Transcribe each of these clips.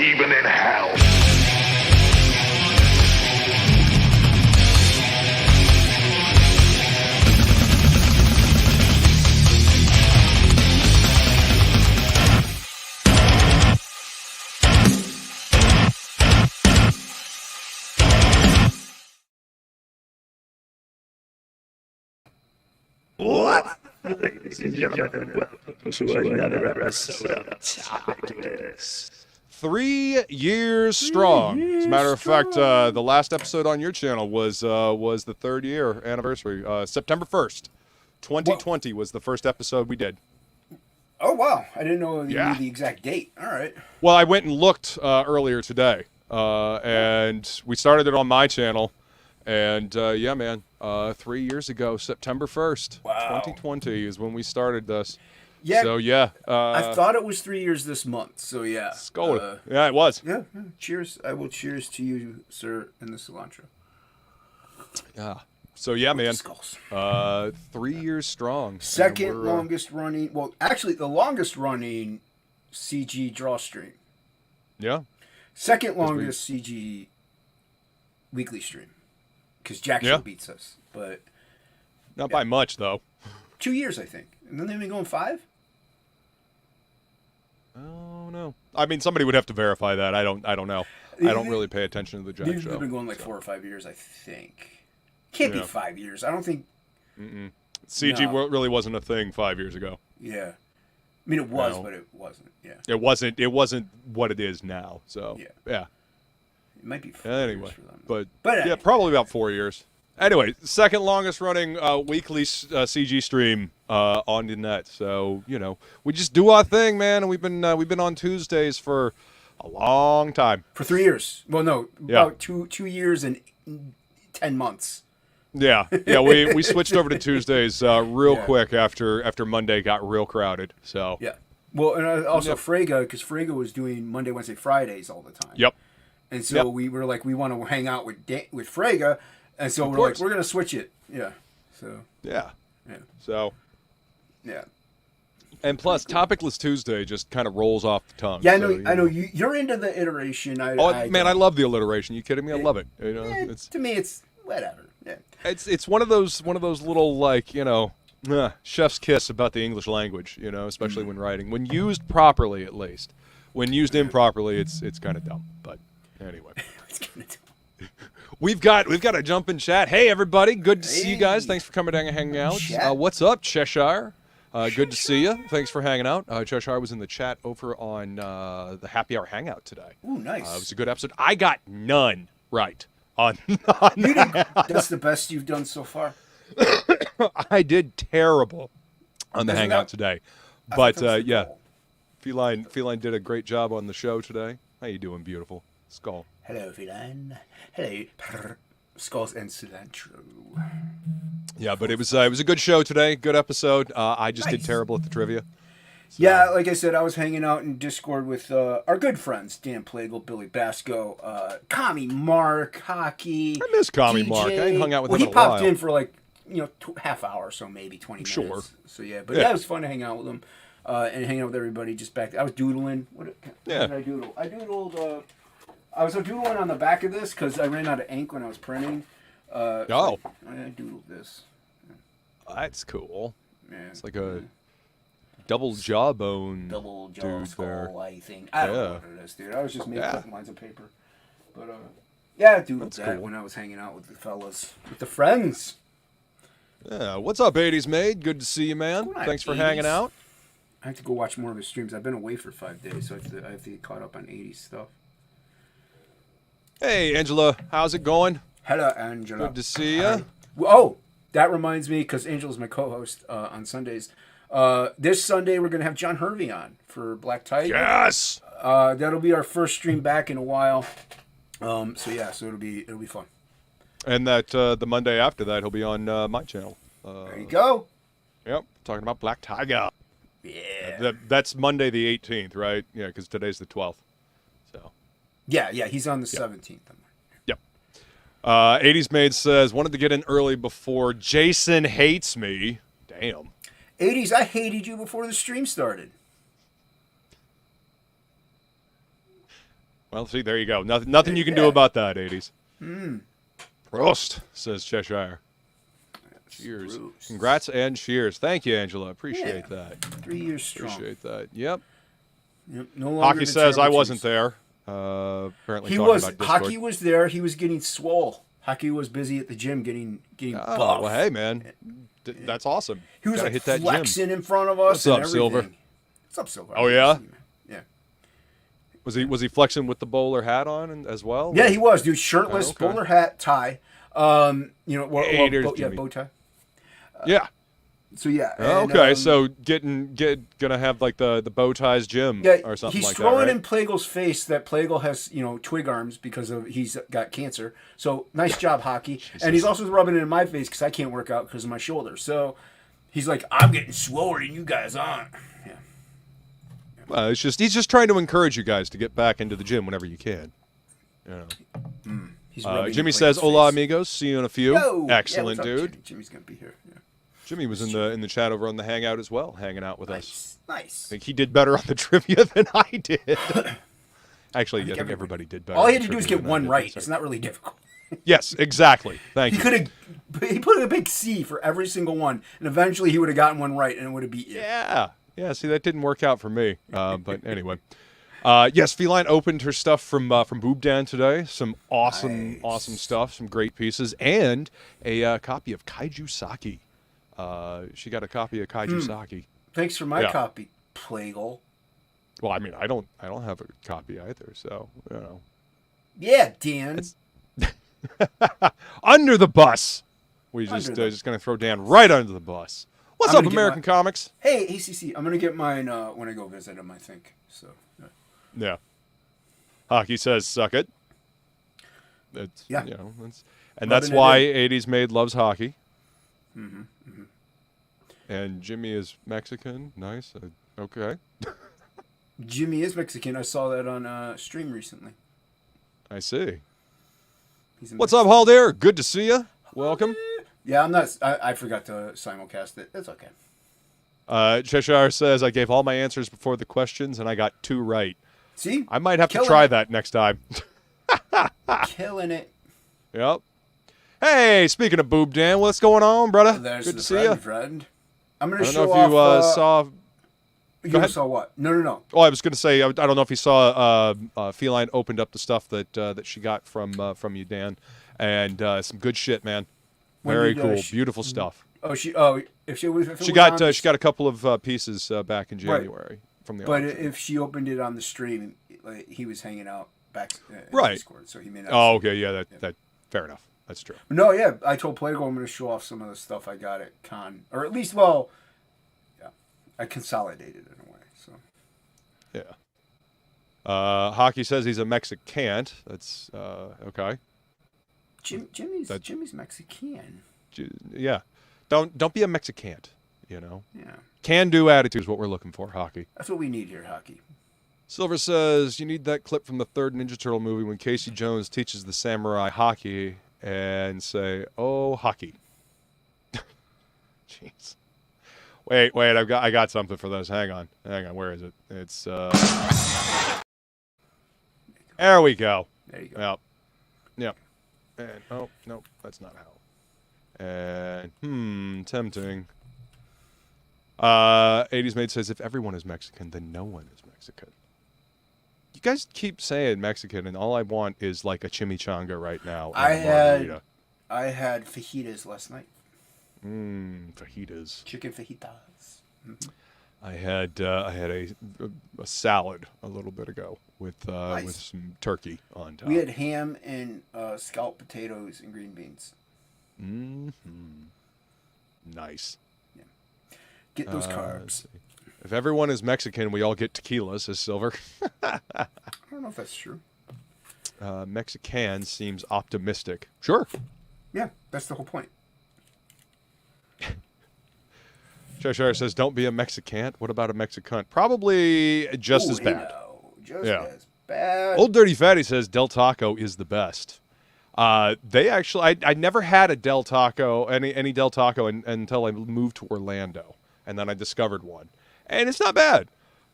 even in hell. What? Ladies and gentlemen, welcome to another episode of TOPicLESS. 3 years strong. As a matter of fact, the last episode on your channel was the 3rd year anniversary. September 1st, 2020 was the first episode we did. Oh, wow. I didn't know you knew the exact date. All right. Well, I went and looked earlier today, and we started it on my channel. And, yeah, man, 3 years ago, September 1st, 2020 is when we started this. Yeah. So, yeah. I thought it was 3 years this month, so yeah. Skull. Yeah, it was. Yeah. Cheers. I will cheers to you, sir, and the cilantro. Yeah. So, yeah, man. Skulls. 3 years strong. Second longest running, well, actually, the longest running CG draw stream. Yeah. Second longest CG weekly stream. Because Jackson beats us, but not by much though. 2 years, I think, and then they've been going 5. Oh no! I mean, somebody would have to verify that. I don't know. I don't really pay attention to the Jack show. They've been going like 4 or 5 years, I think. Can't be 5 years. I don't think. CG really wasn't a thing 5 years ago. Yeah, I mean it was, but it wasn't. Yeah, it wasn't. It wasn't what it is now. So yeah. It might be 4 anyway, years for them. but anyway. Yeah, probably about 4 years. Anyway, second longest running weekly CG stream on the net. So we just do our thing, man. And we've been on Tuesdays for a long time. For 3 years. Well, no, about 2 years and 10 months. Yeah, we switched over to Tuesdays real quick after Monday got real crowded. So yeah. Well, and also Frege, because Frege was doing Monday, Wednesday, Fridays all the time. Yep. And so we were like, we want to hang out with Frege, and so we're like, we're gonna switch it. Yeah. So. Yeah. Yeah. So. Yeah. And plus, Topicless Tuesday just kind of rolls off the tongue. Yeah, I know. You're into the iteration. I love the alliteration. You kidding me? I love it. To me, it's whatever. Yeah. It's one of those little like chef's kiss about the English language. Especially when writing, when used properly, at least. When used improperly, it's kind of dumb. But anyway, we've got a jump in chat. Hey everybody, good to see you guys. Thanks for coming down and hanging out. What's up, Cheshire? Good to see you. Thanks for hanging out. Cheshire was in the chat over on the Happy Hour Hangout today. Ooh, nice. It was a good episode. I got none right on That's the best you've done so far. I did terrible on the Hangout today, but yeah, Feline did a great job on the show today. How you doing, beautiful Skull? Hello, Feline. Hello, Skulls and cilantro. Yeah, but it was a good show today. Good episode. I just did terrible at the trivia. So. Yeah, like I said, I was hanging out in Discord with our good friends, Dan Plagle, Billy Basco, Kami Mark, Hockey. I miss Kami DJ. Mark. I ain't hung out with him in a while. He popped in for like, half hour or so, maybe 20 minutes. Sure. So yeah, but yeah, it was fun to hang out with him and hang out with everybody just back there. I was doodling. What did I doodle? I doodled, I was doodling on the back of this because I ran out of ink when I was printing. I doodled this. That's cool. Yeah. It's like a double jawbone skull, there. I think. I don't know what it is, dude. I was just making up lines of paper. But yeah, I doodled that when I was hanging out with the fellas, with the friends. Yeah, what's up, 80s Maid? Good to see you, man. Thanks for hanging out. I have to go watch more of his streams. I've been away for 5 days, so I have to get caught up on 80s stuff. Hey, Angela, how's it going? Hello, Angela. Good to see you. Oh, that reminds me, because Angela's my co-host on Sundays. This Sunday, we're going to have John Hervey on for Black Tiger. Yes! That'll be our first stream back in a while. So it'll be fun. And that the Monday after that, he'll be on my channel. There you go. Yep, talking about Black Tiger. Yeah. That's Monday the 18th, right? Yeah, because today's the 12th. So. Yeah, he's on the 17th. Yep. 80s Maid says, wanted to get in early before Jason hates me. Damn. 80s, I hated you before the stream started. Well, see, there you go. Nothing you can do about that, 80s. Prost, says Cheshire. Cheers. Bruce. Congrats and cheers. Thank you, Angela. Appreciate that. 3 years strong. Appreciate that. Yep. Yep. No longer Hockey the says I terrible wasn't twos. there. Apparently He talking was. about Discord. Hockey was there. He was getting swole. Hockey was busy at the gym getting buff. Oh, well, hey, man. That's awesome. He was Gotta like hit that flexing gym. in front of us. What's up, and Silver? everything. What's up, Silver? Oh, yeah? Yeah. Was he flexing with the bowler hat on as well? Yeah, he was, dude. Shirtless, Oh, okay. bowler hat, tie. You know, Hey, there's Jimmy. bow tie. Yeah. So yeah. Oh, and, okay, so gonna have like the bow ties gym yeah, or something he's like that, throwing right? in Plagle's face that Plagle has, twig arms because of he's got cancer. So nice job, Hockey. And he's also rubbing it in my face because I can't work out because of my shoulder. So he's like, I'm getting swollen and you guys aren't. Yeah. Well, he's just trying to encourage you guys to get back into the gym whenever you can. You know. He's rubbing Jimmy Plagle's says, face. "Hola, amigos. See you in a few." Yo! Excellent, yeah, what's up, dude. Jimmy? Jimmy's gonna be here. Yeah. Jimmy was in the chat over on the Hangout as well, hanging out with us. Nice. Nice. I think he did better on the trivia than I did. Actually, I think everybody did better. All on he had the to do is trivia get than I one did. right. Sorry. It's not really difficult. Yes, exactly. Thank He you. could have. He put a big C for every single one, and eventually he would have gotten one right, and it would have beat you. Yeah. Yeah, see, that didn't work out for me. But anyway. Yes, Feline opened her stuff from Boob Dan today. Some awesome stuff, some great pieces, and a copy of Kaiju Saki. She got a copy of Kaiju Saki. Thanks for my Yeah. copy, Plagle. Well, I mean, I don't have a copy either, so, you know. Yeah, Dan. Under the bus. We Under just the- just going to throw Dan right under the bus. What's I'm up, gonna get American Comics? Hey, ACC, I'm gonna get mine when I go visit him. I think so. Yeah. Yeah. Hockey says, suck it. It's, Yeah. You know, and Rubbing that's it why in. 80s Made loves hockey. Mm-hmm. Mm-hmm. And Jimmy is Mexican. Nice. Okay. Jimmy is Mexican. I saw that on stream recently. I see. He's a What's up, Halder? Good to see you. Welcome. Yeah, I'm not. I forgot to simulcast it. It's okay. Cheshire says, I gave all my answers before the questions, and I got 2 right. See, I might have to Killing try it. that next time. killing it. Yep. Hey, speaking of Boob Dan, what's going on, brother? There's Good the to see you. friend. I'm gonna I don't show know if you off. saw... You ahead. saw what? No. Oh, I was going to say, I don't know if you saw Feline opened up the stuff that she got from you, Dan, and some good shit, man. When Very did, cool, she- beautiful stuff. Oh, if she was. If She it got was on she got a couple of pieces back in Right. January from the But auction. if she opened it on the stream, like, he was hanging out back in Right. Discord, so he may not. Oh, see it. okay, yeah, that fair enough. That's true. No, yeah, I told Plago I'm going to show off some of the stuff I got at Con, or at least, well, yeah, I consolidated it in a way. So Yeah. Hockey says he's a Mexicant. That's okay. Jimmy's Mexican. Yeah. Don't be a Mexicant. You know. Yeah, Can-do attitude is what we're looking for. Hockey. that's what we need here, Hockey. Silver says you need that clip from the third Ninja Turtle movie when Casey Jones teaches the samurai hockey and say, "Oh, hockey." Jeez. Wait, I got something for this. Hang on. Where is it? It's there we go. There you go. Yep. And oh no, that's not how. And tempting. 80s Maid says if everyone is Mexican, then no one is Mexican. You guys keep saying Mexican, and all I want is like a chimichanga right now. I and a margarita. had fajitas last night. Fajitas. Chicken fajitas. Mm-hmm. I had a salad a little bit ago with Nice. some turkey on top. We had ham and scalloped potatoes and green beans. Nice. Get those Let's carbs. see. If everyone is Mexican, we all get tequila, says Silver. I don't know if that's true. Mexican seems optimistic. Sure. Yeah, that's the whole point. Cheshire says, don't be a Mexicant. What about a Mexicant? Probably just as Ooh, bad. Just Yeah. as bad. Old Dirty Fatty says Del Taco is the best. They actually, I never had a Del Taco, any Del Taco until I moved to Orlando. And then I discovered one. And it's not bad.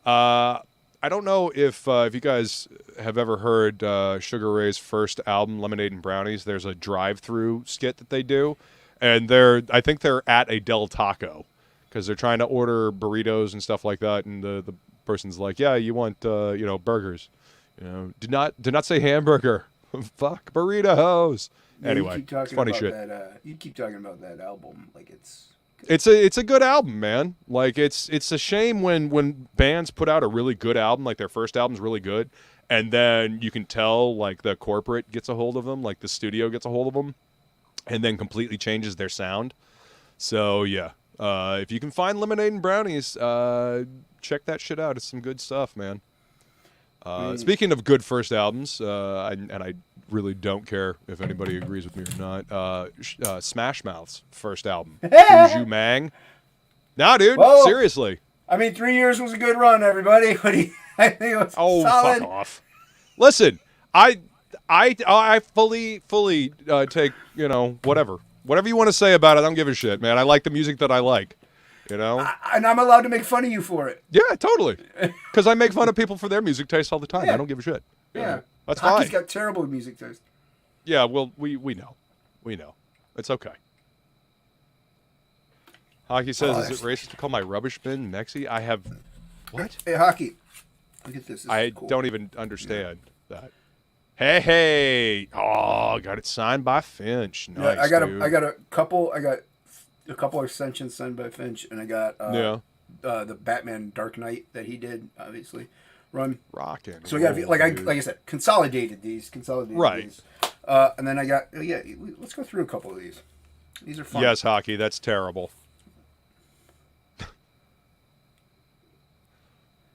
I I don't know if you guys have ever heard Sugar Ray's first album, Lemonade and Brownies. There's a drive-through skit that they do, and I think they're at a Del Taco because they're trying to order burritos and stuff like that, and the person's like, "Yeah, you want burgers? Do not say hamburger. Fuck burritos." Yeah, anyway, it's funny shit. You keep talking about that album like it's. It's a good album, man. Like it's a shame when bands put out a really good album, like their first album's really good, and then you can tell like the corporate gets a hold of them, like the studio gets a hold of them, and then completely changes their sound. So yeah, if you can find Lemonade and Brownies, check that shit out. It's some good stuff, man. Speaking of good first albums, and I really don't care if anybody agrees with me or not, Smash Mouth's first album, Juju Mang. Nah, dude, Whoa. seriously. I mean, 3 years was a good run, everybody. I think it was solid. Fuck off. Listen, I fully take whatever you want to say about it. I don't give a shit, man. I like the music that I like. And I'm allowed to make fun of you for it. Yeah, totally. Because I make fun of people for their music taste all the time. Yeah. I don't give a shit. Yeah. That's Hockey's fine. got terrible music taste. Yeah, well, we know. We know. It's okay. Hockey says, is it racist to call my rubbish bin Mexi? I have... What? Hey, Hockey. Look at this. I cool. don't even understand that. Hey! Oh, got it signed by Finch. Nice, I got dude. a couple extensions signed by Finch, and I got the Batman Dark Knight that he did, obviously, run. Rockin'. So I got like I said, consolidated these. Right. These. And then I got let's go through a couple of these. These are fun. Yes, Hockey, that's terrible.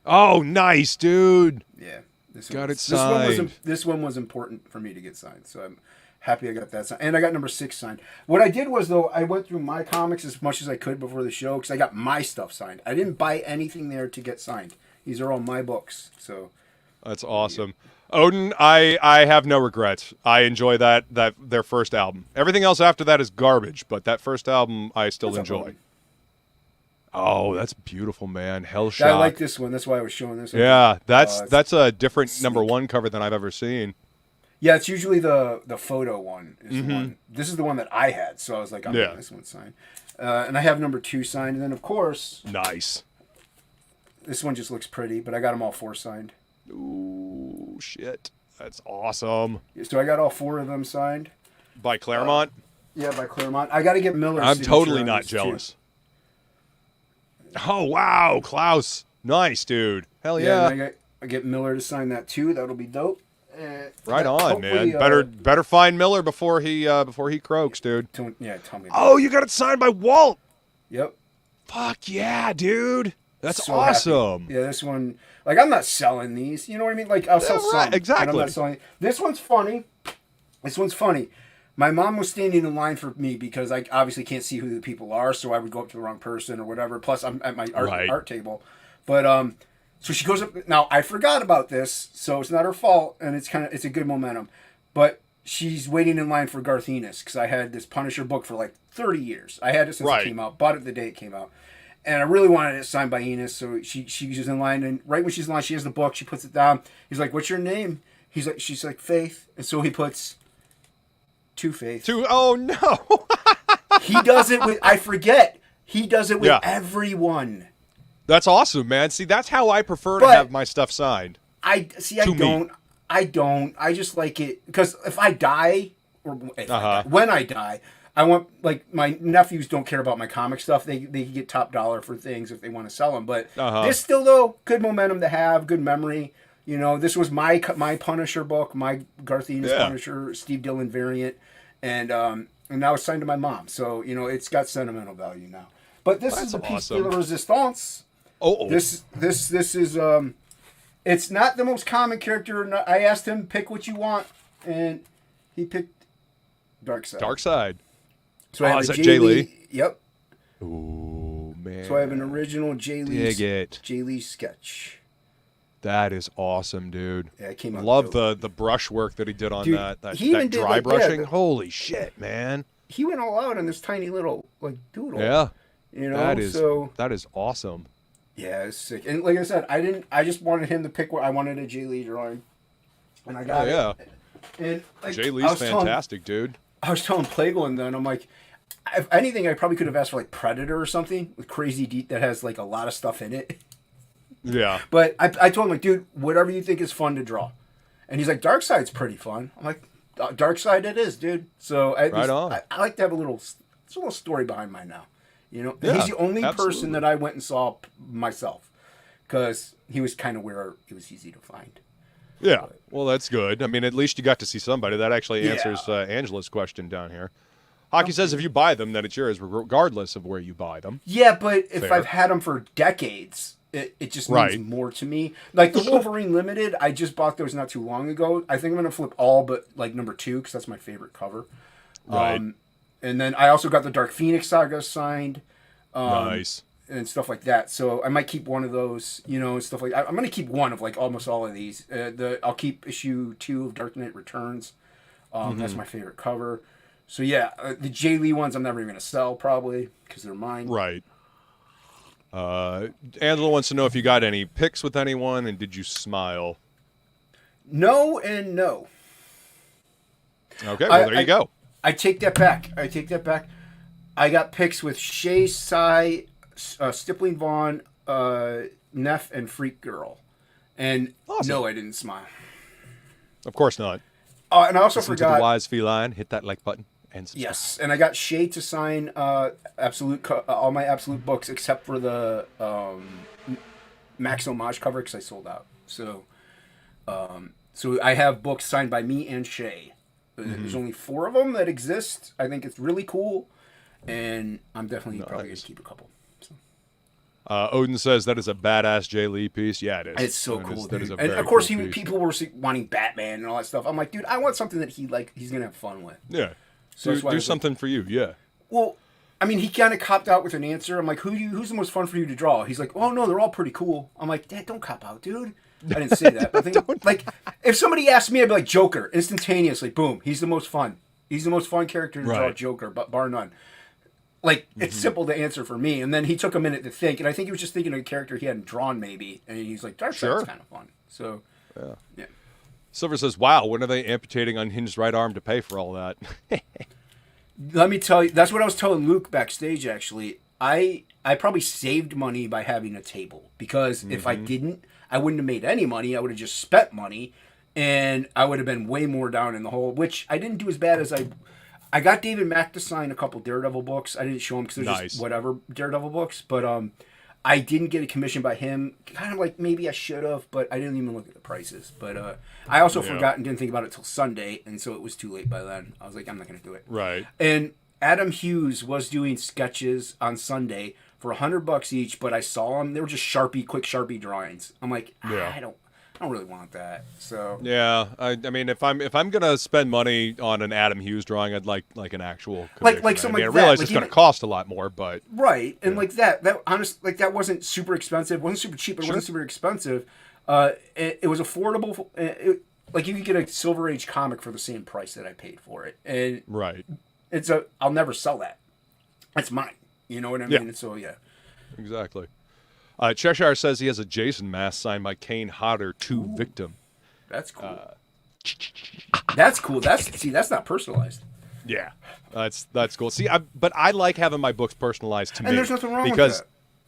Oh, nice, dude. Yeah. Got it signed. This one was important for me to get signed, so I'm happy I got that signed. And I got number 6 signed. What I did was, though, I went through my comics as much as I could before the show because I got my stuff signed. I didn't buy anything there to get signed. These are all my books. So that's awesome. Odin, I have no regrets. I enjoy that their first album. Everything else after that is garbage, but that first album I still enjoy. Oh, that's beautiful, man. Hellshot. I like this one. That's why I was showing this one. Yeah, that's a different #1 cover than I've ever seen. Yeah, it's usually the photo one. Is the one. This is the one that I had, so I was like, I'm getting this one signed. And I have number 2 signed, and then of course, nice. This one just looks pretty, but I got them all 4 signed. Ooh, shit, that's awesome. So I got all 4 of them signed by Claremont. Yeah, by Claremont. I got to get Miller's. I'm totally not jealous. Oh wow, Klaus, nice dude. Hell yeah. I get Miller to sign that too. That'll be dope. Right on, man. Better find Miller before he croaks, dude. Tell me. Oh, you got it signed by Walt. Yep. Fuck yeah, dude. That's so awesome. Happy. Yeah, this one. Like, I'm not selling these. You know what I mean? Like, I'll sell some. Exactly. I'm not selling. This one's funny. My mom was standing in line for me because I obviously can't see who the people are, so I would go up to the wrong person or whatever. Plus, I'm at my art table. But so she goes up. Now I forgot about this, so it's not her fault, and it's a good momentum. But she's waiting in line for Garth Ennis because I had this Punisher book for like 30 years. I had it since it came out. Bought it the day it came out, and I really wanted it signed by Ennis. So she's in line, and right when she's in line, she has the book. She puts it down. He's like, "What's your name?" She's like, "Faith," and so he puts. Two-Face. Oh no! He does it with. I forget. He does it with everyone. That's awesome, man. See, that's how I prefer to have my stuff signed. I don't. I just like it because if I die, when I die, I want like my nephews don't care about my comic stuff. They get top dollar for things if they want to sell them. But this still though good momentum to have, good memory. You know, this was my Punisher book, my Garth Ennis Punisher, Steve Dillon variant, and now it's signed to my mom. So, you know, it's got sentimental value now. But this is the piece de la resistance. This is it's not the most common character. I asked him pick what you want, and he picked Darkseid. Darkseid. So I have is that Jay Lee? Yep. Ooh, man. So I have an original Jay Lee sketch. That is awesome, dude. Yeah, it came out. Love the brush work that he did on that dry brushing. Holy shit, man. He went all out on this tiny little doodle. Yeah. You know, that is awesome. Yeah, it's sick. And like I said, I just wanted him to pick what I wanted a Jay Lee drawing, and I got it. And like, Jay Lee's fantastic, dude. I was telling Plagueland then, I'm like, if anything, I probably could have asked for like Predator or something with crazy that has like a lot of stuff in it. Yeah. But I told him, like, dude, whatever you think is fun to draw. And he's like, Darkseid's pretty fun. I'm like, Darkseid it is, dude. So I like to have a little story behind mine now. You know, Yeah, he's the only absolutely. person that I went and saw myself because he was kind of where it was easy to find. Yeah. Well, that's good. I mean, at least you got to see somebody. That actually Yeah. answers Angela's question down here. Hockey says if you buy them, then it's yours, regardless of where you buy them. Yeah, but if Fair. I've had them for decades, it just means more to me. Like the Wolverine Limited, I just bought those not too long ago. I think I'm gonna flip all but like number 2 because that's my favorite cover. Right. And then I also got the Dark Phoenix Saga signed. Nice. And stuff like that. So I might keep one of those, you know, and stuff like I'm going to keep one of like almost all of these. I'll keep issue 2 of Dark Knight Returns. That's my favorite cover. So yeah, the Jay Lee ones I'm never even going to sell probably because they're mine. Right. Angela wants to know if you got any pics with anyone and did you smile? No and no. Okay, well, there you go. I take that back. I got pics with Shay, Sai, Stippling Vaughn, Neff, and Freak Girl. And no, I didn't smile. Of course not. And I also Listen forgot. to the wise feline. Hit that like button and subscribe. Yes, and I got Shay to sign all my Absolute books except for the Max Homage cover because I sold out. So I have books signed by me and Shay. There's only 4 of them that exist. I think it's really cool, and I'm definitely probably going to keep a couple. So. Odin says that is a badass Jay Lee piece. Yeah, it is. It's so cool, That is dude. a And very of course, cool piece. people were wanting Batman and all that stuff. I'm like, dude, I want something that he's going to have fun with. Yeah. So that's why I do was like, something for you, yeah. well, I mean, he kind of copped out with an answer. I'm like, who's the most fun for you to draw? He's like, oh, no, they're all pretty cool. I'm like, Dad, don't cop out, dude. I didn't say that. But I think, like, if somebody asked me, I'd be like, Joker, instantaneously, boom, he's the most fun. He's the most fun character to draw, Joker, but bar none. Like, it's simple to answer for me. And then he took a minute to think, and I think he was just thinking of a character he hadn't drawn, maybe. And he's like, Darkseid's kind of fun. So, yeah. Silver says, wow, when are they amputating Unhinged right arm to pay for all that? Let me tell you, that's what I was telling Luke backstage, actually. I probably saved money by having a table. Because if I didn't, I wouldn't have made any money. I would have just spent money. And I would have been way more down in the hole, which I didn't do as bad as I got David Mack to sign a couple Daredevil books. I didn't show him because they're just whatever Daredevil books. But I didn't get a commission by him. Kind of like maybe I should have, but I didn't even look at the prices. But I also forgot and didn't think about it till Sunday, and so it was too late by then. I was like, I'm not going to do it. Right. And Adam Hughes was doing sketches on Sunday for $100 each, but I saw them. They were just quick Sharpie drawings. I'm like, I don't really want that. So yeah, I mean, if I'm gonna spend money on an Adam Hughes drawing, I'd like an actual commission. like something I like realize that. it's Like gonna cost a lot more, but and like that honestly, like that wasn't super expensive, wasn't super cheap, but it wasn't super expensive. It was affordable. Like you could get a Silver Age comic for the same price that I paid for it, and I'll never sell that. That's mine. You know what I mean? And so exactly. Cheshire says he has a Jason mask signed by Kane Hodder, 2 Victim. That's cool. That's cool. That's not personalized. Yeah, that's cool. See, but I like having my books personalized to me. And there's nothing wrong because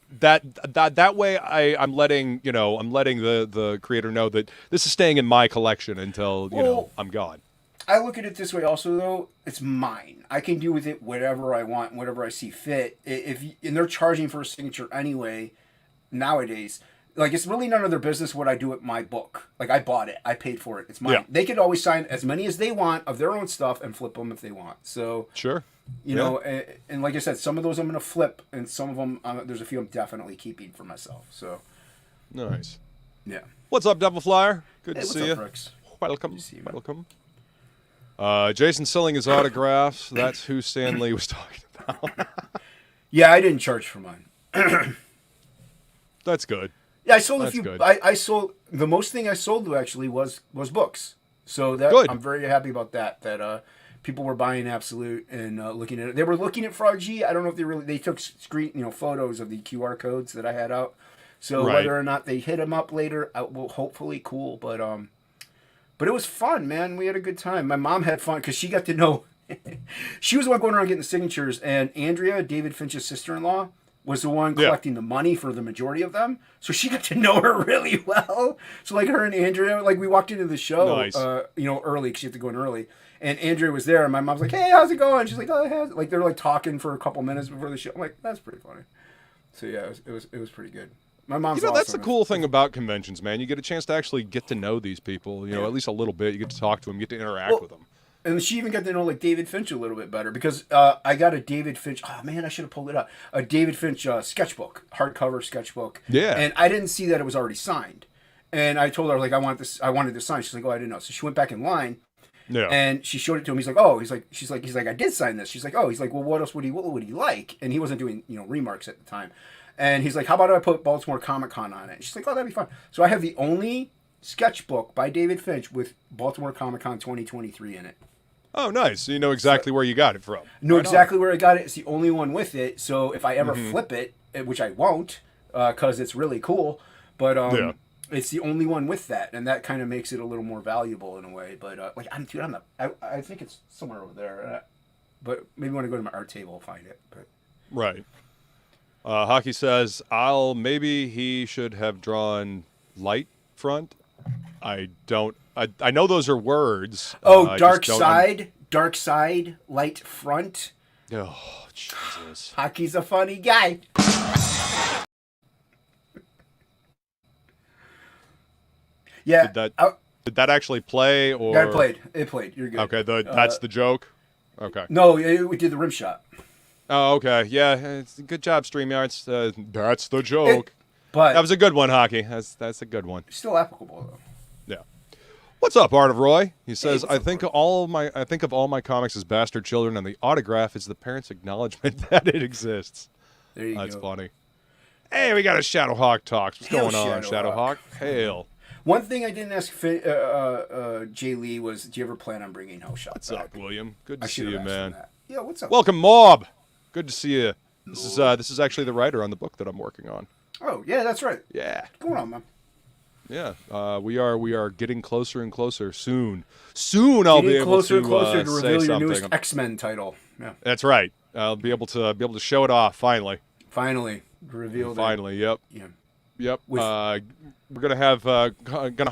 with that. that way I'm letting the creator know that this is staying in my collection until I'm gone. I look at it this way also, though. It's mine. I can do with it whatever I want, whatever I see fit. And they're charging for a signature anyway nowadays. Like, it's really none of their business what I do with my book. Like, I bought it. I paid for it. It's mine. Yeah. They could always sign as many as they want of their own stuff and flip them if they want. So, sure. You know, and like I said, some of those I'm going to flip, and some of them, there's a few I'm definitely keeping for myself. So, nice. Yeah. What's up, Devil Flyer? Good to see you. Rex? Welcome. Welcome. Jason selling his autographs. That's who Stan Lee was talking about. Yeah, I didn't charge for mine. That's good. Yeah, I sold a few. I sold the most thing I sold to actually was books. So that good. I'm very happy about that. That people were buying Absolute and looking at it. They were looking at Frog G. I don't know if they took photos of the QR codes that I had out. So Right. whether or not they hit him up later, will hopefully cool. But it was fun, man. We had a good time. My mom had fun because she got to know. She was the one going around getting the signatures, and Andrea, David Finch's sister-in-law, was the one collecting the money for the majority of them. So she got to know her really well. So like her and Andrea, like we walked into the show, Nice. Early because you have to go in early. And Andrea was there, and my mom's like, "Hey, how's it going?" She's like, "Oh, it has." Like they're like talking for a couple minutes before the show. I'm like, "That's pretty funny." So yeah, it was pretty good. My mom's that's the awesome. cool thing about conventions, man. You get a chance to actually get to know these people, at least a little bit. You get to talk to them, you get to interact with them. And she even got to know like David Finch a little bit better because I got a David Finch. Oh man, I should have pulled it up. A David Finch sketchbook, hardcover sketchbook. Yeah. And I didn't see that it was already signed. And I told her like I wanted this signed. She's like, "Oh, I didn't know." So she went back in line. Yeah. And she showed it to him. He's like, "Oh," he's like, "I did sign this." She's like, "Oh," he's like, "Well, what else would he like?" And he wasn't doing remarks at the time. And he's like, "How about I put Baltimore Comic-Con on it?" And she's like, "Oh, that'd be fun." So I have the only sketchbook by David Finch with Baltimore Comic-Con 2023 in it. Oh, nice. So you know exactly where you got it from. Know Right exactly where I got it. It's the only one with it. So if I ever flip it, which I won't, because it's really cool, but it's the only one with that, and that kind of makes it a little more valuable in a way. But I think it's somewhere over there. But maybe when I go to my art table, I'll find it. But Right. Hockey says, maybe he should have drawn light front. I know those are words. oh, dark side, light front. Oh, Jesus. Hockey's a funny guy. Yeah. Did that actually play? Or Yeah, it played. You're good. Okay, that's the joke? Okay. No, we did the rim shot. Oh, okay. Yeah, good job, StreamYards. That's the joke. But That was a good one, Hockey. That's a good one. still applicable though. Yeah. What's up, Art of Roy? He says, what's I up, think of all my comics as bastard children, and the autograph is the parents' acknowledgement that it exists. There you That's go. funny. Hey, we got a Shadowhawk talks. What's Hail, going on, Shadowhawk. Shadowhawk? Hail. One thing I didn't ask Jay Lee was, do you ever plan on bringing Hellshot What's back? up, William? Good I to see should you, have asked him man. that. Yeah, what's up? Welcome, Mob. Good to see you. This is actually the writer on the book that I'm working on. Oh, yeah, that's right. Yeah. What's going on, man? Yeah. We are getting closer and closer. Soon I'll be Getting able closer to and closer to say reveal your something. newest X-Men title. Yeah, That's right. I'll be able to show it off finally. finally revealed. Finally, yep. Yeah. Yep. With- We're gonna have,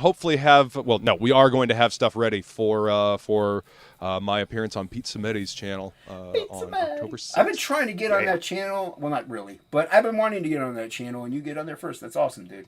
hopefully have. Well, no, we are going to have stuff ready for my appearance on Pete Samedi's channel on October 6th. I've been trying to get on that channel. Well, not really, but I've been wanting to get on that channel, and you get on there first. That's awesome, dude.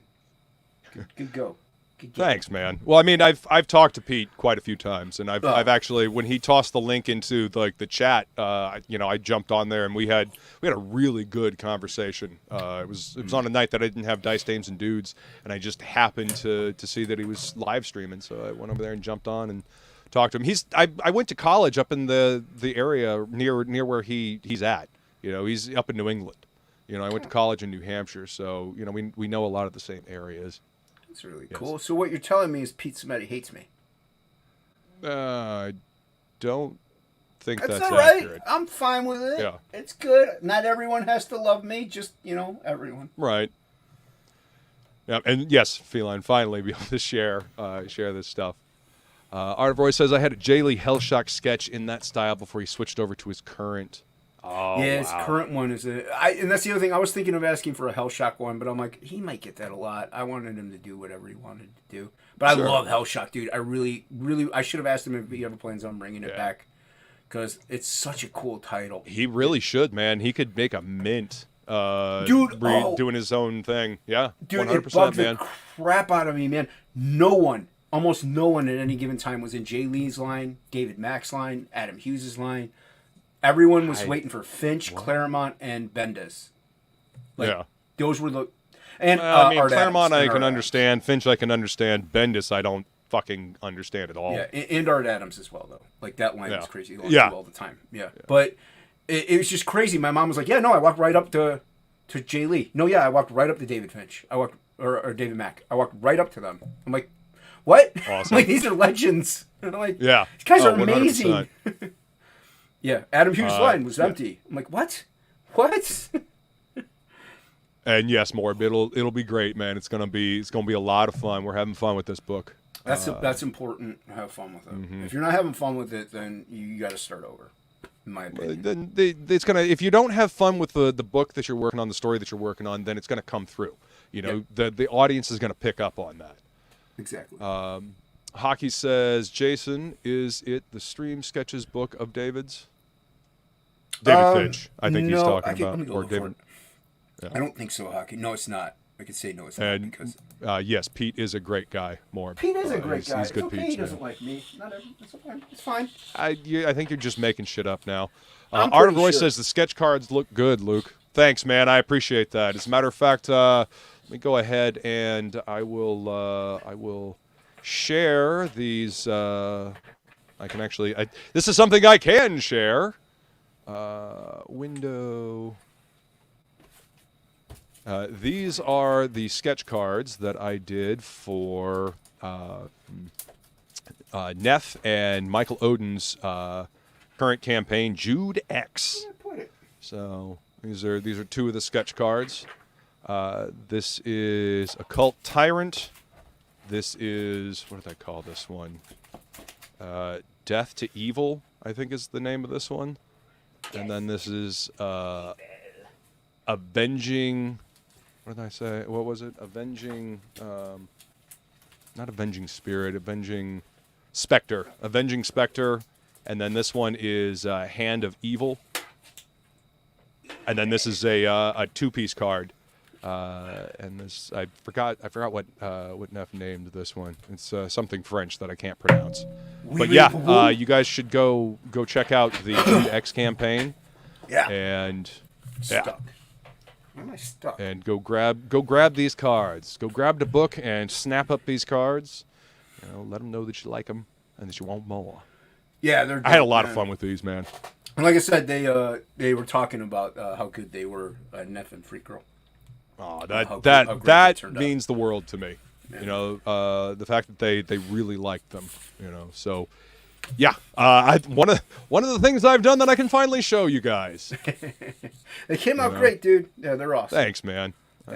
Good go. Good go. Thanks, man. Well, I mean, I've talked to Pete quite a few times, and I've actually, when he tossed the link into the chat, I jumped on there, and we had a really good conversation. It was on a night that I didn't have Dice Dames and Dudes, and I just happened to see that he was live streaming, so I went over there and jumped on and talked to him. I went to college up in the area near where he's at. He's up in New England. I went to college in New Hampshire, so we know a lot of the same areas. That's really Yes. cool. So what you're telling me is Pete Samedi hates me. I don't think That's that's all right. accurate. I'm fine with it. Yeah. It's good. Not everyone has to love me. Just everyone. Right. Yeah, and yes, Feline finally be able to share this stuff. Art of Roy says, I had a Jay Lee Hellshock sketch in that style before he switched over to his current. Oh, yeah, his wow. current one is and that's the other thing. I was thinking of asking for a Hellshock one, but I'm like, he might get that a lot. I wanted him to do whatever he wanted to do. But Sure. I love Hellshock, dude. I really, I should have asked him if he ever plans on bringing it back, because it's such a cool title. He really should, man. He could make a mint. Dude, doing his own thing. Yeah, Dude, 100%, it bugs man. the crap out of me, man. Almost no one at any given time was in Jay Lee's line, David Mack's line, Adam Hughes' line. Everyone was waiting for Finch, Claremont, and Bendis. Yeah. Those were the... And I mean, Art Claremont Adams, I can understand. Finch I can understand. Bendis I don't fucking understand at all. Yeah, and Art Adams as well, though. Like, that line was crazy. Yeah. All the time. Yeah. But it was just crazy. My mom was like, yeah, no, I walked right up to Jay Lee. No, yeah, I walked right up to David Finch. Or David Mack. I walked right up to them. I'm like, what? Awesome. I'm like, these are legends. And I'm like, Yeah. these guys are 100%. amazing. Yeah, Adam Hughes' line was empty. I'm like, what? What? And yes, Morb, it'll be great, man. It's gonna be a lot of fun. We're having fun with this book. That's important. Have fun with it. If you're not having fun with it, then you got to start over. In my opinion. Then it's gonna. If you don't have fun with the book that you're working on, the story that you're working on, then it's gonna come through. You know, the audience is gonna pick up on that. Exactly. Hockey says, Jason, is it the Stream Sketches book of David's? David Finch, I think he's talking about, or David. Yeah. I don't think so, Hockey. No, it's not. I could say no, it's not because. Yes, Pete is a great guy. More. Pete is a great guy. He's good. Okay, Pete, he doesn't like me. It's okay. It's fine. I think you're just making shit up now. Art of Roy says the sketch cards look good, Luke. Thanks, man. I appreciate that. As a matter of fact, let me go ahead and I will share these. I can actually. This is something I can share. Window. These are the sketch cards that I did for Neff and Michael Odin's current campaign, Jude X. So these are two of the sketch cards. This is Occult Tyrant. This is, what did I call this one? Death to Evil, I think is the name of this one. And then this is Avenging. What did I say? What was it? Avenging. Not Avenging Spirit. Avenging Spectre. Avenging Spectre. And then this one is Hand of Evil. And then this is a two-piece card. And this I forgot what Neff named this one. It's something French that I can't pronounce. But yeah, you guys should go check out the Jude X campaign. Yeah. And Stuck. Where am I stuck? And go grab these cards. Go grab the book and snap up these cards. You know, let them know that you like them and that you want more. Yeah, I had a lot of fun with these, man. And like I said, they were talking about how good they were, Neff and Freak Girl. Oh, that means the world to me. Yeah. You know, the fact that they really liked them. You know, so yeah, one of the things I've done that I can finally show you guys. They came out great, dude. Yeah, they're awesome. Thanks, man. I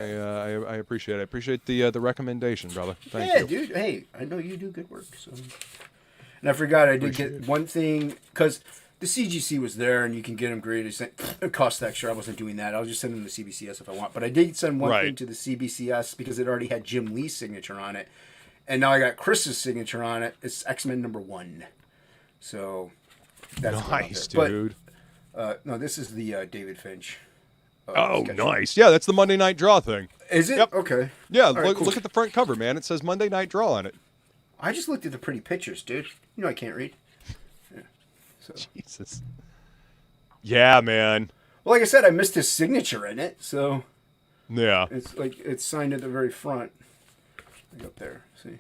appreciate it. I appreciate the recommendation, brother. Thank you. Yeah, dude. Hey, I know you do good work. So, and I forgot I did get one thing because the CGC was there and you can get them graded. It cost extra. I wasn't doing that. I'll just send them to CBCS if I want. But I did send one thing to the CBCS because it already had Jim Lee's signature on it, and now I got Chris's signature on it. It's X-Men #1. So that's nice, dude. But, no, this is the David Finch. Oh, nice. Yeah, that's the Monday Night Draw thing. Is it? Yep. Okay. Yeah, look at the front cover, man. It says Monday Night Draw on it. I just looked at the pretty pictures, dude. You know I can't read. Yeah. So. Jesus. Yeah, man. Well, like I said, I missed his signature in it, so. Yeah. It's signed at the very front. Up there, see.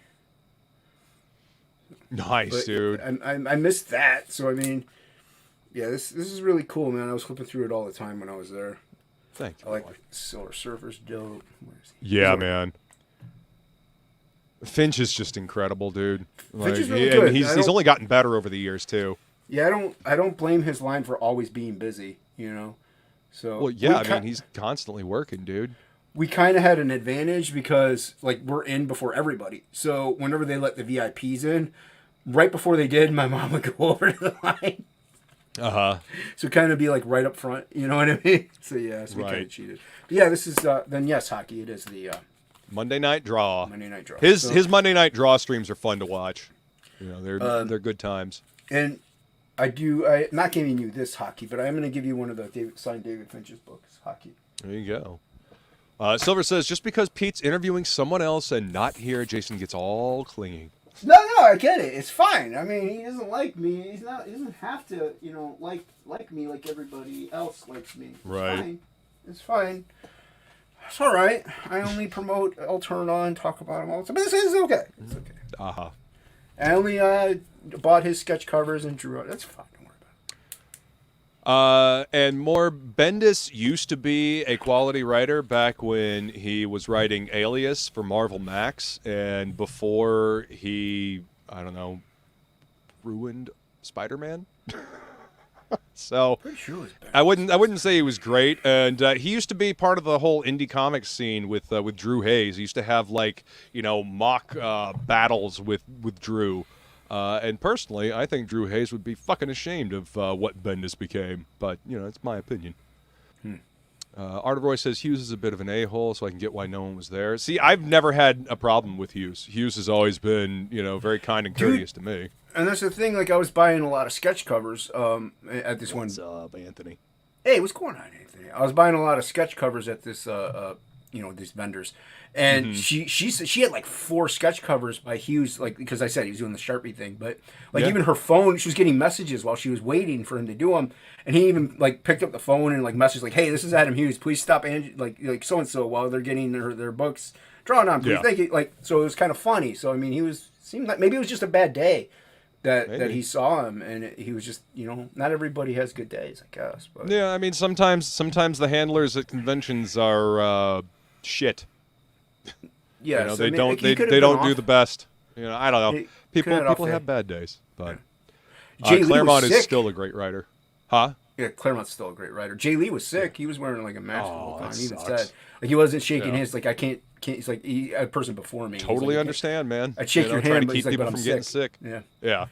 Nice, dude. I missed that, so I mean, yeah, this is really cool, man. I was flipping through it all the time when I was there. Thank you. I like Silver Surfer's dope. Yeah, man. Finch is just incredible, dude. Finch is really good. He's only gotten better over the years too. Yeah, I don't blame his line for always being busy, you know. So well, yeah, I mean, he's constantly working, dude. We kind of had an advantage because like we're in before everybody. So whenever they let the VIPs in, right before they did, my mom would go over to the line. So kind of be like right up front, you know what I mean? So yeah, so we kind of cheated. But yeah, this is then yes, Hockey. It is the Monday Night Draw. Monday Night Draw. His Monday Night Draw streams are fun to watch. You know, they're good times. And I'm not giving you this, Hockey, but I'm going to give you one of the signed David Finch's books, Hockey. There you go. Silver says, just because Pete's interviewing someone else and not here, Jason gets all clingy. No, I get it. It's fine. I mean, he doesn't like me. He doesn't have to, you know, like me like everybody else likes me. It's fine. It's all right. I only promote Alterna and talk about him all the time. But it's okay. It's okay. I only bought his sketch covers and drew it. That's fine. Don't worry about it. And more, Bendis used to be a quality writer back when he was writing Alias for Marvel Max, and before he, I don't know, ruined Spider-Man. So Pretty sure it was Ben. I wouldn't say he was great, and he used to be part of the whole indie comics scene with Drew Hayes. He used to have like mock battles with Drew, and personally, I think Drew Hayes would be fucking ashamed of what Bendis became. But it's my opinion. Art of Roy says Hughes is a bit of an a-hole, so I can get why no one was there. See, I've never had a problem with Hughes. Hughes has always been, very kind and courteous to me. And that's the thing. Like, I was buying a lot of sketch covers at this one. What's up, Anthony? Hey, what's going on, Anthony? I was buying a lot of sketch covers at this, these vendors, and she had like 4 sketch covers by Hughes, like because I said he was doing the Sharpie thing, but even her phone, she was getting messages while she was waiting for him to do them, and he even like picked up the phone and like messaged like, "Hey, this is Adam Hughes. Please stop like so and so while they're getting their books drawn on. Please, Yeah. thank you." Like, so it was kind of funny. So I mean, seemed like maybe it was just a bad day. That he saw him, and he was just, not everybody has good days, I guess. But. Yeah, I mean, sometimes the handlers at conventions are shit. Yeah, they don't do the best. I don't know. People have bad days, but Claremont is still a great writer, huh? Yeah, Claremont's still a great writer. Jay Lee was sick. He was wearing like a mask the whole time. He even sucks. said like he wasn't shaking hands. Like I can't. He's like a person before me. Totally understand, man. I'd shake your hand, trying to but keep he's like, people but from I'm getting sick. sick. Yeah.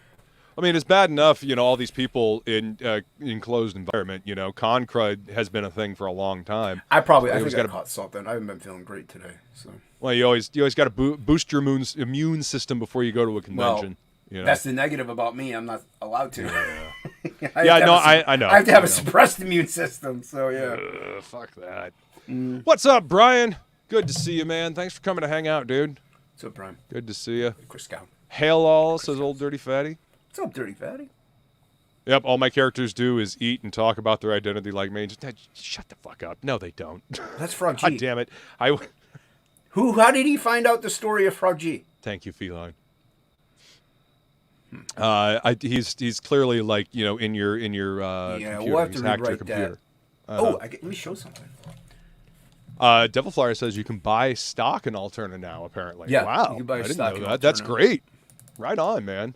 I mean, it's bad enough, all these people in enclosed environment. Con crud has been a thing for a long time. I think I caught something. I haven't been feeling great today. So. Well, you always got to boost your immune system before you go to a convention. Well, that's the negative about me. I'm not allowed to. Yeah. I know. I have to have a suppressed immune system. So yeah. Fuck that. What's up, Brian? Good to see you, man. Thanks for coming to hang out, dude. What's up, Brian? Good to see you. Chris Scout. Hail all, says old Dirty Fatty. What's up, Dirty Fatty? Yep, all my characters do is eat and talk about their identity like me. Just shut the fuck up. No, they don't. That's Frog G. God damn it. How did he find out the story of Frog G? Thank you, Feline. He's clearly like, in your computer. We'll have to He's hacked your rewrite computer. that. Let me show something. Devil Flyer says you can buy stock in Alterna now, apparently. Yeah, wow. you can buy I didn't stock know in that. That's Alterna. great. Right on, man.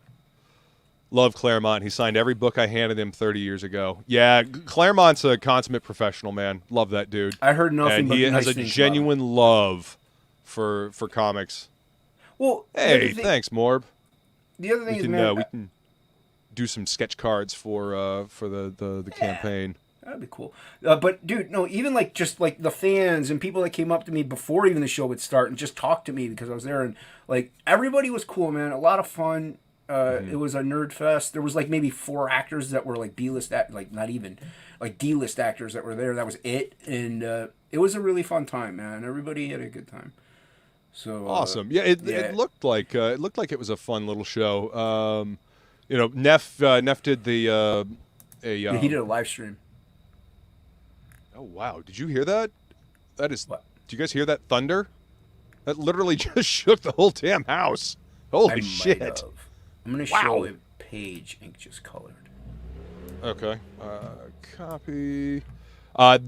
Love Claremont. He signed every book I handed him 30 years ago. Yeah, Claremont's a consummate professional, man. Love that dude. I heard nothing and but he nice has a things genuine love for comics. Well, hey, thanks, Morb. The other thing is, man, we can do some sketch cards for the campaign. That'd be cool. But dude, no, even like just like the fans and people that came up to me before even the show would start and just talk to me because I was there, and like everybody was cool, man. A lot of fun. It was a nerd fest. There was like maybe 4 actors that were like B-list, like not even like D-list actors that were there. That was it, and it was a really fun time, man. Everybody had a good time. So awesome. It looked like it was a fun little show. Neff did the he did a live stream. Oh wow! Did you hear that? That is. What? Did you guys hear that thunder? That literally just shook the whole damn house. Holy shit! I'm gonna show a page ink just colored. Okay. Copy.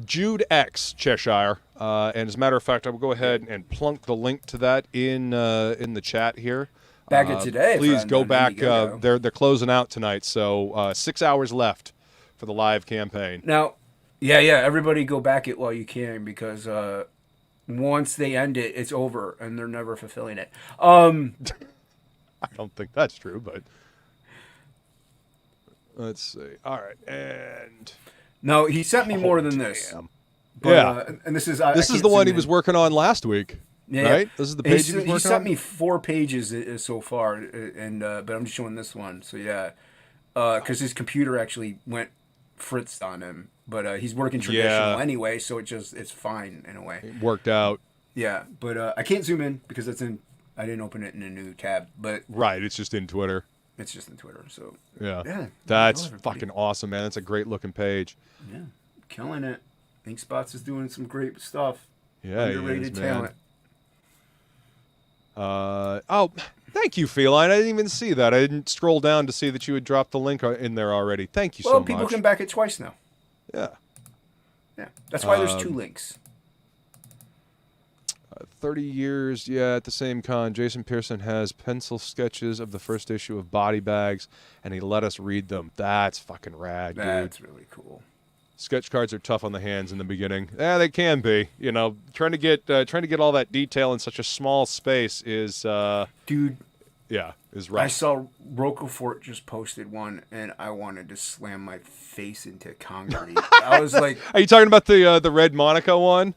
Jude X Cheshire. And as a matter of fact, I will go ahead and plunk the link to that in the chat here. Back at today. Please go back. They're closing out tonight, so 6 hours left for the live campaign. Now, yeah. Everybody go back it while you can because once they end it, it's over and they're never fulfilling it. I don't think that's true, but let's see. All right, and no, he sent me more than this. But, and this is the one he was working on last week. Yeah, right. This is the page he was working on. He sent me 4 pages so far, and but I'm just showing this one. So yeah, because his computer actually went fritzed on him, but he's working traditional anyway, so it's fine in a way. It worked out. Yeah, but I can't zoom in because I didn't open it in a new tab, but right, it's just in Twitter. It's just in Twitter, so yeah, that's fucking awesome, man. That's a great looking page. Yeah, killing it. InkSpots is doing some great stuff. Yeah, underrated talent. Thank you, Feline. I didn't even see that. I didn't scroll down to see that you had dropped the link in there already. Thank you so much. Well, people can back it twice now. Yeah. Yeah, that's why there's 2 links. 30 years, yeah, at the same con. Jason Pearson has pencil sketches of the first issue of Body Bags, and he let us read them. That's fucking rad, dude. That's really cool. Sketch cards are tough on the hands in the beginning. Yeah, they can be. You know, trying to get all that detail in such a small space is, dude. Yeah, is rough. I saw Roquefort just posted one, and I wanted to slam my face into concrete. I was like, "Are you talking about the Red Monica one?"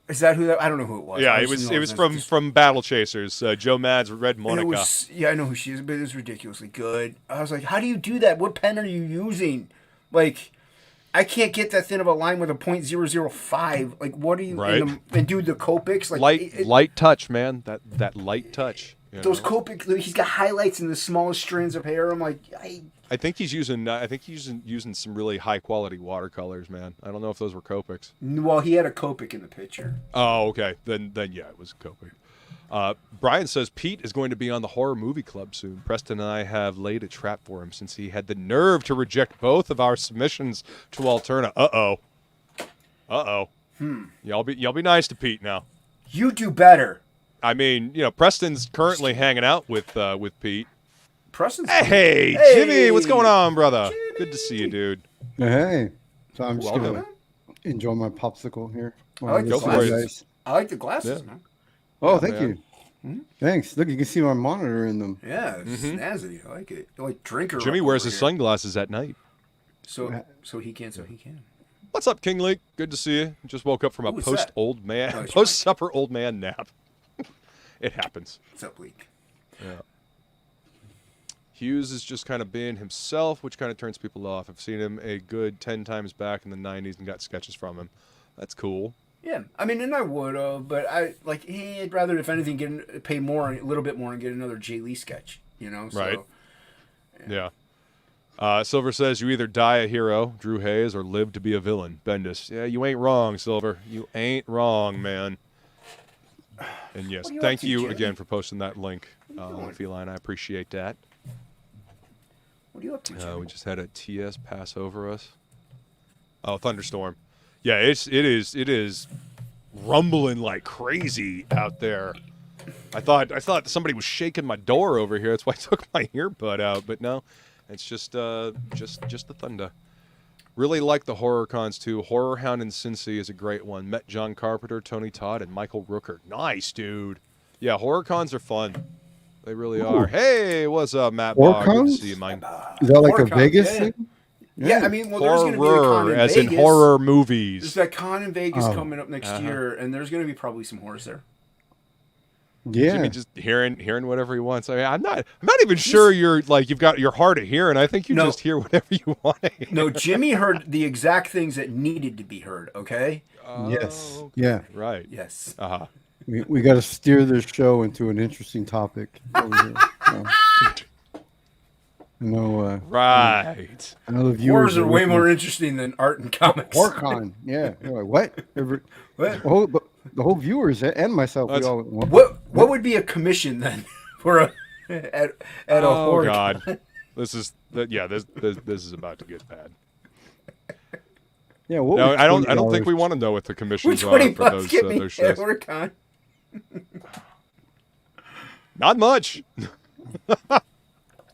Is that who that? I don't know who it was. Yeah, it was from Battle Chasers. Joe Mad's Red Monica. Yeah, I know who she is, but it was ridiculously good. I was like, how do you do that? What pen are you using? Like, I can't get that thin of a line with a .005. Like, what are you? Right. And do the Copics like light touch, man. That light touch. Those Copic, he's got highlights in the smallest strands of hair. I'm like, I think he's using. Using some really high quality watercolors, man. I don't know if those were Copics. Well, he had a Copic in the picture. Oh, okay. Then yeah, it was Copic. Brian says Pete is going to be on the Horror Movie Club soon. Preston and I have laid a trap for him since he had the nerve to reject both of our submissions to Alterna. Uh oh. Y'all be nice to Pete now. You do better. I mean, Preston's currently hanging out with Pete. Preston's hey, Jimmy, what's going on, brother? Jimmy. Good to see you, dude. Hey. So I'm just going to enjoy my popsicle here. I like the glasses. I like the glasses, man. Oh, thank you. Mm-hmm. Thanks. Look, you can see my monitor in them. Yeah, it's snazzy. I like it. Like drinker. Jimmy wears his sunglasses at night. So he can. What's up, King Leak? Good to see you. Just woke up from a post supper old man nap. It happens. What's up, Leak? Yeah. Hughes is just kind of being himself, which kind of turns people off. I've seen him a good 10 times back in the 90s and got sketches from him. That's cool. Yeah, I mean, and I would have, but I'd rather, if anything, pay more, a little bit more, and get another Jay Lee sketch. So, right. Yeah. Silver says you either die a hero, Drew Hayes, or live to be a villain, Bendis. Yeah, you ain't wrong, Silver. You ain't wrong, man. And yes, thank you again for posting that link, Feline. I appreciate that. What are you up to, Jimmy? We just had a TS pass over us. Oh, thunderstorm. Yeah, it is rumbling like crazy out there. I thought somebody was shaking my door over here. That's why I took my earbud out. But no, it's just the thunder. Really like the horror cons too. Horror Hound and Cincy is a great one. Met John Carpenter, Tony Todd, and Michael Rooker. Nice, dude. Yeah, horror cons are fun. They really are. Hey, what's up, Matt? Horror cons? Good to see you, Mike. Is that like a Vegas thing? Yeah, I mean, there's going to be a con in as Vegas. in horror movies. There's that con in Vegas coming up next year, and there's going to be probably some horrors there. Yeah, Jimmy just hearing whatever he wants. I mean, I'm not even sure you've got your heart of hearing. I think you just hear whatever you want to hear. No, Jimmy heard the exact things that needed to be heard. Okay. Yes. Okay. Yeah. Right. Yes. We got to steer this show into an interesting topic. Right. I know the viewers horrors are way more interesting than art and comics. HorrorCon, yeah. You're like, what? What? The whole viewers and myself. What would be a commission then for at a horror? Oh God, this is about to get bad. Yeah, I don't think we want to know what the commissions are for those shows. HorrorCon? Not much.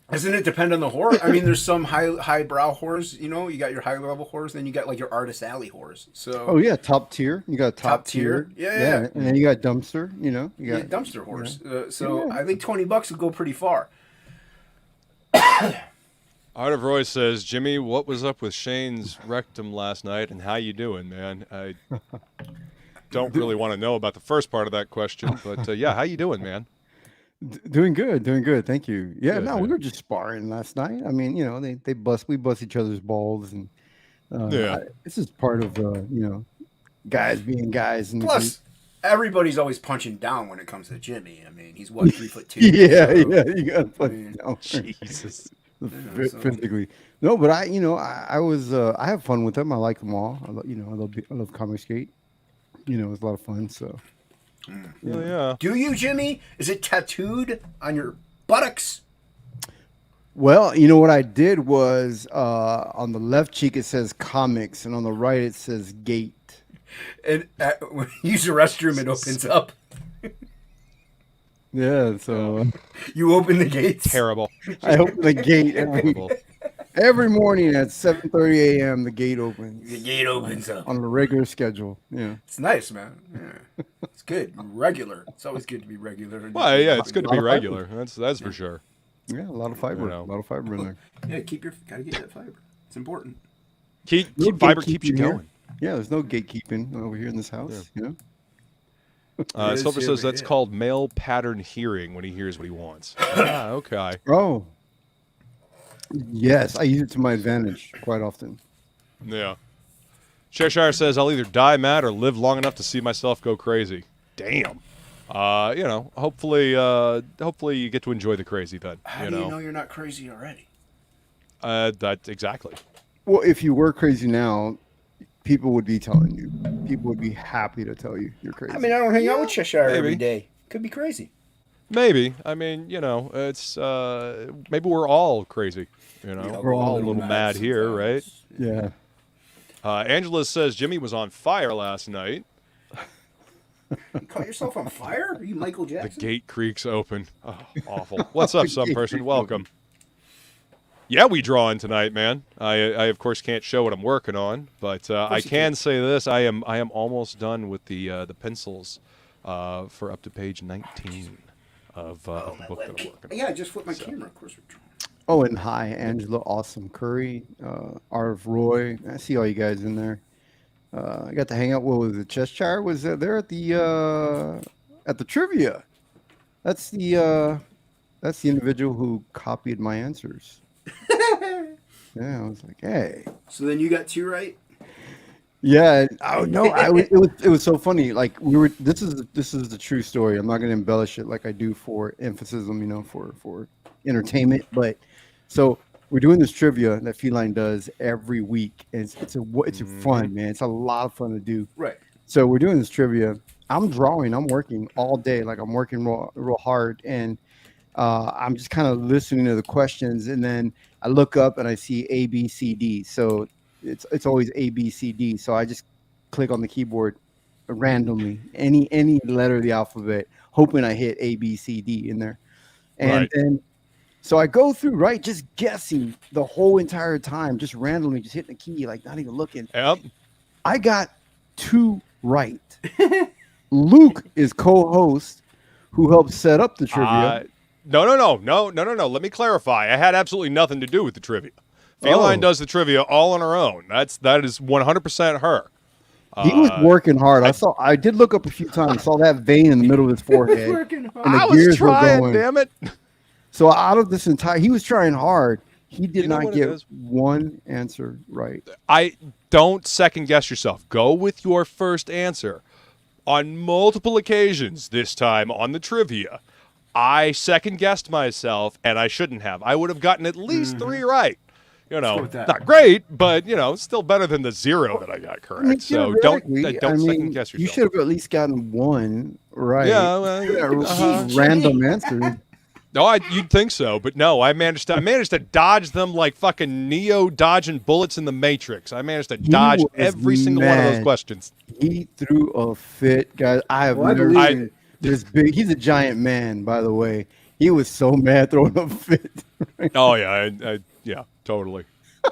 Doesn't it depend on the horror? I mean, there's some highbrow horrors. You got your high level horrors, then you got like your Artist Alley horrors. So top tier. You got top tier. Yeah. And then you got dumpster. You got dumpster horrors. I think $20 would go pretty far. Art of Roy says, Jimmy, what was up with Shane's rectum last night, and how you doing, man? I don't really want to know about the first part of that question, but yeah, how you doing, man? Doing good. Thank you. Yeah, Good, we were just sparring last night. I mean, we bust each other's balls, and this is part of guys being guys. And plus, everybody's always punching down when it comes to Jimmy. I mean, he's 3'2". Yeah, you got to punch down. Jesus. Physically, no, but I have fun with them. I like them all. I love Comixgate. It's a lot of fun. So, yeah. Do you, Jimmy? Is it tattooed on your buttocks? Well, what I did was on the left cheek it says comics, and on the right it says gate. And when you use the restroom, it opens up. Yeah, so You open the gates. Terrible. I open the gate Terrible. every morning at 7:30 a.m. The gate opens. The gate opens up. On a regular schedule. Yeah. It's nice, man. Yeah. It's good. Regular. It's always good to be regular. Well, yeah, it's good to be A lot of regular. That's for sure. Yeah, a lot of fiber. You know. A lot of fiber in there. Yeah, gotta get that fiber. It's important. Keep No fiber keeps you gatekeeping here. going. Yeah, there's no gatekeeping over here in this house. You know. Silver says that's called male pattern hearing when he hears what he wants. Ah, okay. Oh. Yes, I use it to my advantage quite often. Yeah. Cheshire says I'll either die mad or live long enough to see myself go crazy. Damn. You know, hopefully you get to enjoy the crazy then. How do you know you're not crazy already? That's exactly. Well, if you were crazy now, people would be telling you. People would be happy to tell you you're crazy. I mean, I don't hang out with Cheshire maybe. every day. Could be crazy. Maybe. I mean, you know, it's maybe we're all crazy. You know, Yeah, we're all a little mad here, right? Yeah. Angela says Jimmy was on fire last night. You caught yourself on fire? Are you Michael The Jackson? gate creaks open. Oh, awful. What's up, some person? Welcome. Yeah, we drawing tonight, man. I of course can't show what I'm working on, but I can say this: I am almost done with the pencils for up to page 19 of the book that I'm working on. Yeah, I just flipped my camera. Of course, we're drawing. Oh, and hi, Angela, Awesome Curry, Art of Roy. I see all you guys in there. I got to hang out. What was it? Cheshire was there at the trivia. That's the individual who copied my answers. Yeah, I was like, hey. So then you got 2 right. Yeah. Oh no, it was so funny. Like we were. This is the true story. I'm not going to embellish it like I do for emphasis, you know, for entertainment. But so we're doing this trivia that Feline does every week, and it's fun, man. It's a lot of fun to do. Right. So we're doing this trivia. I'm drawing. I'm working all day. Like I'm working real hard, and I'm just kind of listening to the questions, and then I look up and I see A, B, C, D. So it's always A, B, C, D. So I just click on the keyboard randomly, any letter of the alphabet, hoping I hit A, B, C, D in there, and then. So I go through, right, just guessing the whole entire time, just randomly, just hitting the key, like not even looking. Yep. I got 2 right. Luke is co-host who helped set up the trivia. No. Let me clarify. I had absolutely nothing to do with the trivia. Feline does the trivia all on her own. That is 100% her. He was working hard. I did look up a few times, saw that vein in the middle of his forehead. Working hard. And the I was gears were trying, going. damn it. So out of this he was trying hard. He did You know not what it get is? one answer right. I don't second guess yourself. Go with your first answer. On multiple occasions this time on the trivia, I second guessed myself, and I shouldn't have. I would have gotten at least 3 right. You know, not great, but you know, still better than the 0 that I got correct. I mean, So don't second guess yourself. You should have at least gotten 1 right. Yeah, well, random answer. No, you'd think so, but no. I managed to dodge them like fucking Neo dodging bullets in the Matrix. I managed to dodge every single one of those questions. He threw a fit, guys. I have never seen this big. He's a giant man, by the way. He was so mad throwing a fit. Oh yeah, yeah, totally.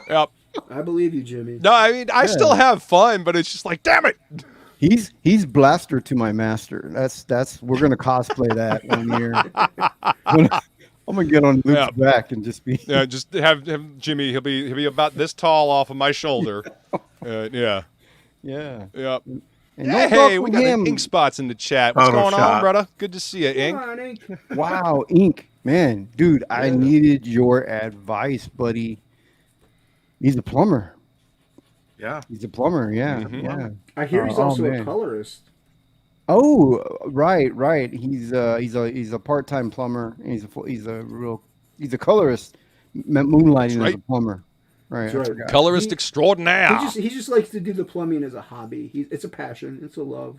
Yep. I believe you, Jimmy. No, I mean I still have fun, but it's just like, damn it. He's blaster to my master. That's we're gonna cosplay that 1 year. I'm gonna get on Luke's back and just be. Yeah, just have him, Jimmy. He'll be about this tall off of my shoulder. Yeah. Yeah. Yep. And Hey, we got Ink Spots in the chat. What's going on, brother? Good to see you, Ink. Wow, Ink, man, dude, I needed your advice, buddy. He's a plumber. Yeah. He's a plumber. Yeah. Yeah. I hear he's also a colorist. Oh, right. He's a part-time plumber. And he's a colorist, moonlighting as a plumber. Right. Colorist extraordinaire. He just likes to do the plumbing as a hobby. It's a passion. It's a love.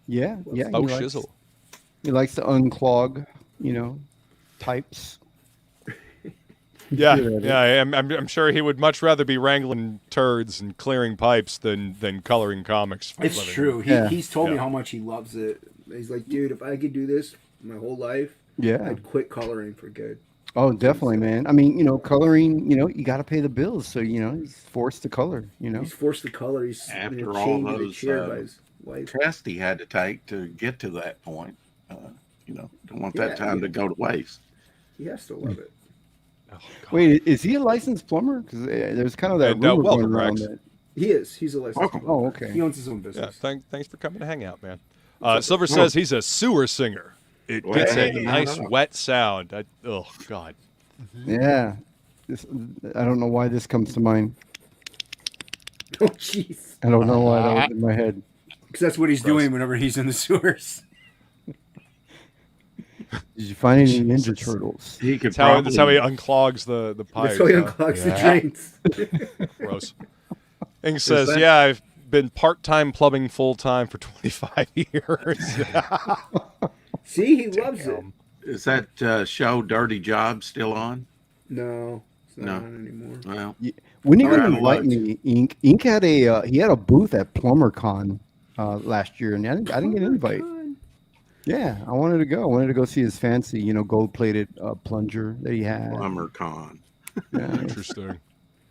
Yeah. Oh, shizzle. He likes to unclog, types. Yeah. I'm sure he would much rather be wrangling turds and clearing pipes than coloring comics. It's true. He's told me how much he loves it. He's like, dude, if I could do this my whole life, Yeah. I'd quit coloring for good. Oh, definitely, man. I mean, coloring, you got to pay the bills. So, he's forced to color, He's forced to color. He's After all chained to the those chair by his wife. tests he had to take to get to that point, don't want that Yeah, time to go to waste. He has to love it. Oh, God. Wait, is he a licensed plumber? Because there's kind of that And, rumor welcome, going around Rex. that. He is. He's a licensed. Welcome. Oh, okay. He owns his own Yeah, business. thanks for coming to hang out, man. Silver says he's a sewer singer. It Well, gets a hey, nice I know. wet sound. Oh, God. Yeah. I don't know why this comes to mind. Oh, jeez. I don't know why that was in my head. Because that's what he's doing whenever he's in the sewers. Did you find any Ninja Turtles? He could That's how he probably unclogs the pipes. That's how he huh? unclogs Yeah. the drains. Gross. Ing says, that- yeah, I've been part-time plumbing full-time for 25 years. See, he loves it. Damn. Is that show Dirty Job still on? No, it's not No. on anymore. Well, When you All gonna right, invite watch. me, Ink? Ink had a booth at PlumberCon last year, and I didn't get an invite. Yeah, I wanted to go. I wanted to go see his fancy, gold-plated plunger that he had. Plumber Con. Yeah, it Interesting.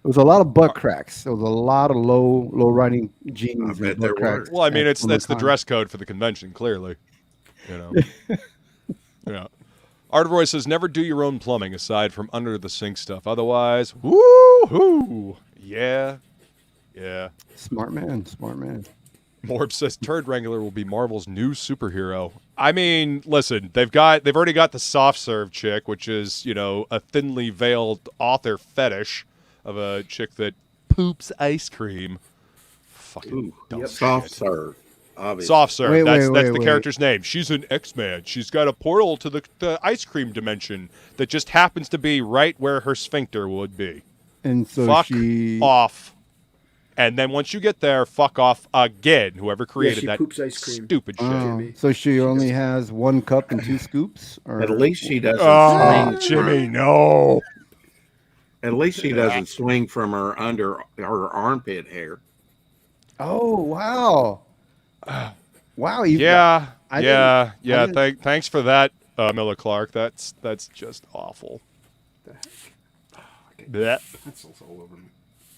was a lot of butt cracks. There was a lot of low riding jeans. I and bet butt there were. cracks Well, I mean, at that's the PlumberCon. dress code for the convention, clearly. Yeah. Art of Roy says, never do your own plumbing aside from under the sink stuff. Otherwise, woo-hoo. Yeah. Yeah. Smart man, smart man. Morb says Turd Wrangler will be Marvel's new superhero. I mean, listen, they've already got the soft serve chick, which is, a thinly veiled author fetish of a chick that poops ice cream. Fucking Ooh, dumb soft shit. serve. Obviously. Soft serve. Wait, that's wait, the wait. character's name. She's an X-Man. She's got a portal to the ice cream dimension that just happens to be right where her sphincter would be. And so Fuck she off. And then once you get there, fuck off again. Whoever Yeah, created she that poops ice cream. stupid shit. Oh, so she only has 1 cup and 2 scoops? Or At least she doesn't Oh, swing. Jimmy, no. At least she doesn't swing from her under her armpit hair. Oh, wow. Wow. You Yeah, I yeah, didn't- I yeah. didn't- Thanks for that, Miller Clark. That's just awful. Blech. Pencils all over me.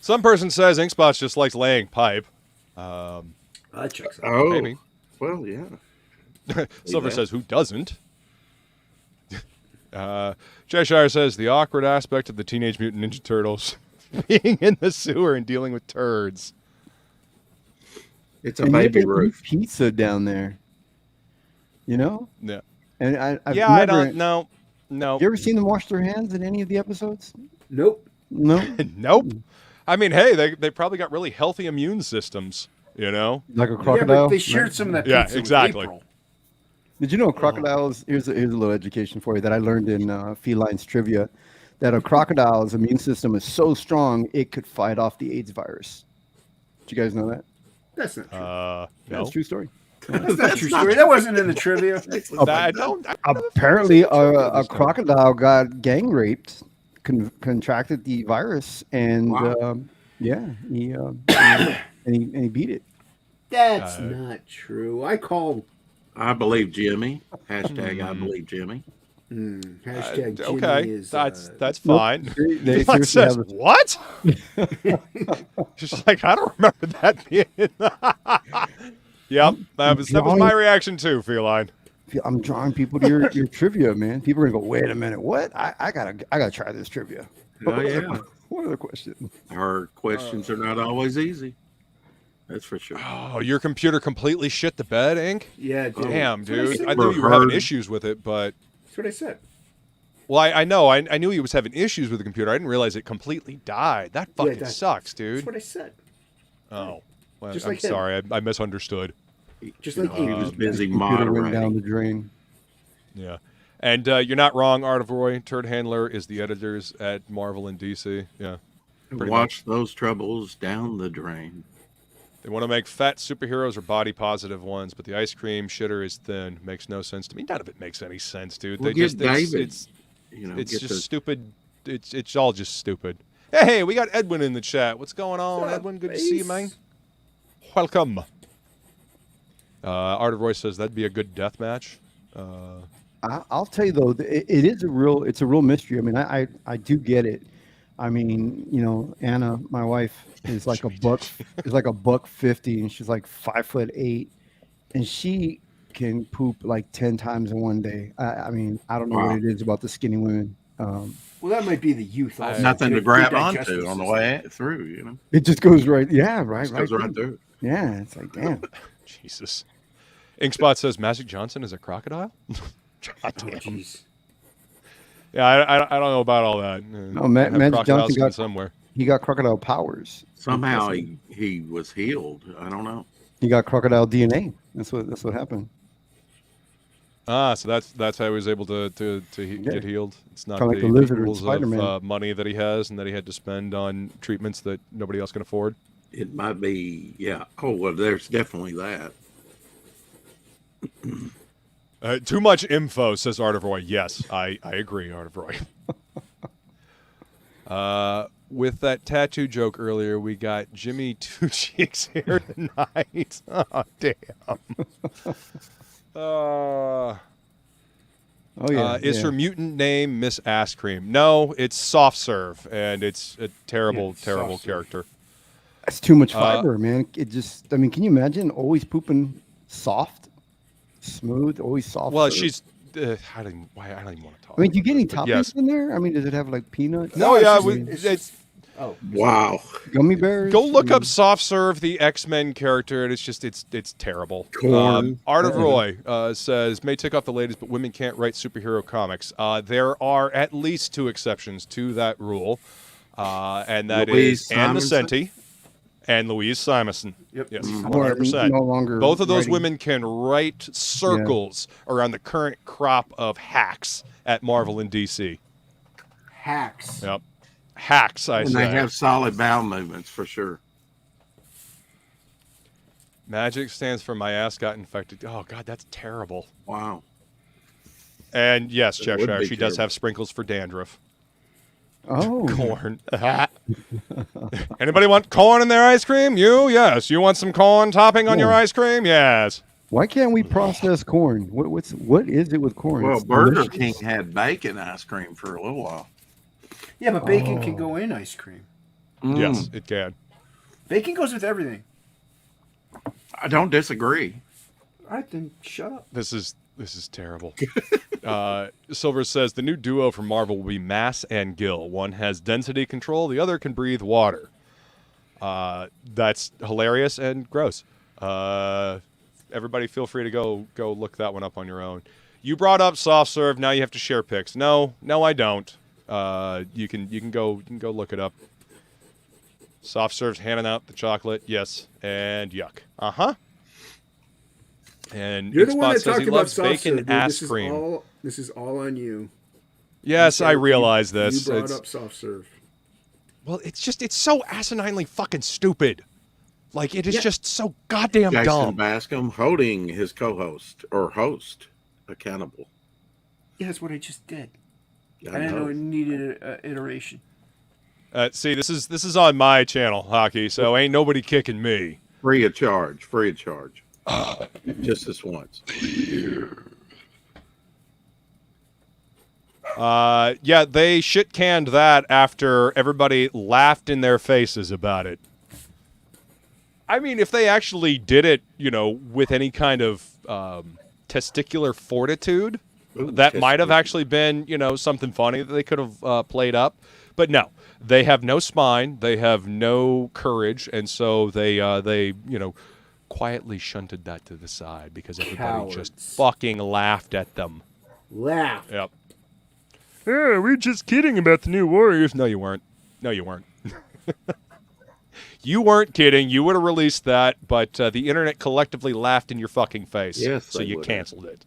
Some person says Inkspots just likes laying pipe. That checks out. Oh, Maybe. well, yeah. Silver that. says, who doesn't? Cheshire says, the awkward aspect of the Teenage Mutant Ninja Turtles being in the sewer and dealing with turds. It's a And they baby can eat roof. pizza down there. Yeah. And I've Yeah, I never, don't know. No. You ever seen them wash their hands in any of the episodes? Nope. No. Nope. I mean, hey, they probably got really healthy immune systems, Like a Yeah, crocodile. but they shared right? some of that Yeah, pizza with exactly. April. Did you know crocodiles? Here's a little education for you that I learned in Feline's trivia. That a crocodile's immune system is so strong it could fight off the AIDS virus. Did you guys know that? That's not true. No. That's a true story. That's not a true story. That wasn't in the trivia. I don't. Apparently, a crocodile got gang raped, contracted the virus, and Wow. yeah, he beat it. That's not true. I called I believe Jimmy. Hashtag I believe Jimmy. hashtag Jimmy Okay, is. that's fine. They Like seriously says, have a- what? Just like, I don't remember that being. Yep, that was my reaction too, Feline. I'm drawing people to your trivia, man. People are gonna go, wait a minute, what? I gotta try this trivia. Oh, yeah. What other question? Our questions are not always easy. That's for sure. Oh, your computer completely shit the bed, Ink? Yeah, dude. Damn, That's what I dude. said. I knew you were having Heard. issues with it, but That's what I said. well, I know. I knew he was having issues with the computer. I didn't realize it completely died. That fucking that- sucks, That's dude. what I said. Oh, well, Just I'm like him. sorry. I misunderstood. Just like He you. was busy Computer went down the moderating. drain. Yeah. And you're not wrong, Art of Roy. Turd Handler is the editors at Marvel and DC. Yeah. pretty Watch those troubles down the drain. They want to make fat superheroes or body positive ones, but the ice cream shitter is thin. Makes no sense to me. None of it makes any sense, dude. Well, They get just David. it's Get just the stupid. It's all just stupid. Hey, we got Edwin in the chat. What's going on, What's up, Edwin? Good to see you, Ace? man. Welcome. Art of Roy says that'd be a good death match. I'll tell you though, it's a real mystery. I mean, I do get it. I mean, you know, Anna, my wife, is like $150, and she's like 5'8", and she can poop like 10 times in one day. I mean, I don't know what it is about the skinny women. Well, that might be the youth. Also. Nothing to Good grab digestive onto on the system. way through, you know. It just goes right. Yeah, right. It goes right through. Yeah, it's like damn. Jesus. Inkspot says Magic Johnson is a crocodile. God damn. Jeez. Yeah, I don't know about all that. No, Magic Johnson got somewhere. He got crocodile powers. Somehow he was healed. I don't know. He got crocodile DNA. That's what happened. Ah, so that's how he was able to get healed. It's not Kinda the, like the lizard in rules Spider-Man. of money that he has and that he had to spend on treatments that nobody else can afford. It might be, yeah. Oh, well, there's definitely that. Too much info, says Art of Roy. Yes, I agree, Art of Roy. With that tattoo joke earlier, we got Jimmy Two Cheeks here tonight. Oh, damn. Oh yeah. Is her mutant name Miss Ass Cream? No, it's Soft Serve, and it's a terrible character. That's too much fiber, man. It just, I mean, can you imagine always pooping soft, smooth, always soft? Well, serve? she's. I don't even want to talk. I mean, do you get any about toppings it, but in there? I mean, does it have like peanuts? No, yeah, it's Wow. Gummy bears. go look up Soft Serve, the X-Men character, and it's terrible. Corn. Art of Roy says, may tick off the ladies, but women can't write superhero comics. There are at least 2 exceptions to that rule, and that Louise is Anne Simonson? Nocenti and Louise Simonson. Yep. Yes, Or 100%. no longer Both of those writing. women can write circles around the current crop of hacks at Marvel and DC. hacks. Yep. Hacks, I And say. they have solid bowel movements for sure. Magic stands for my ass got infected. Oh, God, that's terrible. Wow. And yes, That would Cheshire, be she does terrible. have sprinkles for dandruff. Oh, Corn. Anybody want corn in their ice cream? You? Yes. You want some corn topping on your Yeah. ice cream? Yes. why can't we process corn? What is it with corn? Well, It's Burger delicious. King had bacon ice cream for a little while. Yeah, but bacon can go in ice cream. Yes, it can. Bacon goes with everything. I don't disagree. All right, then shut up. This is terrible. Silver says the new duo from Marvel will be Mass and Gill. One has density control, the other can breathe water. That's hilarious and gross. Everybody feel free to go look that one up on your own. You brought up Soft Serve, now you have to share pics. No, I don't. You can go look it up. Soft Serve's handing out the chocolate, yes, and yuck. Uh-huh. And You're the one Xbox that says talked he about loves soft bacon serve, dude. ass cream. This is all on you. Yes, I realize You this. brought It's- up soft serve. Well, it's so asininely fucking stupid. Like, it is just so goddamn Jason dumb. Bascom holding his co-host or host accountable. Yeah, that's what I just did. I I didn't know know. it needed an iteration. See, this is on my channel, Hockey, so ain't nobody kicking me. Free of charge. Free of charge. Just this once. Yeah, they shit-canned that after everybody laughed in their faces about it. I mean, if they actually did it, with any kind of testicular fortitude, Ooh, that might have testicular. actually been, something funny that they could have played up. But no, they have no spine, they have no courage, and so they quietly shunted that to the side because everybody just Cowards. fucking laughed at them. Laugh. Yep. Yeah, we're just kidding about the new Warriors. No, you weren't. No, you weren't. You weren't kidding. You would have released that, but the internet collectively laughed in your fucking face. Yes, so they you would have. canceled it.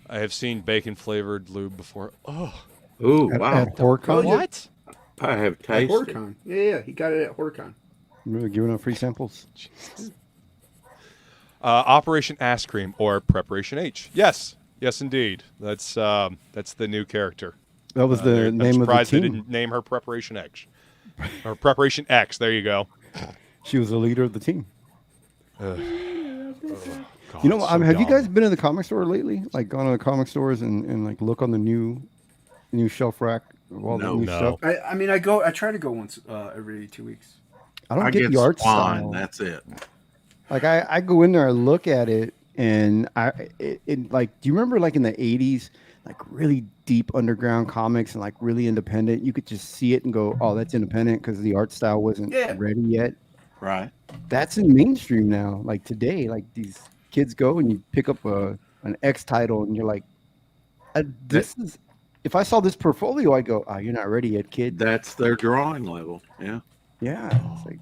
I have seen bacon-flavored lube before. Oh, Ooh, At wow. Horcon, what? I have At tasted. Horcon. Yeah, he got it at Horcon. really giving out free samples. Operation Ass Cream or Preparation H. Yes, indeed. That's the new character. That was the I'm name of the surprised they team. didn't name her Preparation X. Or Preparation X. There you go. She was the leader of the team. God, You know, so have you dumb. guys been in the comic store lately? Like gone to the comic stores and like look on the new shelf rack of all the No. new No. stuff? I mean, I try to go once every 2 weeks. I don't I get get the art Swan. style. That's it. Like I go in there, I look at it, and it like, do you remember like in the 80s, like really deep underground comics and like really independent? You could just see it and go, oh, that's independent because the art style wasn't Yeah. ready yet. Right. That's in mainstream now. Like today, like these kids go and you pick up an X title and you're like, this is. If I saw this portfolio, I go, oh, you're not ready yet, kid. That's their drawing level. Yeah. Yeah, it's like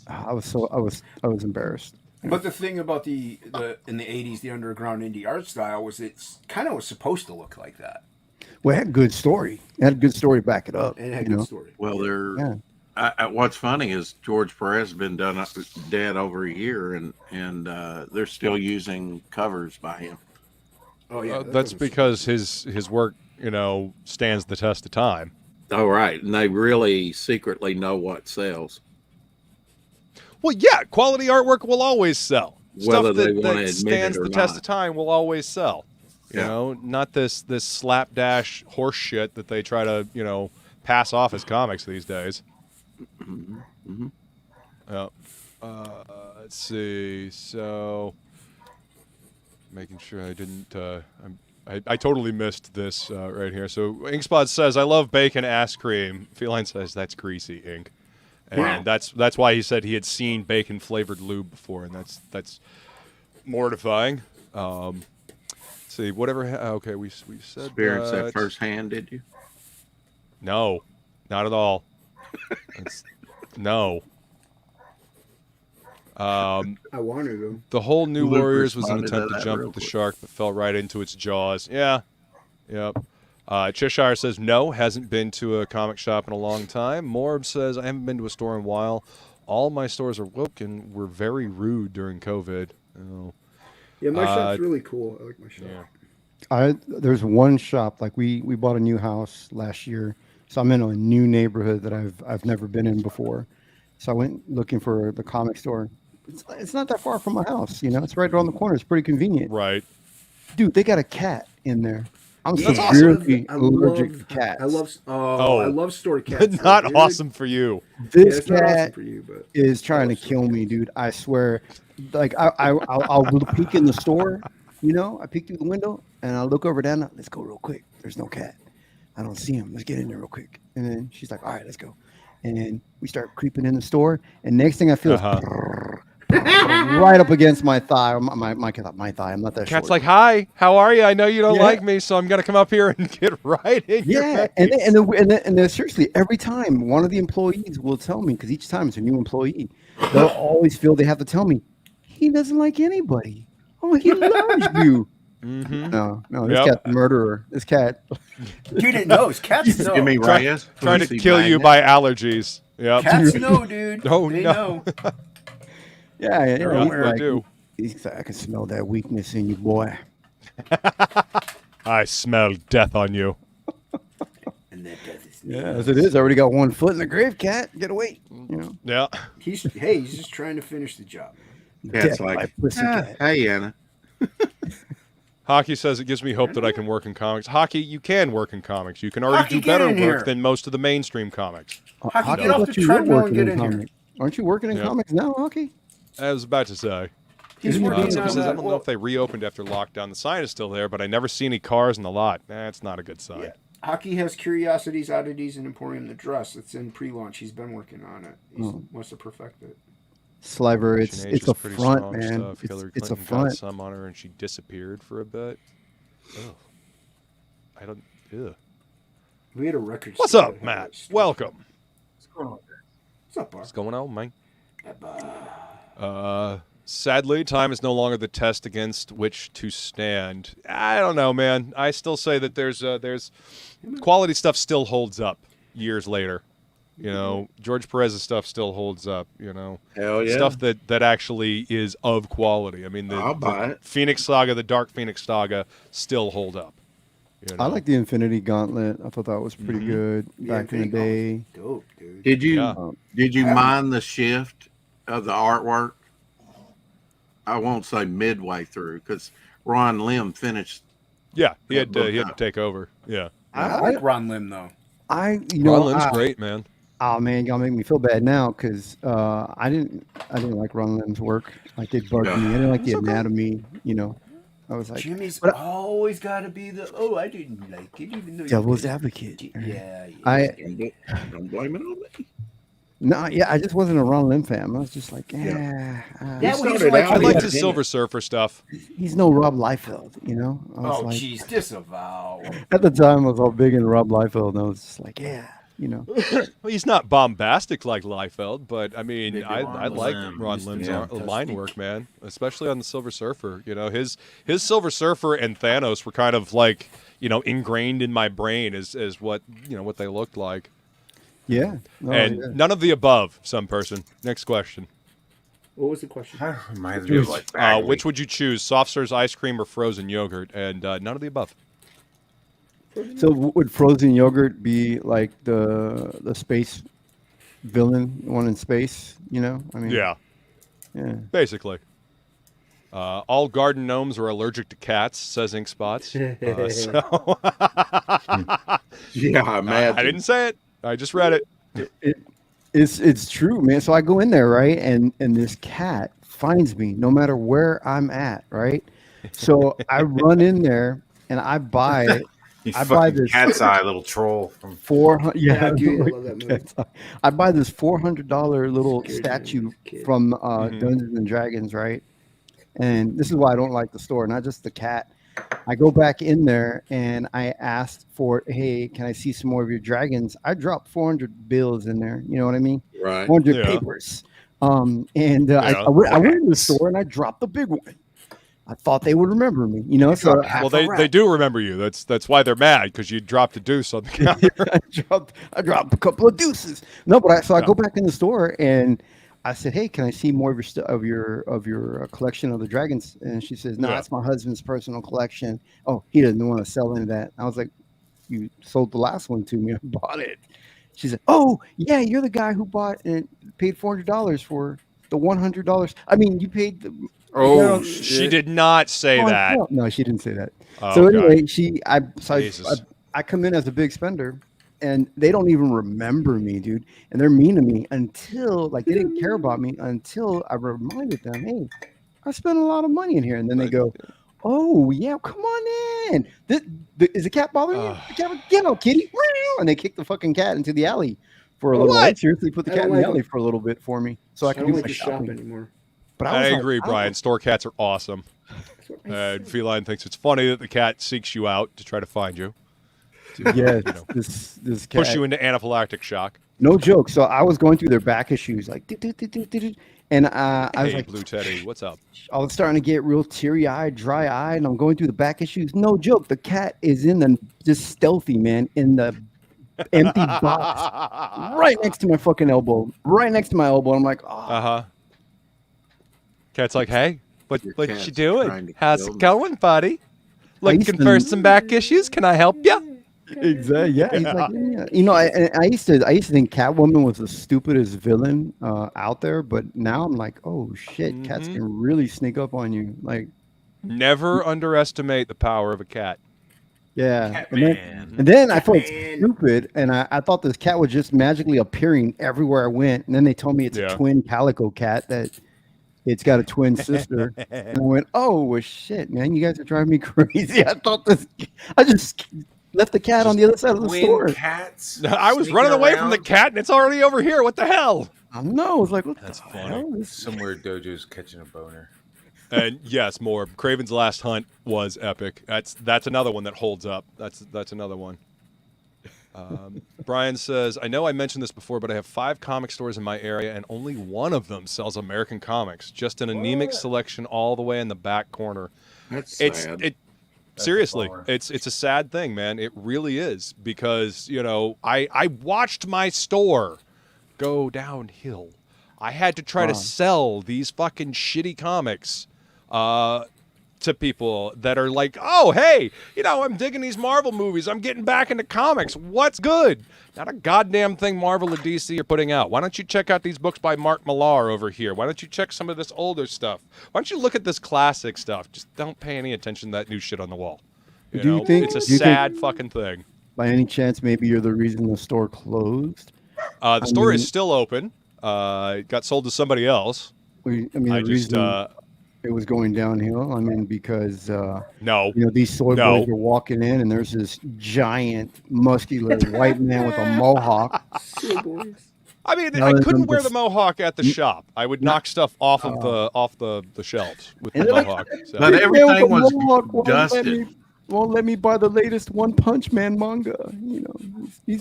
I was embarrassed. But the thing about the in the 80s, the underground indie art style was it's kind of was supposed to look like that. Well, it had a good story. It had a good story to back it up. It had a you good know? story. Well, they're. Yeah. What's funny is George Perez has been dead over a year, and they're still using covers by him. Oh yeah, That's because his work, you know, stands the test of time. Oh, right, and they really secretly know what sells. Well, yeah, quality artwork will always sell. Whether Stuff they that, want to that admit stands it or the test not. of time will always sell. You Yeah. know, not this slapdash horse shit that they try to, you know, pass off as comics these days. Mm-hmm. Yeah. Let's see. So, making sure I didn't. I totally missed this right here. So, Inkspot says, "I love bacon ass cream." Feline says, "That's greasy, Ink," and that's why he said he had seen bacon flavored lube before, and that's mortifying. Let's see, whatever. Okay, we said Experienced that firsthand, did you? No, not at all. No. I wanted them. The whole New Luke Warriors was an responded to attempt to that jump real at the quick. shark, but fell right into its jaws. Yeah. Yep. Cheshire says, no, hasn't been to a comic shop in a long time. Morb says, I haven't been to a store in a while. All my stores are woke and were very rude during COVID. Oh. Yeah, my shop's really cool. I like my shop. Yeah. There's one shop, like we bought a new house last year, so I'm in a new neighborhood that I've never been in before. So I went looking for the comic store. It's not that far from my house, you know. It's right around the corner. It's pretty convenient. Right. Dude, they got a cat in there. I'm That's severely awesome. allergic to cats. I love store cats. Not dude. awesome for you. This it's not awesome cat for you, but is trying to kill me, dude. I swear. Like I'll peek in the store, you know. I peek through the window and I look over down. Let's go real quick. There's no cat. I don't see him. Let's get in there real quick. And then she's like, all right, let's go. And then we start creeping in the store. And next thing I feel is right up against my thigh. My thigh. I'm not that Cat's short. like, hi, how are you? I know you don't Yeah. like me, so I'm going to come up here and get right in your Yeah, face. and then seriously, every time one of the employees will tell me, because each time it's a new employee, they'll always feel they have to tell me, he doesn't like anybody. Oh, he loves you. Mm-hmm. No, this cat's a murderer. This cat. dude, it knows. Cats know. Give me Reyes. Trying to Pussy kill you magnet. by allergies. Yep. Cats know, dude. Oh, they no. know. Yeah, Yeah, he's they like, do. he's like, I can smell that weakness in you, boy. I smell death on you. And that death is Yeah, as it is. I already got one foot in the grave, cat. Get away. You know, Yeah. He's just trying to finish the job. Cat's death by like, pussy cat. hey, Anna. Hockey says it gives me hope that I can work in comics. Hockey, you can work in comics. You can already Hockey, do get better in work here. than most of the mainstream comics. Hockey, I get off thought the you were treadmill and working get in in here. comics. Aren't you working in Yep. comics now, Hockey? I was about to say. He's working on Someone says, I that. don't know if they reopened after lockdown. The sign is still there, but I never see any cars in the lot. That's not a good sign. Yeah. Hockey has Curiosities, Oddities, and Emporium the Dress. It's in pre-launch. He's been working on it. He wants to perfect it. Sliver, Russian Age it's was a pretty front, strong man. stuff. Hillary It's a Clinton got front. some on her and she disappeared for a bit. Oh. I don't. Ew. We had a record. What's store up, that had Matt? that stuff. Welcome. What's up, Bar? What's going on, man? Sadly, time is no longer the test against which to stand. I don't know, man. I still say that there's quality stuff still holds up years later. You know, George Perez's stuff still holds up. You know, Hell yeah. stuff that actually is of quality. I mean, I'll buy the it. Phoenix Saga, the Dark Phoenix Saga, still hold up. You know? I like the Infinity Gauntlet. I thought that was pretty good back in the day. Dope, dude. Did you Yeah. did you mind the shift of the artwork? I won't say midway through because Ron Lim finished. Yeah, he had to take over. Yeah. I like Ron Lim though. Ron Lim's great, man. Oh man, y'all make me feel bad now because I didn't like Ron Lim's work. Like it bugged me. I didn't like the anatomy. You know, I was like, Jimmy's always got to be the. Oh, I didn't like it, even though. Devil's advocate. Yeah. Don't blame it on me. No, yeah, I just wasn't a Ron Lim fan. I was just like, I liked his Silver Surfer stuff. He's no Rob Liefeld, you know. Oh, jeez, disavow. At the time, I was all big in Rob Liefeld, and I was just like, yeah, you know. Well, he's not bombastic like Liefeld, but I mean, I like Ron Lim's line work, man, especially on the Silver Surfer. You know, his Silver Surfer and Thanos were kind of like, you know, ingrained in my brain as what, you know, what they looked like. Yeah. Oh, and none of the above, some person. Next question. What was the question? Reminds me of like which would you choose, soft serve ice cream or frozen yogurt? And none of the above. So would frozen yogurt be like the space villain, one in space? You know, I mean, yeah, basically. All garden gnomes are allergic to cats, says Ink Spots. Yeah, man. I didn't say it. I just read it. It's true, man. So I go in there, right, and this cat finds me no matter where I'm at, right. So I run in there and I buy. I buy this Cat's Eye little troll from 400. Yeah, dude, I love that movie. I buy this $400 little statue from Dungeons and Dragons, right. And this is why I don't like the store, not just the cat. I go back in there and I asked for, hey, can I see some more of your dragons? I dropped 400 bills in there. You know what I mean? Right. 400 papers. I went in the store and I dropped the big one. I thought they would remember me, you know. So well, they do remember you. That's why they're mad, because you dropped a deuce on the counter. I dropped a couple of deuces. No, but I go back in the store and I said, hey, can I see more of your collection of the dragons? And she says, no, that's my husband's personal collection. Oh, he doesn't want to sell any of that. I was like, you sold the last one to me. I bought it. She said, oh, yeah, you're the guy who bought and paid $400 for the $100. I mean, you paid the. Oh, she did not say that. No, she didn't say that. Oh, so anyway, I come in as a big spender. And they don't even remember me, dude. And they're mean to me until, like, they didn't care about me until I reminded them, hey, I spent a lot of money in here. And then they go, oh, yeah, come on in. Is the cat bothering you? The cat, get out, kitty. And they kick the fucking cat into the alley for a little while. Seriously, put the cat in the alley for a little bit for me so I can do my shopping anymore. But I agree, Brian. Store cats are awesome. And Feline thinks it's funny that the cat seeks you out to try to find you. Yeah, this cat push you into anaphylactic shock. No joke. So I was going through their back issues, like, and I was like, Blue Teddy, what's up? I was starting to get real teary-eyed, dry-eyed, and I'm going through the back issues. No joke. The cat is in the just stealthy, man, in the empty box, right next to my fucking elbow, right next to my elbow. I'm like, oh. Cat's like, hey, what you doing? How's it going, buddy? Looking for some back issues? Can I help you? Exactly. Yeah. He's like, yeah. You know, I used to think Catwoman was the stupidest villain out there, but now I'm like, oh shit, cats can really sneak up on you. Like, never underestimate the power of a cat. Yeah. And then I felt stupid, and I thought this cat was just magically appearing everywhere I went. And then they told me it's a twin calico cat that. It's got a twin sister. And I went, oh, well, shit, man. You guys are driving me crazy. I just left the cat on the other side of the store. Cats I was running away from the cat, and it's already over here. What the hell? I know. I was like, what That's the funny. hell? Somewhere Dojo's catching a boner. And yes, more. Craven's Last Hunt was epic. That's another one that holds up. That's another one. Brian says, I know I mentioned this before, but I have 5 comic stores in my area, and only one of them sells American comics. Just an anemic selection all the way in the back corner. That's sad. Seriously, it's a sad thing, man. It really is, because, you know, I watched my store go downhill. I had to try to sell these fucking shitty comics to people that are like, oh, hey, you know, I'm digging these Marvel movies. I'm getting back into comics. What's good? Not a goddamn thing Marvel or DC are putting out. Why don't you check out these books by Mark Millar over here? Why don't you check some of this older stuff? Why don't you look at this classic stuff? Just don't pay any attention to that new shit on the wall. You know, it's a sad fucking thing. By any chance, maybe you're the reason the store closed? The store is still open. It got sold to somebody else. I mean, the reason it was going downhill. I mean, because no, you know, these soy boys are walking in, and there's this giant, muscular white man with a mohawk. I mean, I couldn't wear the mohawk at the shop. I would knock stuff off of the shelves with the mohawk. So. But everything was dusted. Won't let me buy the latest One Punch Man manga. You know,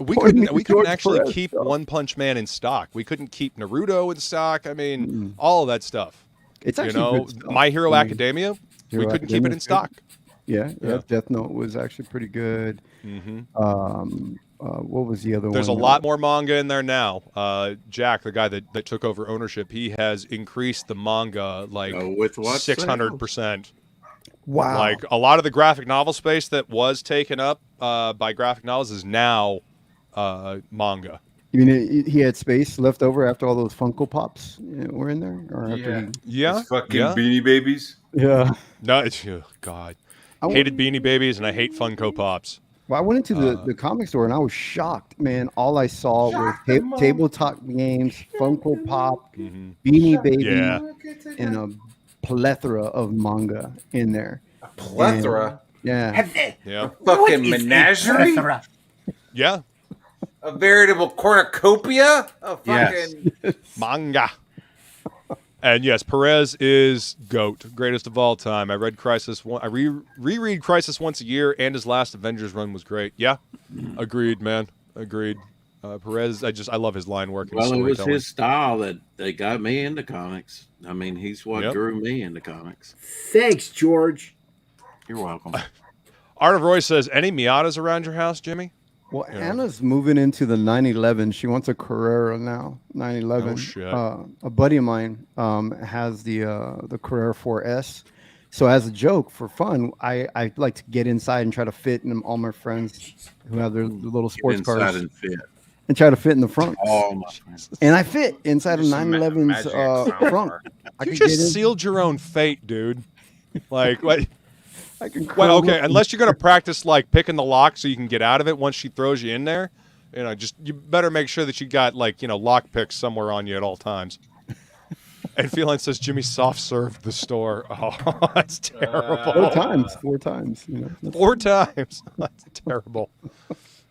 we couldn't actually keep One Punch Man in stock. We couldn't keep Naruto in stock. I mean, all of that stuff. It's actually, you know, My Hero Academia. We couldn't keep it in stock. Yeah. Death Note was actually pretty good. What was the other one? There's a lot more manga in there now. Jack, the guy that took over ownership, he has increased the manga like with what 600%. Wow! Like a lot of the graphic novel space that was taken up by graphic novels is now manga. You mean he had space left over after all those Funko Pops were in there? Or after Those fucking Beanie Babies. Yeah. No, it's God. I hated Beanie Babies and I hate Funko Pops. Well, I went into the comic store and I was shocked, man. All I saw was tabletop games, Funko Pop, Beanie Baby, and a plethora of manga in there. A plethora? And, yeah. A fucking menagerie? Yeah. A veritable cornucopia of fucking manga. And yes, Perez is GOAT, greatest of all time. I read Crisis. I reread Crisis once a year, and his last Avengers run was great. Yeah, agreed, man. Agreed. Perez, I love his line work. Well, it was his style that got me into comics. I mean, he's what drew me into comics. Thanks, George. You're welcome. Art of Roy says, any Miatas around your house, Jimmy? Well, Anna's moving into the 911. She wants a Carrera now. 911. Oh, shit. A buddy of mine has the Carrera 4S. So as a joke, for fun, I like to get inside and try to fit in all my friends who have their little sports cars and try to fit in the front. Oh my friends. And I fit inside of 911's front. You just sealed your own fate, dude. Like what? Well, okay, unless you're gonna practice like picking the lock so you can get out of it once she throws you in there, you know, you better make sure that you got like, you know, lock picks somewhere on you at all times. And Feline says Jimmy soft served the store. Oh, that's terrible. 4 times. You know, 4 times. That's terrible.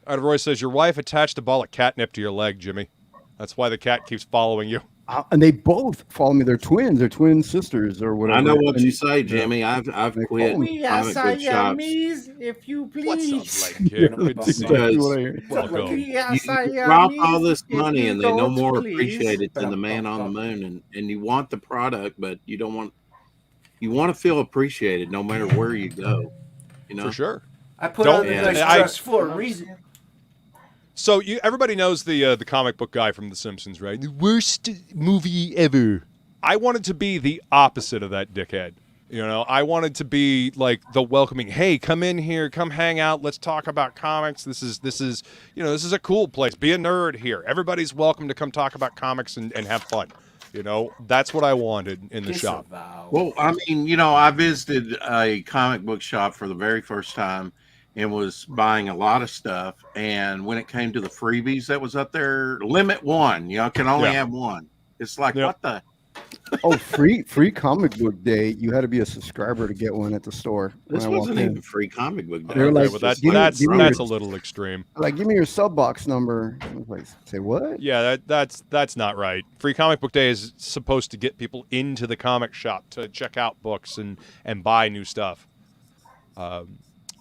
Art of Roy says your wife attached a ball of catnip to your leg, Jimmy. That's why the cat keeps following you. And they both follow me. They're twins. They're twin sisters or whatever. I know what you say, Jimmy. I've quit. We are Siamese, if you please. What's up, like kid? Good to see you. Welcome. You drop all this money and they no more appreciate it than the man on the moon. And you want the product, but you don't want. You want to feel appreciated no matter where you go. You know, for sure. I put on the nice dress for a reason. So everybody knows the comic book guy from The Simpsons, right? The worst movie ever. I wanted to be the opposite of that dickhead. You know, I wanted to be like the welcoming. Hey, come in here, come hang out. Let's talk about comics. This is you know, this is a cool place. Be a nerd here. Everybody's welcome to come talk about comics and have fun. You know, that's what I wanted in the shop. Well, I mean, you know, I visited a comic book shop for the very first time. And was buying a lot of stuff. And when it came to the freebies that was up there, limit 1. You know, can only have 1. It's like, what the? Oh, free comic book day. You had to be a subscriber to get one at the store. This wasn't even free comic book day. They're like, well, that's a little extreme. Like, give me your sub box number. Like, say what? Yeah, that's not right. Free comic book day is supposed to get people into the comic shop to check out books and buy new stuff.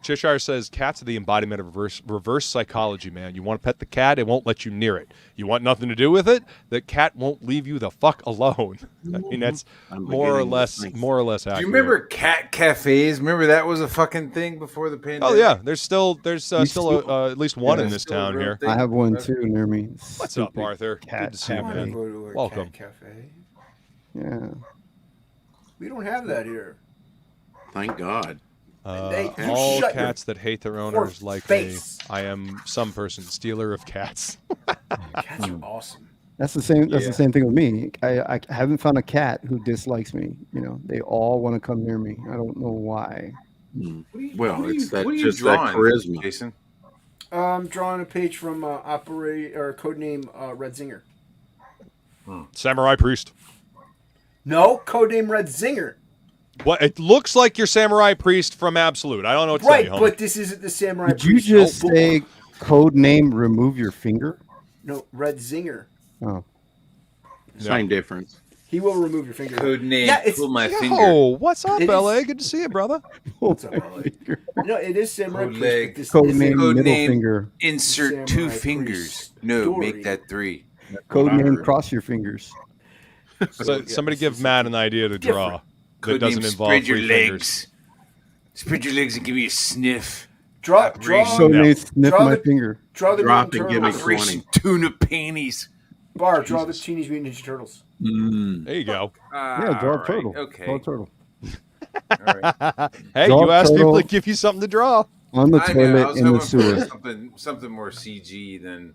Cheshire says cats are the embodiment of reverse psychology, man. You want to pet the cat, it won't let you near it. You want nothing to do with it, the cat won't leave you the fuck alone. I mean, that's more or less accurate. Do you remember cat cafes? Remember that was a fucking thing before the pandemic? Oh yeah, there's still at least one in this town here. I have one too near me. What's up, Arthur? Good to see you, man. Welcome. Cat cafe. Yeah. We don't have that here. thank God. You All shut cats that hate their your owners like face. me. I am some person, stealer of cats. Cats are awesome. That's the same. That's Yeah. the same thing with me. I haven't found a cat who dislikes me. You know, they all want to come near me. I don't know why. Well, What are it's you- that what are you just that drawing, charisma. Jason? I'm drawing a page from codename Red Zinger. Samurai Priest. No, codename Red Zinger. What? It looks like your Samurai Priest from Absolute. I don't know what to Right, say, homie. but this isn't the Samurai Did you Priest. just book. say code name? Remove your finger. No, Red Zinger. Oh, Same difference. He will remove your finger. Code name. Yeah, it's Pull my finger. Oh, what's up, It LA? is- Good to see you, brother. What's up, Ollie? No, it is Samurai Code Priest. leg. But this code isn't- name Code middle name. finger. Insert two Samurai fingers. Priest No, story. make that 3. Code what I name heard. cross your fingers. So, somebody give Matt an idea to draw that Code doesn't name, involve spread your 3 legs. fingers. Spread your legs and give me a sniff. Draw Code No. name sniff Draw my the- finger. Draw the Drop Mutant and give me Turtles. 20. Operation Tuna Panties. Bar, draw the Teenage Mutant Ninja Turtles. There you go. Yeah, draw a turtle. Okay. Draw a turtle. All right. Hey, Draw you a asked people turtle. to give you something to draw. On the I know. I toilet was in the hoping for sewer. something more CG than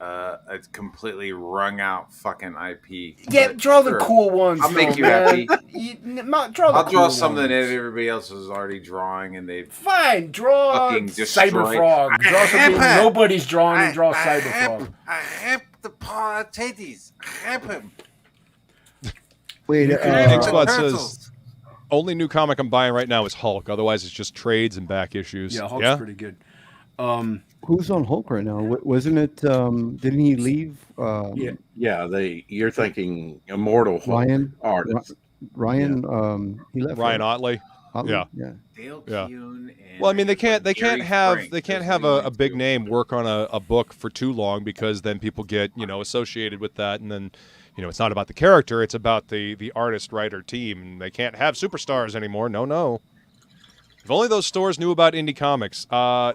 a completely wrung out fucking IP. Yeah, But draw the sure. cool ones. I'll make though, you man. happy. Draw the I'll draw cool something ones. that everybody else is already drawing, and they Fine, draw Fucking destroy- Cyberfrog. Draw something nobody's drawing and draw Cyberfrog. I have the titties. I have him. Wait, Ink Squad says only new comic I'm buying right now is Hulk. Otherwise, it's just trades and back issues. Yeah, Hulk's pretty good. who's on Hulk right now? Wasn't it? Didn't he leave? Yeah, you're thinking Immortal Hulk Ryan. artist. Ryan. He left. Ryan right? Otley. Otley? Yeah. Yeah. Dale Yeah. Keown and Well, I mean, they can't Gary have Frank a big name work on a book for too long, because then people get associated with that, and then it's not about the character, it's about the artist, writer, team, and they can't have superstars anymore. No. If only those stores knew about indie comics.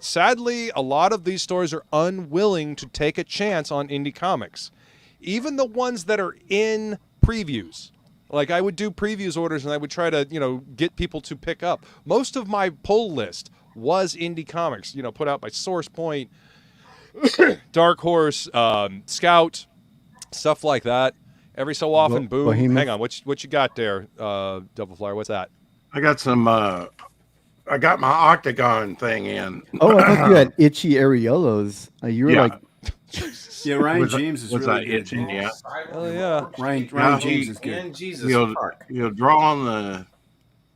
Sadly, a lot of these stores are unwilling to take a chance on indie comics, even the ones that are in previews. Like, I would do previews orders, and I would try to, get people to pick up. Most of my pull list was indie comics, put out by Source Point, Dark Horse, Scout, stuff like that. Every so often, boom. Behemoth. Hang on, what you got there, Double Flyer? What's that? I got some. I got my octagon thing in. Oh, I thought you had itchy areolas. You were Yeah. like, Yeah, Ryan Was that- James is was really that good. itching? Yeah. Oh yeah. Ryan Yeah, James is good. And Jesus He'll fuck. he'll draw on the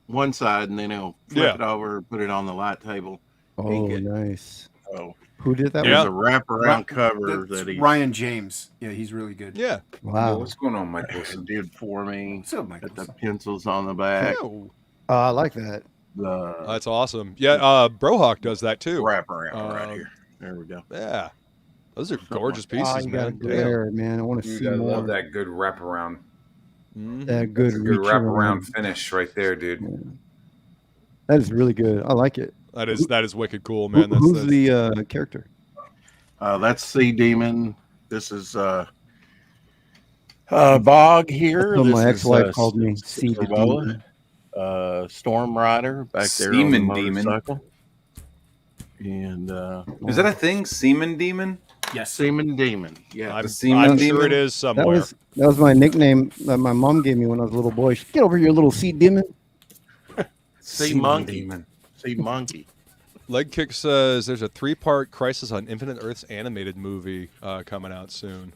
one side and then he'll flip Yeah. it over, put it on the light table. oh, Ink it. nice. So Who did that? Yeah. there's a wraparound cover That's that he Ryan James. Yeah, he's really good. Yeah. Wow. What's going on, Michael? did for me. What's up, Michael? Got the pencils on the back. Oh, I like that. The that's awesome. Yeah, Brohawk does that too. wraparound right here. There we go. Yeah. Those are gorgeous Oh, pieces, you got a man. glare, man. I want to Dude, see I more. love that good wraparound. Mhm. That good Good reach wraparound around. finish right there, dude. That is really good. I like it. That is wicked cool, man. Who's the character? That's Sea Demon. This is Bog here. So This my is, ex-wife called me Sea the Cervola. Demon. Storm Rider back there Seaman on the Demon. motorcycle. And Is that a thing? Seaman Demon? Yes. Seaman Demon? Yeah. I'm, the Seaman I'm sure Demon? it is That somewhere. was my nickname that my mom gave me when I was a little boy. She, get over here, little sea demon. Sea Seaman Monkey. Demon. Sea Monkey. Leg Kick says there's a 3-part Crisis on Infinite Earths animated movie coming out soon,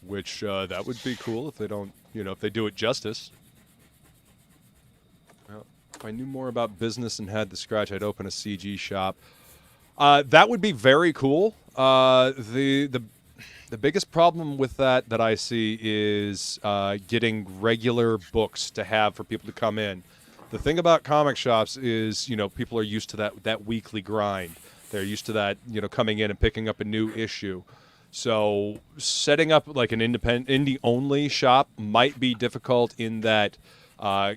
which that would be cool if they don't, if they do it justice. Well, if I knew more about business and had the scratch, I'd open a CG shop. That would be very cool. The biggest problem with that I see is getting regular books to have for people to come in. The thing about comic shops is, people are used to that weekly grind. They're used to that, coming in and picking up a new issue. So setting up like an independent, indie-only shop might be difficult in that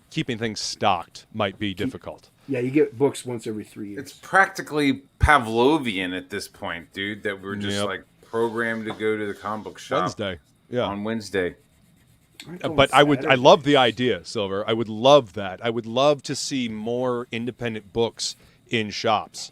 keeping things stocked might be difficult. Yeah, you get books once every 3 years. It's practically Pavlovian at this point, dude, that we're just Yep. like programmed to go to the comic book shop Wednesday. Yeah. on Wednesday. But I love the idea, Silver. I would love that. I would love to see more independent books in shops.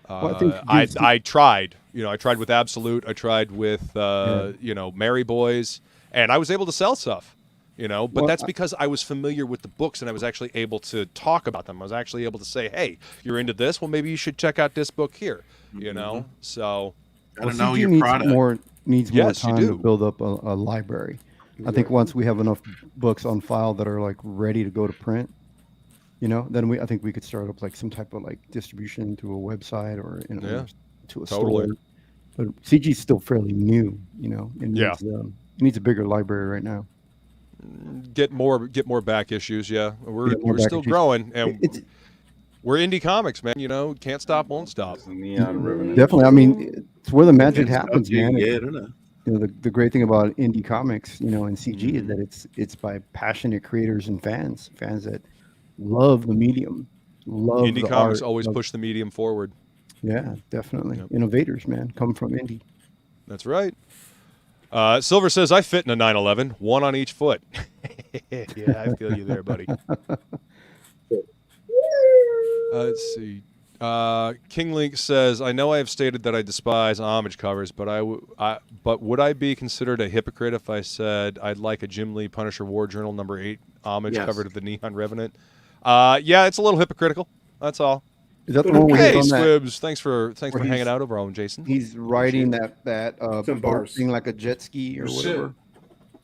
Well, I think I tried. I tried with Absolute. I tried with Mary Boys, and I was able to sell stuff. But Well, that's because I was familiar with the books and I was actually able to talk about them. I was actually able to say, "Hey, you're into this? Well, maybe you should check out this book here." So Gotta know CG your needs product. needs more Yes, you time to do. build up a library. I think once we have enough books on file that are like ready to go to print, then I think we could start up like some type of like distribution to a website or to a Totally. store. But CG is still fairly new, and Yeah. it needs a bigger library right now. get more back issues. Yeah, we're Get more back still issues. growing, and It's we're indie comics, man. Can't stop, won't stop. Neon Revenant. definitely. I mean, it's where the magic It's happens, up to you, man. yeah, I don't know. The great thing about indie comics, and CG is that it's by passionate creators and fans that love the medium, love Indie the comics art, always love- push the medium forward. Yeah, definitely. Yep. Innovators, man, come from indie. That's right. Silver says, I fit in a 911, one on each foot. Yeah, I feel you there, buddy. Let's see. King Link says, I know I have stated that I despise homage covers, but but would I be considered a hypocrite if I said I'd like a Jim Lee Punisher War Journal #8 homage Yes. cover to the Neon Revenant? Yeah, it's a little hypocritical. That's all. Is that the one where Hey, he's on that? Squibs, thanks for hanging out over on Jason. He's riding that Some boat bars. thing like a jet ski or Shit. whatever.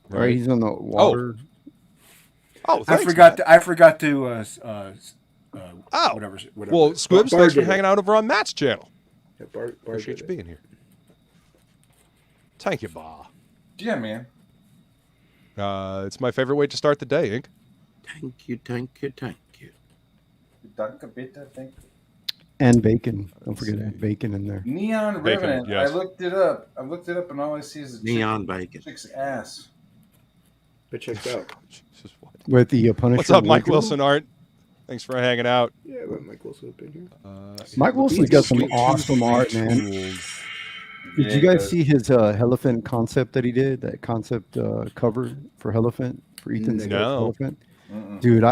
Right. Right, he's on the water. Oh, I thanks, forgot. Matt. I forgot to. Oh. Whatever. Well, Squibs, Bar thanks for did it. hanging out over on Matt's channel. Yeah, Bar Appreciate you did it. being here. Thank you, Ba. Yeah, man. It's my favorite way to start the day, Ink. Thank you, thank you, thank you. And bacon. Don't forget see. that bacon in there. Neon Bacon, Revenant. yes. I looked it up. And all I see is a Neon bacon. chick's ass. I checked out. Jesus, what? With the Punisher. What's up, Mike logo. Wilson Art? Thanks for hanging out. Yeah, let Mike Wilson up in here. Mike Wilson's got some awesome art, man. Did you guys see his Elephant concept that he did? That concept cover for Elephant, for Ethan's No. Elephant? Dude,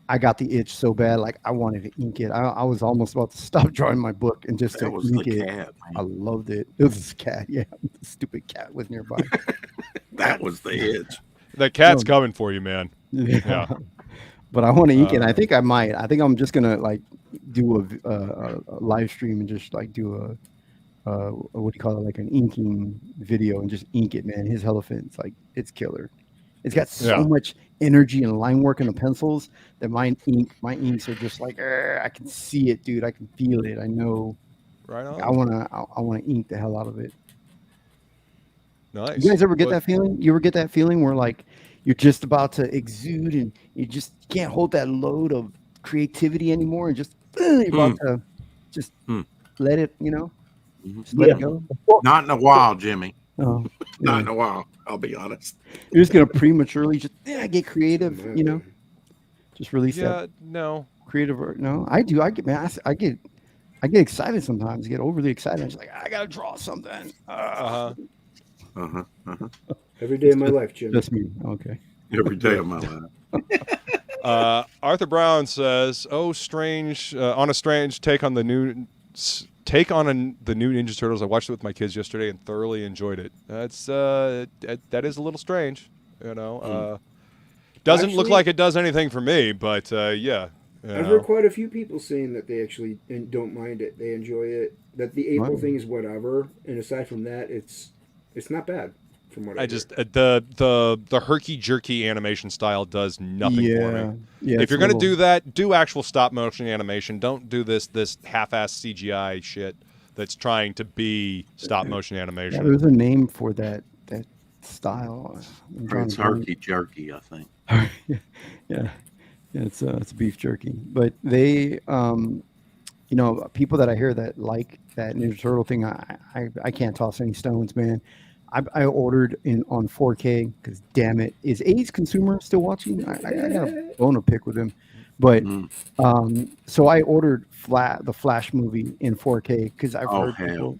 I got the itch so bad, like I wanted to ink it. I was almost about to stop drawing my book and just That to was ink the it. cat. I loved it. It was this cat, yeah. The stupid cat was nearby. That was the itch. That cat's coming for you, man. Yeah. But I want to ink it. I think I might. I think I'm just gonna like do a live stream and just like do a what do you call it, like an inking video and just ink it, man. His elephant's like it's killer. It's got so much energy and line work in the pencils that my inks are just like I can see it, dude. I can feel it. I know. Right on. I wanna ink the hell out of it. Nice. You guys ever get What- that feeling? You ever get that feeling where like you're just about to exude and you just can't hold that load of creativity anymore and just you're about to just let it, just let it go. Not in a while, Jimmy. Oh, Not yeah. in a while. I'll be honest. You're just gonna prematurely just get creative, just release Yeah, that no. creative art. No, I do. I get excited sometimes. I get overly excited. I'm just like I gotta draw something. Uh-huh. Every day of my life, Jim. That's me. Okay. Every day of my life. Arthur Brown says, "Oh, strange! On a strange take on the new the new Ninja Turtles. I watched it with my kids yesterday and thoroughly enjoyed it. That's that is a little strange, Doesn't look Actually- like it does anything for me, but yeah. I've heard quite a few people saying that they actually don't mind it. They enjoy it. That the April Right. thing is whatever, and aside from that, it's not bad. From what I just the herky jerky animation style does nothing for Yeah. me. Yeah. If it's you're a gonna little- do that, do actual stop motion animation. Don't do this half-ass CGI shit that's trying to be stop motion yeah, animation. there's a name for that style. I'm drawing It's a blank. herky jerky, I think. yeah, it's beef jerky. But they, people that I hear that like that Ninja Turtle thing, I can't toss any stones, man. I ordered on 4K because damn it, is A's Consumer still watching? I got a bone to pick with him, but so I ordered the Flash movie in 4K because I've Oh, heard people.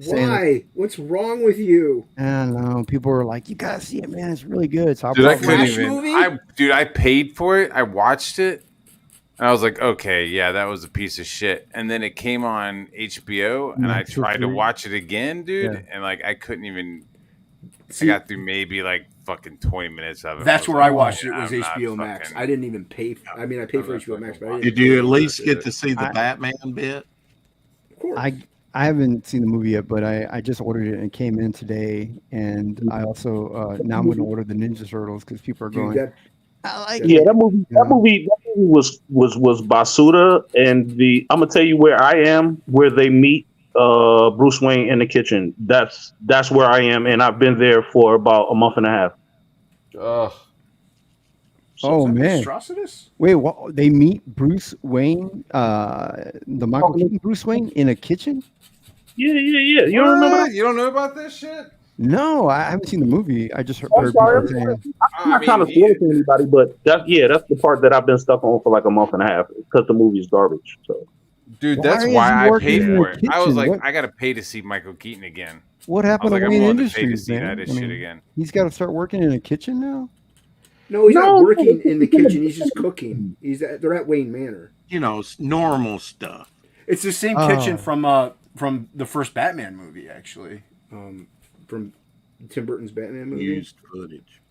Why? What's wrong with you? I don't know. People were like, "You gotta see it, man. It's really good." So Dude, I probably- couldn't Flash even. movie? I paid for it. I watched it, and I was like, okay, yeah, that was a piece of shit. And then it came on HBO, and I Max for tried to free. watch it again, dude, Yeah. and like I couldn't even. See, I got through maybe like fucking 20 minutes of it. that's was where I like, watched it. I'm Was not HBO Max. fucking- I didn't even pay. I mean, I paid for HBO Max, but I didn't. Did you at least get to see the I- Batman bit? Of course. I haven't seen the movie yet, but I just ordered it and it came in today. And I also now I'm going to order the Ninja Turtles because people are Dude, going. that I like Yeah, it. that movie was Basuda, and I'm gonna tell you where I am, where they meet Bruce Wayne in the kitchen. That's where I am, and I've been there for about a month and a half. Ugh. Oh man! Atrocitus? Wait, what? They meet Bruce Wayne, the Michael Keaton Bruce Wayne, in a kitchen? Yeah. You don't remember that? You don't know about this shit? No, I haven't seen the movie. I just heard I'm sorry. people saying. I'm not trying to spoil it to anybody, but that's the part that I've been stuck on for like a month and a half because the movie's garbage. So Dude, Why that's is why he I working paid in for the it. I was kitchen? like, What- I gotta pay to see Michael Keaton again. What I was happened like, to I'm Wayne willing to pay to Industries, see man? that I shit mean, again. he's got to start working in a kitchen now. No, he's No, not working in the he's in the kitchen. He's just cooking. They're at Wayne Manor. You know, normal stuff. It's the same Oh. kitchen from the first Batman movie, actually. From Tim Burton's Batman movie. Used footage.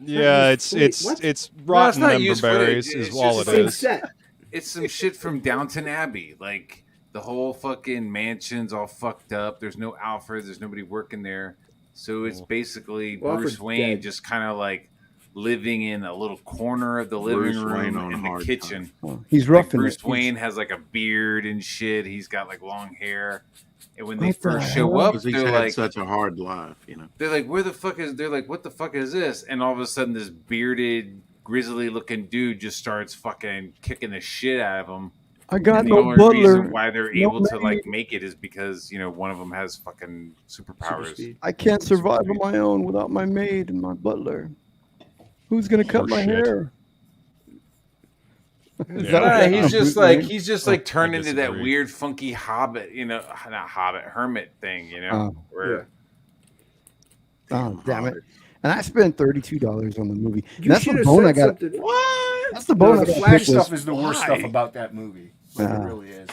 Yeah, used footage. What? it's rotten not member used berries footage. is It's all just it Same is. set. It's some shit from Downton Abbey. Like the whole fucking mansion's all fucked up. There's no Alfred. There's nobody working there. So it's basically Well, Bruce Alfred's Wayne dead. just kind of like living in a little corner of the living Bruce Wayne room on in the hard kitchen. Well, he's Like roughing Bruce it. Wayne has like a beard and shit. He's got like long hair. And when they What the first show hell? up, Because he's they're had like, such a hard life, you know. they're like, where the fuck is? They're like, what the fuck is this? And all of a sudden, this bearded, grizzly-looking dude just starts fucking kicking the shit out of him. I got And the no only butler. reason why they're No able to maid. like make it is because one of them has fucking Super superpowers. speed. I can't survive on my own without my maid and my butler. Who's gonna cut my shit. hair? Is Yeah. that Yeah, what- he's just Bruce like Wayne? turned I into that disagree. weird, funky hobbit, not hobbit, hermit thing, Oh. where Oh, damn it! And I spent $32 on the movie. And You that's should the have bone said I got. something. What? That's the No, bone the I got. Flash picked was stuff is the worst why? stuff about that movie. Like, Ah. it really is.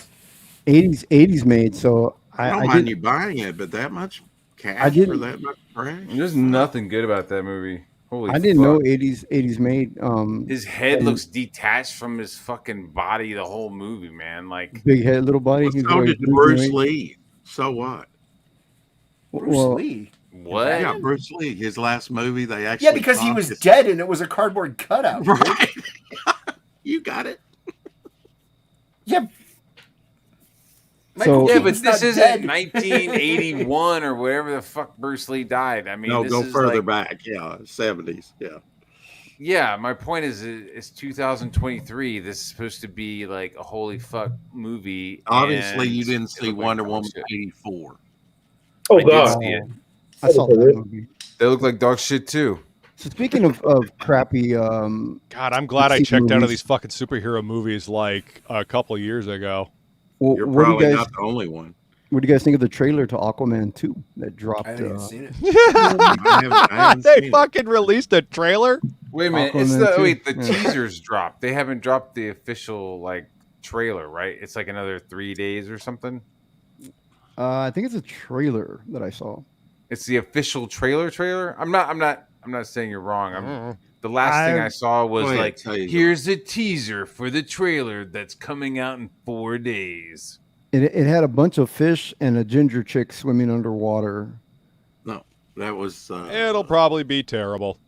80s made. So I don't I mind did. you buying it, but that much cash I didn't- for that much trash? there's nothing good about that movie. Holy I didn't know fuck. 80s made. His head and- looks detached from his fucking body the whole movie, man. Like, Big head, little body. Well, He's so going did Bruce Lee. So what? Bruce Well, Lee. what? Yeah, Bruce Lee. His last movie, they actually. Yeah, because he talked was his- dead and it was a cardboard cutout. dude. Right. You got it. Yeah. So- Yeah, but Keaton's this not isn't dead. 1981 or whatever the fuck Bruce Lee died. I mean, No, this go is further like, back. Yeah, 70s. Yeah. Yeah, my point is, it's 2023. This is supposed to be like a holy fuck movie. Obviously, and you didn't it see looked like Wonder dog Woman shit. 84. oh I did god, see it. I saw that movie. They look like dog shit too. So speaking of crappy, God, I'm glad I see checked out of movies. these fucking superhero movies like a couple years ago. You're what do probably you guys not the only one. what do you guys think of the trailer to Aquaman 2 that dropped? I haven't even seen it. I haven't They seen it. fucking released a trailer. Wait a minute, Aquaman 2. the Yeah. teasers dropped. They haven't dropped the official like trailer, right? It's like another 3 days or something. I think it's a trailer that I saw. It's the official trailer. I'm not saying you're wrong. The last thing I saw was Go ahead, like, tell you. here's a teaser for the trailer that's coming out in 4 days. It had a bunch of fish and a ginger chick swimming underwater. No, that was. It'll probably be terrible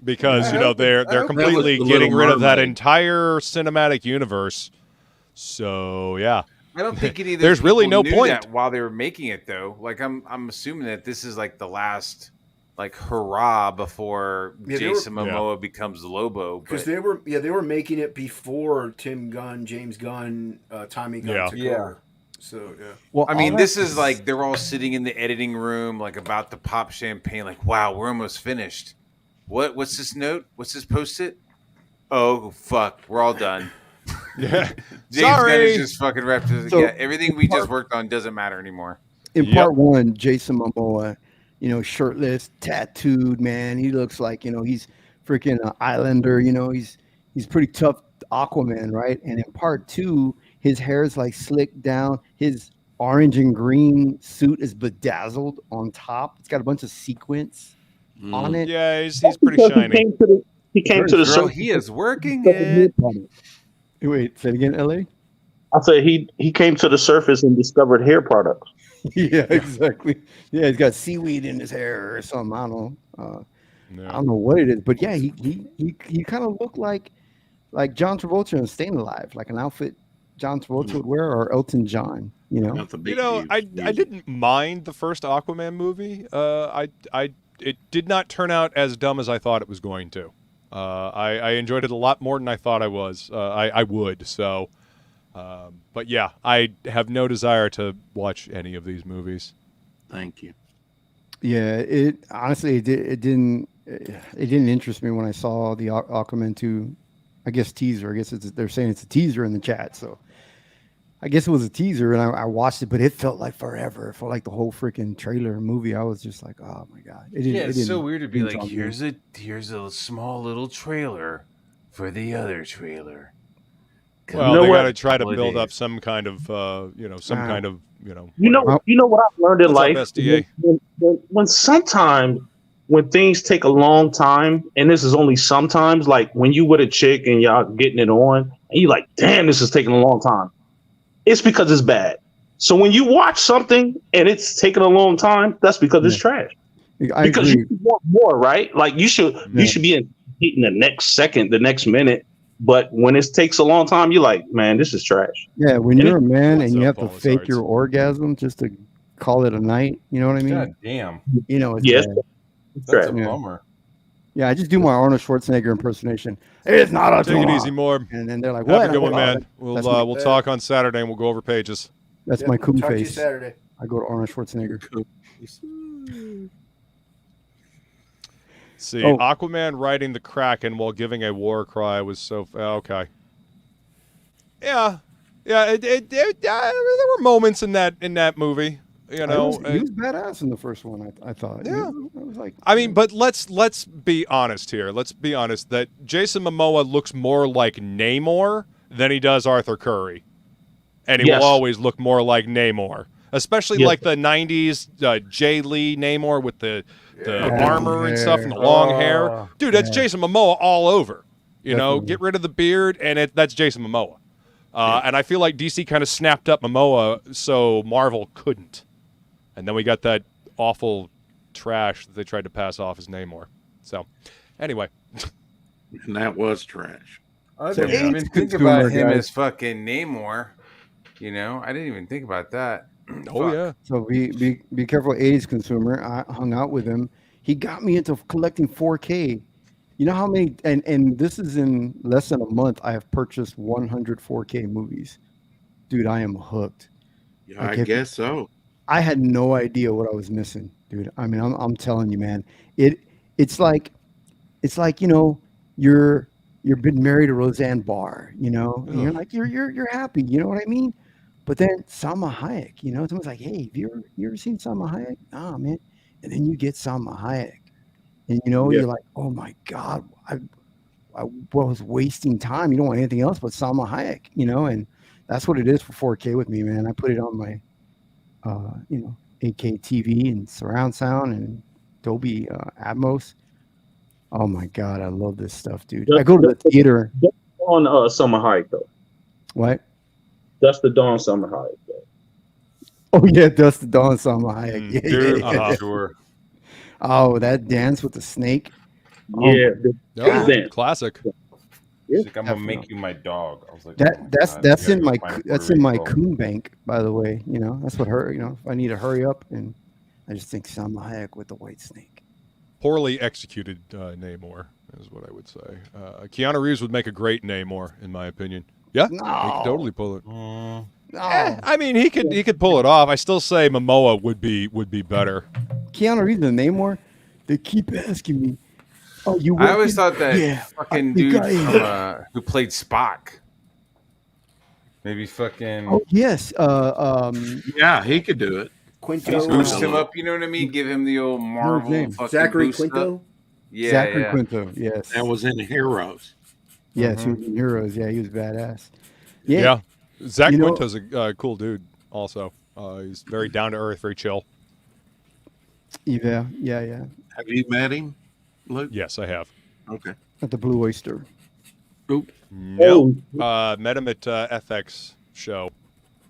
because I you know hope- they're I hope- completely That was the getting Little rid of that Mermaid. entire cinematic universe. So yeah, I don't think any of There's those really people no knew point. that while they were making it though. Like I'm assuming that this is like the last like hurrah before Yeah, they were- Jason Momoa becomes Lobo. Because But they were making it before Tim Gunn, James Gunn, Tommy Gunn Yeah. took Yeah. over. So yeah. Well, I mean, all this that- is like they're all sitting in the editing room, like about to pop champagne. Like, wow, we're almost finished. What's this note? What's this post-it? Oh fuck, we're all done. yeah. James Gunn Sorry. is just fucking wrapped. So- Yeah, everything we just worked on doesn't matter anymore. in Yep. part one, Jason Momoa, shirtless, tattooed, man. He looks like he's freaking Islander. He's pretty tough Aquaman, right? And in part two, his hair is like slicked down. His orange and green suit is bedazzled on top. It's got a bunch of sequins on it. Yeah, he's pretty Because shiny. He came to the Girl, surface. he is working it. Wait, say it again, LA? I said he came to the surface and discovered hair products. Yeah, exactly. Yeah, he's got seaweed in his hair or something. I don't know. I don't know what it is, but yeah, he kind of looked like John Travolta in Staying Alive, like an outfit John Travolta would wear, or Elton John. I didn't mind the first Aquaman movie. It did not turn out as dumb as I thought it was going to. I enjoyed it a lot more than I thought I would. So, but yeah, I have no desire to watch any of these movies. Thank you. Yeah, it honestly it didn't interest me when I saw the Aquaman 2, I guess teaser. I guess they're saying it's a teaser in the chat, so I guess it was a teaser, and I watched it, but it felt like forever. It felt like the whole freaking trailer movie. I was just like, oh my god! It's so weird to be like, talk to me. here's a small little trailer for the other trailer. Well, know they what? got to try to Couple of build up days. some kind of, You know what I've learned in What's up, life? SDA? When sometimes when things take a long time, and this is only sometimes, like when you with a chick and y'all getting it on, and you like, damn, this is taking a long time. It's because it's bad. So when you watch something and it's taking a long time, that's because it's trash. I Because agree. you want more, right? Like you should be in the next second, the next minute. But when it takes a long time, you're like, man, this is trash. Yeah, when you're a man What's and you up, have to Paul fake Sards? your orgasm just to call it a night, you know what I mean? God damn. It's Yes, bad. it's That's trash. a bummer. Yeah, I just do my Arnold Schwarzenegger impersonation. It's not a Take it tumor. easy, more. And then they're like, Have what? a good one, I'm like, man. "Oh, We'll that's my- we'll talk on Saturday and we'll go over pages. That's my coon Talk to you face. Saturday. I go to Arnold Schwarzenegger. See, Oh. Aquaman riding the Kraken while giving a war cry was so okay. Yeah. There were moments in that movie. He was badass in the first one. I thought. Yeah. I was like, I mean, but let's be honest here. Let's be honest that Jason Momoa looks more like Namor than he does Arthur Curry, and he Yes. will always look more like Namor, especially Yes. like the '90s Jay Lee Namor with the Yeah. armor and stuff and the long hair. Dude, that's Jason Momoa all over. Definitely. Get rid of the beard, and that's Jason Momoa. And I feel like DC kind of snapped up Momoa so Marvel couldn't. And then we got that awful trash that they tried to pass off as Namor. So, anyway. And that was trash. I So didn't even AIDS think consumer, about him guys. as fucking Namor. I didn't even think about that. Oh, Fuck. yeah. So be careful, AIDS consumer. I hung out with him. He got me into collecting 4K. You know how many? And this is in less than a month. I have purchased 100 4K movies. Dude, I am hooked. Yeah, Like I if- guess so. I had no idea what I was missing, dude. I mean, I'm telling you, man. It's like you've been married to Roseanne Barr, and you're like you're happy, you know what I mean? But then Salma Hayek, someone's like, hey, have you ever seen Salma Hayek? Nah, man. And then you get Salma Hayek, and you're like, oh my god, I was wasting time. You don't want anything else but Salma Hayek, and that's what it is for 4K with me, man. I put it on my 8K TV and surround sound and Dolby Atmos. Oh my god, I love this stuff, dude. I go to the theater. On Summer Hayek though. What? That's the Dawn Summer Hayek though. Oh yeah, Dust the Dawn Salma Hayek. Yeah, Dude, yeah, yeah. sure. Oh, that dance with the snake. Yeah, Oh, Then. classic. She's like, I'm gonna make you my dog. I was like, That oh my that's God, that's you in gotta my go find that's Puerto in my Rico. coon bank, by the way. That's what if I need to hurry up, and I just think Salma Hayek with the white snake. Poorly executed Namor is what I would say. Keanu Reeves would make a great Namor, in my opinion. Yeah, he could totally pull it. No. I mean, he could pull it off. I still say Momoa would be better. Keanu Reeves and Namor, they keep asking me, "Oh, you?" I always thought that Yeah, fucking you dude got it. who played Spock. Maybe fucking. Oh yes, Yeah, he could do it. Quinto. Boost him up, you know what I mean? Give him the old Marvel name? fucking Zachary boost Quinto. up. Yeah, Zachary yeah. Quinto. Yes. That was in Heroes. Yes, he was in Heroes. Yeah, he was badass. Yeah. Yeah. Zach You know- Quinto's a cool dude. Also, he's very down to earth, very chill. Yeah. Have you met him, Luke? Yes, I have. Okay. At the Blue Oyster. Nope. Met him at FX show,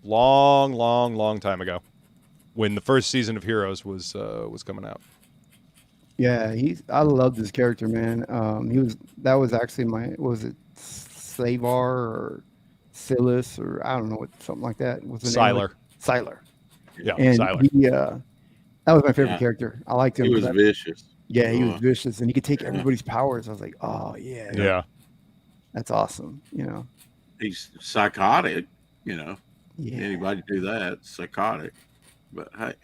long time ago, when the first season of Heroes was coming out. Yeah, I loved his character, man. That was actually what was it Slavar or Silas or I don't know, something like that was the name. Siler. Yeah, And Siler. that was my favorite character. I liked him. He was vicious. Yeah, he was vicious, and he could take everybody's powers. I was like, oh yeah, Yeah. that's awesome. You know, He's psychotic. You know, yeah. anybody do that? Psychotic. But hey,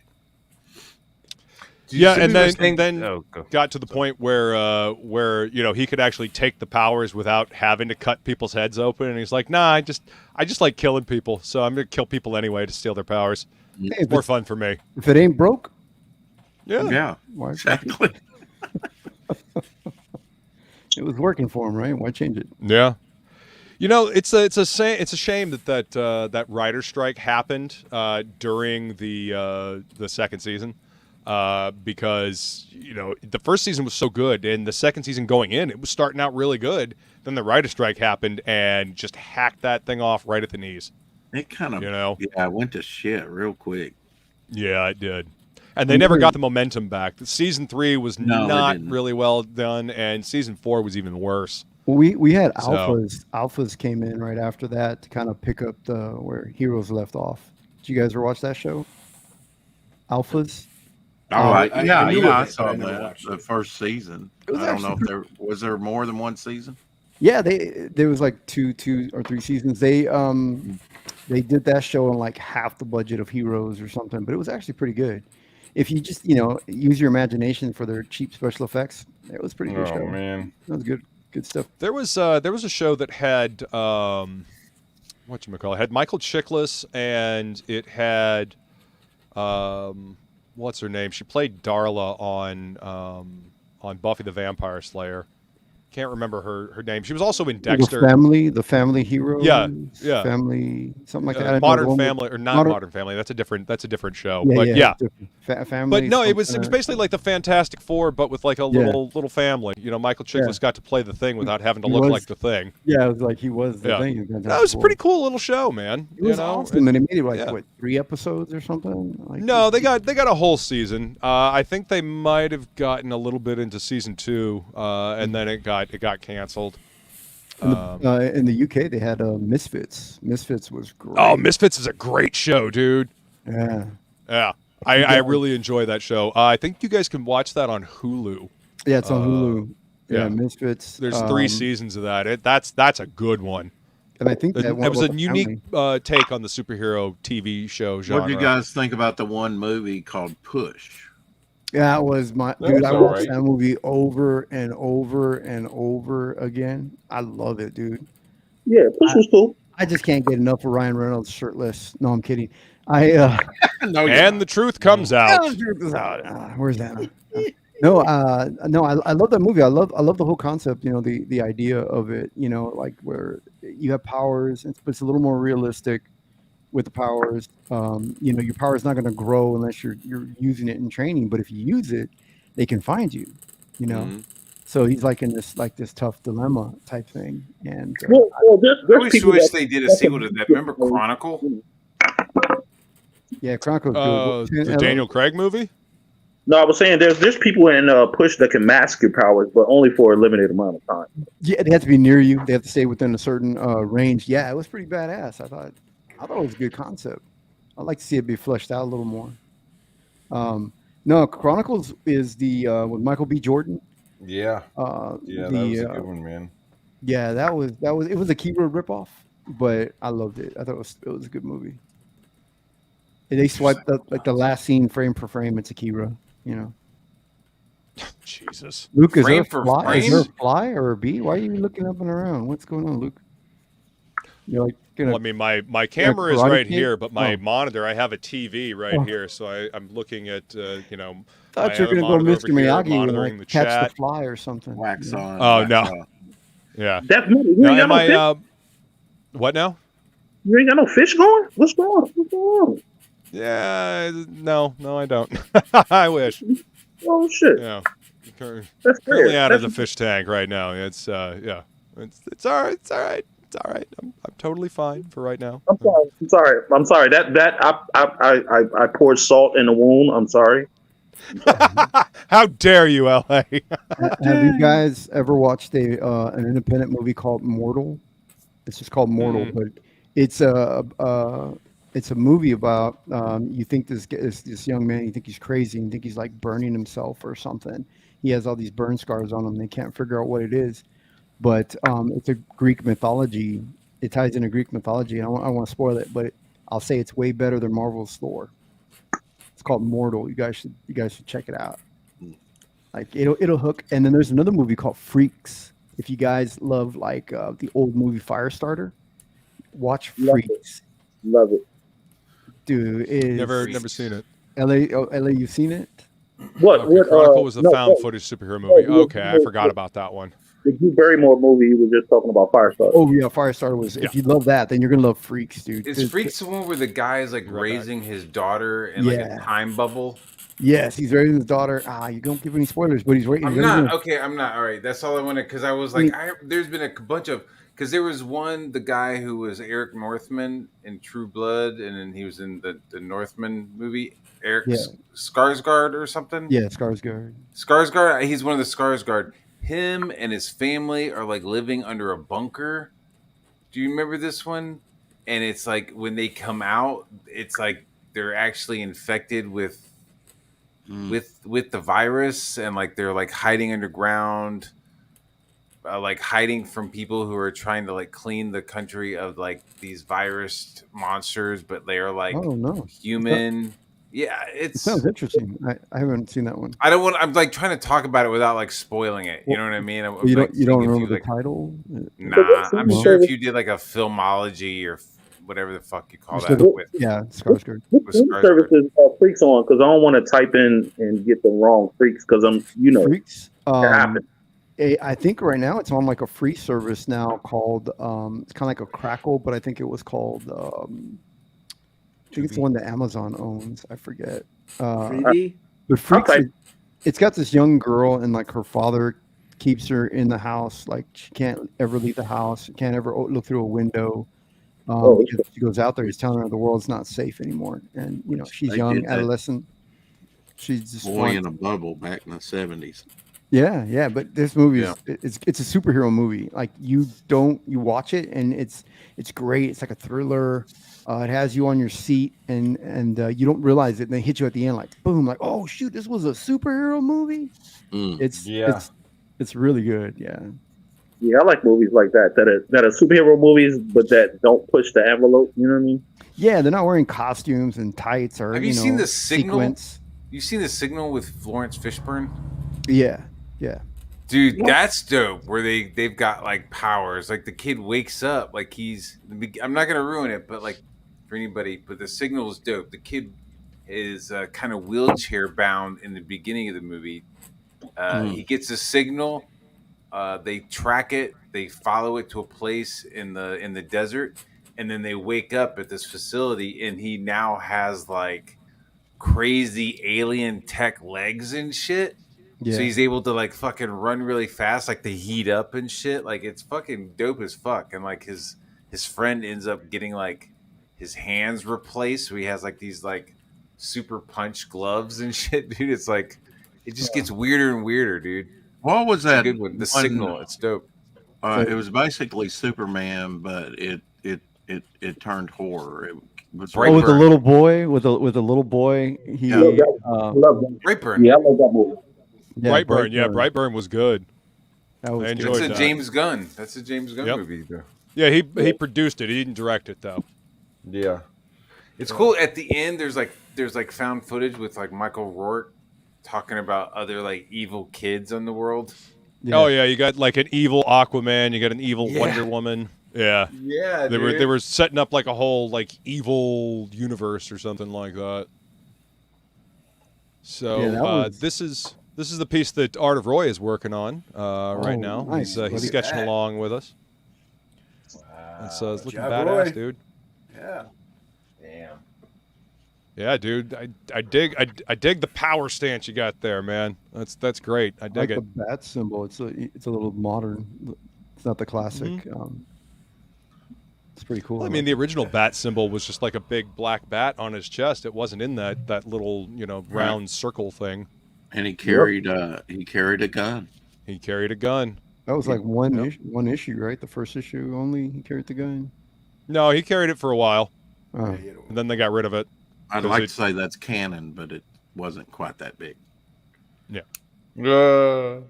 Yeah, see and what I was then saying? got to the point where he could actually take the powers without having to cut people's heads open, and he's like, nah, I just like killing people, so I'm gonna kill people anyway to steal their powers. Hey, It's more fun for me. If it ain't broke, yeah, why exactly. it was working for him, right? Why change it? Yeah. It's a shame that writer strike happened during the second season, because the first season was so good, and the second season going in, it was starting out really good. Then the writer strike happened and just hacked that thing off right at the knees. It kind of went to shit real quick. Yeah, it did. And they never got the momentum back. Season 3 was not really well done, and season 4 was even worse. Well, we had alphas. Alphas came in right after that to kind of pick up where Heroes left off. Did you guys ever watch that show? Alphas. I saw that the first season. I don't know if there more than one season. Yeah, there was like two or three seasons. They did that show on like half the budget of Heroes or something, but it was actually pretty good. If you just use your imagination for their cheap special effects, it was a pretty good show. Oh man, that was good stuff. There was a show that had whatchamacallit, it had Michael Chiklis, and it had what's her name? She played Darla on Buffy the Vampire Slayer. Can't remember her name. She was also in Dexter. The family hero. Yeah. Family, something like that. Modern Family, or not Modern Family. That's a different show. Family. But no, it was basically like the Fantastic Four, but with like a little family. Michael Chiklis got to play the Thing without having to look like the Thing. Yeah, it was like he was the Thing. That was a pretty cool little show, man. It was awesome, and they made it like 3 episodes or something. No, they got a whole season. I think they might have gotten a little bit into season 2, and then it got canceled. In the UK, they had Misfits. Misfits was great. Oh, Misfits is a great show, dude. Yeah. I really enjoy that show. I think you guys can watch that on Hulu. Yeah, it's on Hulu. Yeah, Misfits. There's 3 seasons of that. That's a good one. And I think that it was a unique take on the superhero TV show genre. What do you guys think about the one movie called Push? Yeah, that was my dude. I watched that movie over and over and over again. I love it, dude. Yeah, Push was cool. I just can't get enough of Ryan Reynolds shirtless. No, I'm kidding. The truth comes out. The truth is out. Where's that? No, I love that movie. I love the whole concept. The idea of it. Like where you have powers, but it's a little more realistic with the powers. Your power is not going to grow unless you're using it in training. But if you use it, they can find you. So he's like in this tough dilemma type thing. And I always wish they did a sequel to that. Remember Chronicle? Yeah, Chronicle. The Daniel Craig movie. No, I was saying there's people in Push that can mask your powers, but only for a limited amount of time. Yeah, they have to be near you. They have to stay within a certain range. Yeah, it was pretty badass. I thought it was a good concept. I'd like to see it be fleshed out a little more. No, Chronicles is the with Michael B. Jordan. Yeah. That was a good one, man. Yeah, that was it was a keyword ripoff, but I loved it. I thought it was a good movie. And they swiped up the last scene frame for frame. It's Akira, Jesus. Luke, is Frame there for a fly? frame? Is there a fly or a bee? Why are you looking up and around? What's going on, Luke? You're like Well, I mean, my camera is Karate right Kid? here, but my Oh. monitor, I have a TV right Oh. here, so I'm looking at my Thought you were other gonna go monitor Mr. over here, Miyagi and monitoring the like catch chat. the fly or something. Wax Yeah. on. Oh wax no, off. yeah. That's you No, ain't and got no fish. what now? You ain't got no fish going. What's going on? What's going on? Yeah, no, I don't. I wish. Oh shit. Yeah, That's currently fair. out of That's- the fish tank right now. It's yeah, it's all right. It's all right. It's all right. I'm totally fine for right now. I'm sorry. I poured salt in the wound. I'm sorry. How dare you, LA? Have you guys ever watched an independent movie called Mortal? It's just called Mortal, but it's a movie about you think this young man, you think he's crazy, and think he's like burning himself or something. He has all these burn scars on him. They can't figure out what it is, but it's a Greek mythology. It ties into Greek mythology. I want to spoil it, but I'll say it's way better than Marvel's Thor. It's called Mortal. You guys should check it out. Like it'll hook. And then there's another movie called Freaks. If you guys love like the old movie Firestarter, watch Freaks. Love it. Dude, Never seen it. LA, you've seen it? What? Okay, Chronicle was the found footage superhero movie. Okay, I forgot about that one. The Drew Barrymore movie you were just talking about, Firestarter. Oh yeah, Firestarter was. If you love that, then you're gonna love Freaks, dude. Is Freaks the one where the guy is like raising his daughter in like a time bubble? Yes, he's raising his daughter. You don't give any spoilers, but he's waiting. I'm not. All right. That's all I wanted because I was like, there's been a bunch of because there was the guy who was Eric Northman in True Blood, and then he was in the Northman movie, Eric Skarsgård or something. Yeah, Skarsgård. Skarsgård. He's one of the Skarsgård. Him and his family are like living under a bunker. Do you remember this one? And it's like when they come out, it's like they're actually infected with the virus, and like they're like hiding underground, like hiding from people who are trying to like clean the country of like these virus monsters, but they are like human. Yeah, it sounds interesting. I haven't seen that one. I don't want. I'm like trying to talk about it without like spoiling it. You know what I mean? You don't remember the title? Nah, I'm sure if you did like a filmology or whatever the fuck you call that. Skarsgård. What services Freaks on? Because I don't want to type in and get the wrong Freaks because Freaks. I think right now it's on like a free service now called it's kind of like a Crackle, but I think it was called I think it's the one that Amazon owns. I forget. Freebie? But Freaks, it's got this young girl, and like her father keeps her in the house. Like she can't ever leave the house. She can't ever look through a window. If she goes out there, he's telling her the world's not safe anymore. And she's young, adolescent. She's just boy in a bubble back in the 70s. Yeah, but this movie is it's a superhero movie. Like you watch it and it's great. It's like a thriller. It has you on your seat and you don't realize it, and they hit you at the end like boom, like oh shoot, this was a superhero movie. It's really good. Yeah, I like movies like that are superhero movies, but that don't push the envelope. You know what I mean? Yeah, they're not wearing costumes and tights or have you seen The Signal? Sequence. You seen The Signal with Florence Fishburne? Yeah. Dude, that's dope. Where they've got like powers. Like the kid wakes up, like I'm not gonna ruin it, but like for anybody, but The Signal is dope. The kid is kind of wheelchair bound in the beginning of the movie. He gets a signal. They track it. They follow it to a place in the desert, and then they wake up at this facility, and he now has like crazy alien tech legs and shit. Yeah. So he's able to like fucking run really fast, like they heat up and shit. Like it's fucking dope as fuck. And like his friend ends up getting like his hands replaced. So he has like these like super punch gloves and shit, dude. It's like it just gets weirder and weirder, dude. What was that? Good one. The Signal. It's dope. It was basically Superman, but it turned horror. It was with the little boy, with a little boy. Brightburn. Yeah, I love that movie. Yeah, Brightburn was good. I enjoyed That's that. a James Gunn. That's a James Gunn movie, though. Yeah, he produced it. He didn't direct it though. Yeah, it's cool. At the end, there's like found footage with like Michael Rourke talking about other like evil kids in the world. Yeah. Oh yeah, you got like an evil Aquaman. You got an evil Wonder Woman. Yeah. Yeah, They were setting up like a whole like evil universe or something like that. So Yeah, that was- this is the piece that Art of Roy is working on right now. nice. He's sketching along with us. It's looking job, badass, Roy. dude. Yeah. Damn. Yeah, dude. I dig the power stance you got there, man. That's great. I I dig like it. the bat symbol. It's a little modern. It's not the classic. Mm-hmm. It's pretty cool. Well, I mean, the original bat symbol was just like a big black bat on his chest. It wasn't in that little round circle thing. And he carried a gun. He carried a gun. That was like one issue, right? The first issue only. He carried the gun. No, he carried it for a while, Oh. and then they got rid of it. I'd like to say that's canon, but it wasn't quite that big. Yeah. Uh,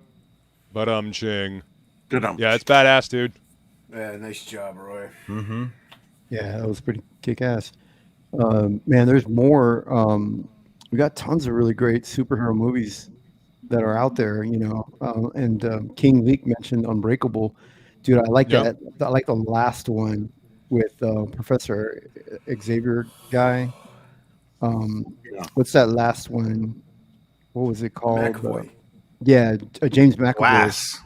But ching. Good on. Yeah, it's badass, dude. Yeah, nice job, Roy. mm-hmm. Yeah, that was pretty kick-ass. Man, there's more. We got tons of really great superhero movies that are out there, and King Leak mentioned Unbreakable. Dude, I like that. I like the last one with Professor Xavier guy. What's that last one? What was it called? McAvoy. James McAvoy.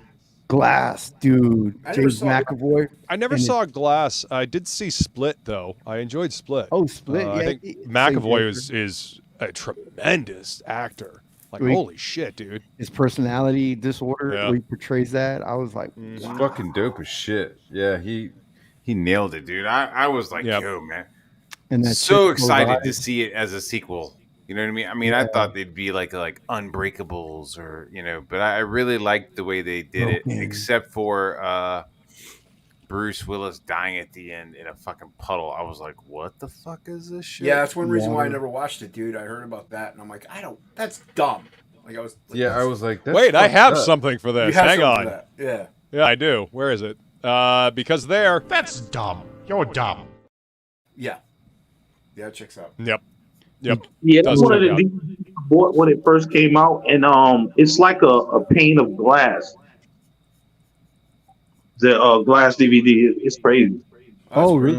Glass, dude. James saw McAvoy. I never saw Glass. I did see Split though. I enjoyed Split. Oh, Split. I think McAvoy is a tremendous actor. Like, holy shit, dude. His personality disorder, where he portrays that, I was like, It's wow. fucking dope as shit. Yeah, He nailed it, dude. I was like, yo, man. And that's So excited to see it as a sequel. You know what I mean? I mean, I thought they'd be like Unbreakables or, but I really liked the way they did it, except for Bruce Willis dying at the end in a fucking puddle. I was like, what the fuck is this shit? Yeah, that's one reason why I never watched it, dude. I heard about that, and I'm like, that's dumb. Like, I was like, that's wait, I have up. something for this. You have Hang something on. for that. Yeah. Yeah, I do. Where is it? Because That's dumb. You're dumb. Yeah. Yeah, it checks out. Yep. Yeah, that's one of the DVDs I bought when it first came out, and it's like a pane of glass. The glass DVD, it's crazy. Oh, really?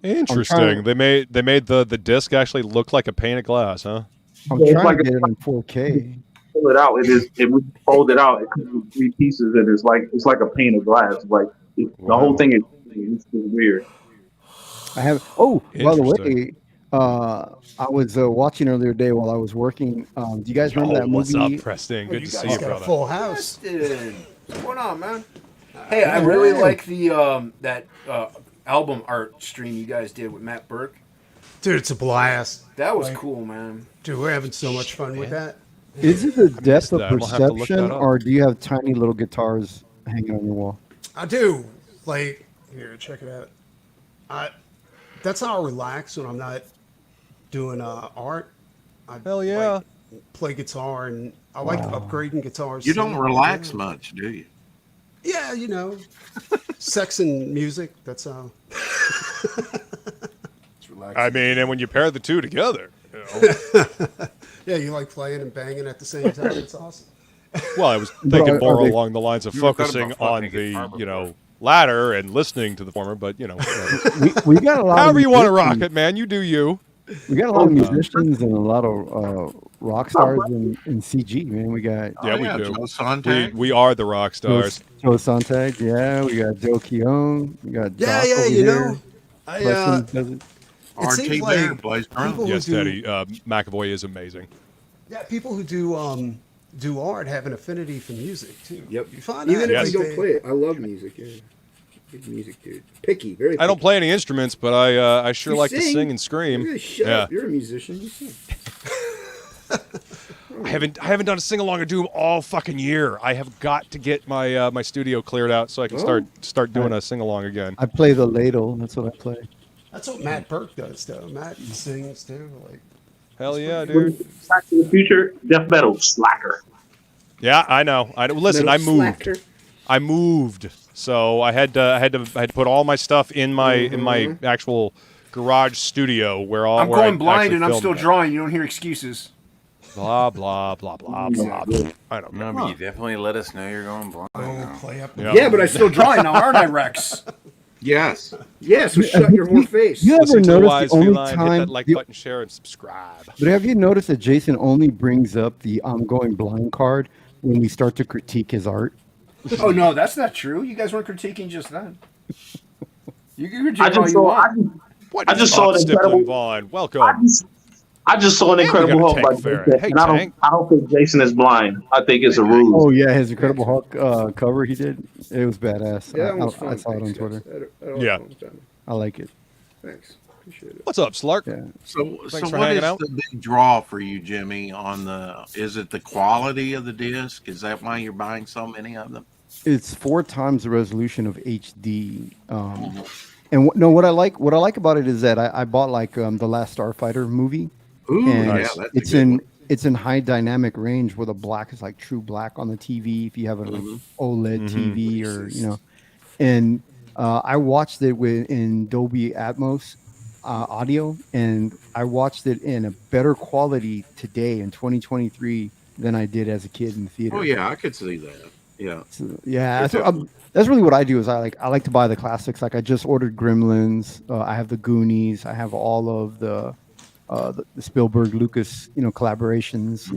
Interesting. They made the disc actually look like a pane of glass, huh? I'm trying to get it in 4K. Pull it out. It we fold it out. It comes in 3 pieces, and it's like a pane of glass. Like the whole thing is weird. I have. Oh, by the way, I was watching earlier today while I was working. Do you guys remember that movie? What's up, Preston? Good to see you, brother. Full house. What's going on, man? Hey, I really like the that album art stream you guys did with Matt Burke. Dude, it's a blast. That was cool, man. Dude, we're having so much fun with that. Is it the depth of that. I'm gonna have to look perception, that up. or do you have tiny little guitars hanging on your wall? I do. Like, here, check it out. That's how I relax when I'm not doing art. Hell yeah. Like, play guitar, and I like upgrading guitars. You too. don't relax much, do you? Yeah, sex and music. That's how. It's relaxing. I mean, and when you pair the two together, Yeah, you like playing and banging at the same time. It's awesome. Well, I was thinking more are they- along the lines of You ever thought focusing about on fucking a guitar the, before? latter and listening to the former, but whatever. We got a lot. However of you want to rock musicians- it, man. You do you. We got a lot of musicians and a lot of rock stars in CG, man. We got Yeah, we do. Joe Sontag. We are the rock stars. Joe Sontag. Yeah, we got Joe Keown. We got Doc over here. Preston does it. It seems RT like Bear plays drums. people who Yes, do, Teddy. McAvoy is amazing. Yeah, people who do art have an affinity for music too. Yep. You find Even that, if you like, don't play it, I love music. Yeah. Big music, dude. Picky, very. I don't picky. play any instruments, but I sure You like to sing. sing and scream. Really shut Yeah. up. You're a musician. You sing. I haven't done a sing along or do them all fucking year. I have got to get my my studio cleared out so I can start doing a sing along again. I play the ladle. That's what I play. That's what Matt Burke does, though. Matt sings too. Like, Hell yeah, dude. Back to the Future, death metal slacker. Yeah, I know. Listen, I Metal moved. slacker. I moved, so I had to put all my stuff in my actual garage studio where all. I'm where I going blind actually and I'm filmed still it. drawing. You don't hear excuses. Blah blah blah blah blah. I don't know. No, but you definitely let us know you're going blind. oh, play up. Yeah. Yeah, but I'm still drawing now, aren't I, Rex? Yes. Yes, so shut your whore face. You ever Listen to the notice wise the only feline. Hit time? that like button, share, and subscribe. But have you noticed that Jason only brings up the "I'm going blind" card when we start to critique his art? Oh no, that's not true. You guys weren't critiquing just then. You can I critique all just you saw. want. What I is just saw up, an Stickland incredible. Vaughn? I Welcome. just saw an And we got Incredible a Hulk by Tank Farron. Jason, Hey, and Tank. I don't think Jason is blind. I think it's a ruse. Oh yeah, his Incredible Hulk cover he did. It was badass. Yeah, that was fun. I saw it on Thanks, Twitter. guys. I had a Yeah. fun with that. I like it. Thanks. Appreciate it. What's up, Slark? Yeah. So Thanks for what hanging is out. the big draw for you, Jimmy? On the is it the quality of the disc? Is that why you're buying so many of them? It's 4 times the resolution of HD. And what I like about it is that I bought like the Last Starfighter movie, Ooh, and yeah, that's a it's good in one. it's in high dynamic range where the black is like true black on the TV if you have an OLED TV or and I watched it in Dolby Atmos audio, and I watched it in a better quality today in 2023 than I did as a kid in the theater. Oh yeah, I could see that. Yeah. So, yeah, that's really what I do. Is I like to buy the classics. Like I just ordered Gremlins. I have the Goonies. I have all of the Spielberg Lucas collaborations.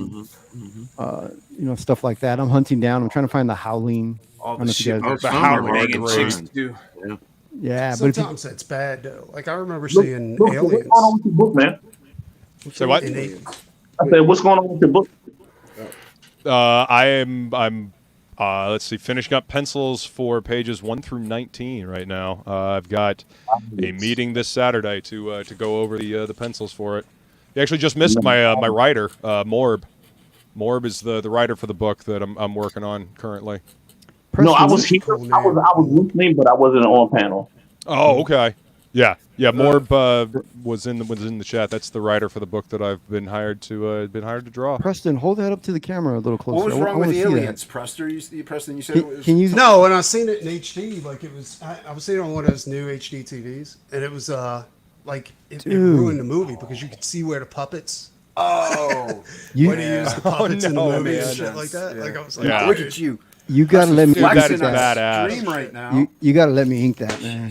Stuff like that. I'm hunting down. I'm trying to find the Howling. All I don't know the if you shit. guys- The some are Howling hard to and chicks find. do. Yeah. Yeah, but if you, Sometimes that's bad though. Like I remember seeing What's Aliens. going on with your book, man? Say what? in a- I said, what's going on with your book? I'm let's see, finishing up pencils for pages 1 through 19 right now. I've got a meeting this Saturday to go over the pencils for it. You actually just missed my my writer, Morb. Morb is the writer for the book that I'm working on currently. No, I Preston, was here. I was listening, but I wasn't on panel. Oh, okay. Yeah. Morb was in the chat. That's the writer for the book that I've been hired to draw. Preston, hold that up to the camera a little closer. What was I wrong wanna with see the that. aliens, Preston? You said it was. Can you? No, when I seen it in HD, like it was, I was seeing it on one of those new HD TVs, and it was like it ruined the movie because you could see where the puppets. Oh, You, When he used the puppets in the no, movie man. and shit like that. Yeah. Like I was like, Yeah. look at you. you gotta let me Dude, ink that is that. badass. Stream right now. You gotta let me ink that, man.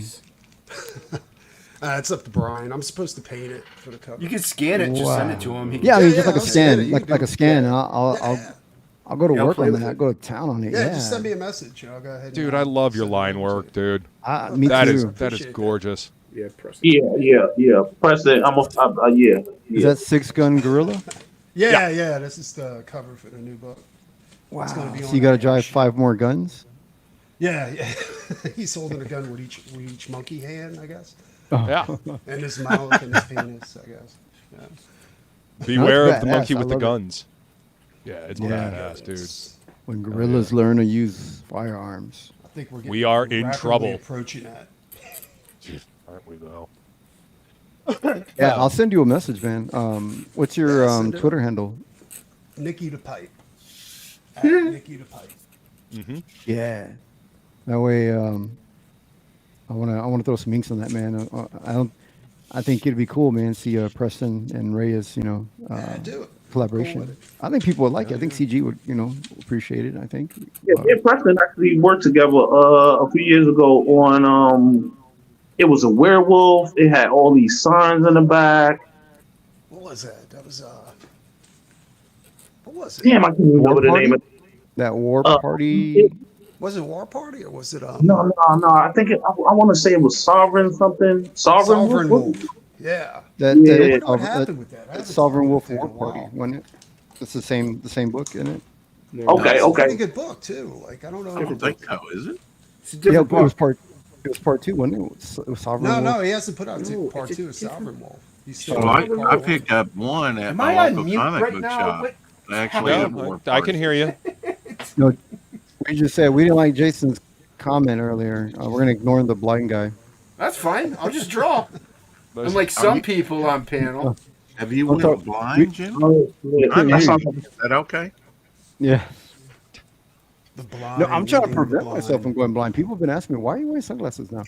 It's up to Brian. I'm supposed to paint it for the cover. You can scan it. Just send it to him. He can Yeah, I mean, Yeah, just like a I'll scan it. scan, You like can a do- scan, and yeah. I'll go to Yeah, I'll work play on with that. it. Go to town on it. Yeah, Yeah, just send me a message. I'll go ahead. Dude, and I love your send line it work, to dude. Me That too. is Appreciate that. gorgeous. Yeah, Preston. Yeah. Preston, yeah. Is that Six Gun Gorilla? you. Yeah. This is the cover for the new book. Wow. gonna be So on you got to that drive shit. 5 more guns. Yeah. He's holding a gun with each monkey hand, I guess, Yeah. and his mouth and his penis, I guess. Yeah. Beware That's of the monkey badass. I with the love it. guns. Yeah, it's Yeah. badass, dude. When gorillas learn to use firearms. I think we're getting We are in rapidly trouble. approaching that. Aren't we though? Yeah, I'll send you a message, man. What's your Yeah, send it. Twitter handle? Nikki the Pipe. At Nikki the Pipe. Yeah. That way, I wanna throw some inks on that, man. I think it'd be cool, man. See Preston and Reyes, Do it. collaboration. Cool with it. I think people would like it. I think CG would, appreciate it. I think. Yeah, me and Preston actually worked together a few years ago on it was a werewolf. It had all these signs in the back. What was that? That was what was it? Damn, I can't remember the name of it. That war party. Was it War Party or was it No. I think I want to say it was Sovereign something. Sovereign Wolf? Wolf? Yeah. That, Yeah. I that, wonder what uh, happened with that. I haven't Sovereign seen Wolf that in a War Party, while. wasn't it? It's the same book, isn't it? Okay, It's a pretty okay. good book too. Like I don't know. I don't think so, is it? It's a Yeah, different it was book. part 2, wasn't it? It was Sovereign No, Wolf. he hasn't put out No, part it's a 2 of Sovereign Wolf. He's still Well, on part I one. picked up one at Am my I on local mute comic right book now? shop. What? They actually have No, more I can hear you. No, we just said we didn't like Jason's comment earlier. We're gonna ignore the blind guy. That's fine. I'll just draw. Those- Unlike some people on panel. Have you What's went up? blind, Jim? Oh, yeah, I'm that here. sounds Is that okay? Yeah. The blind. No, I'm trying to leading the prevent myself from blind. going blind. People have been asking me, why are you wearing sunglasses now?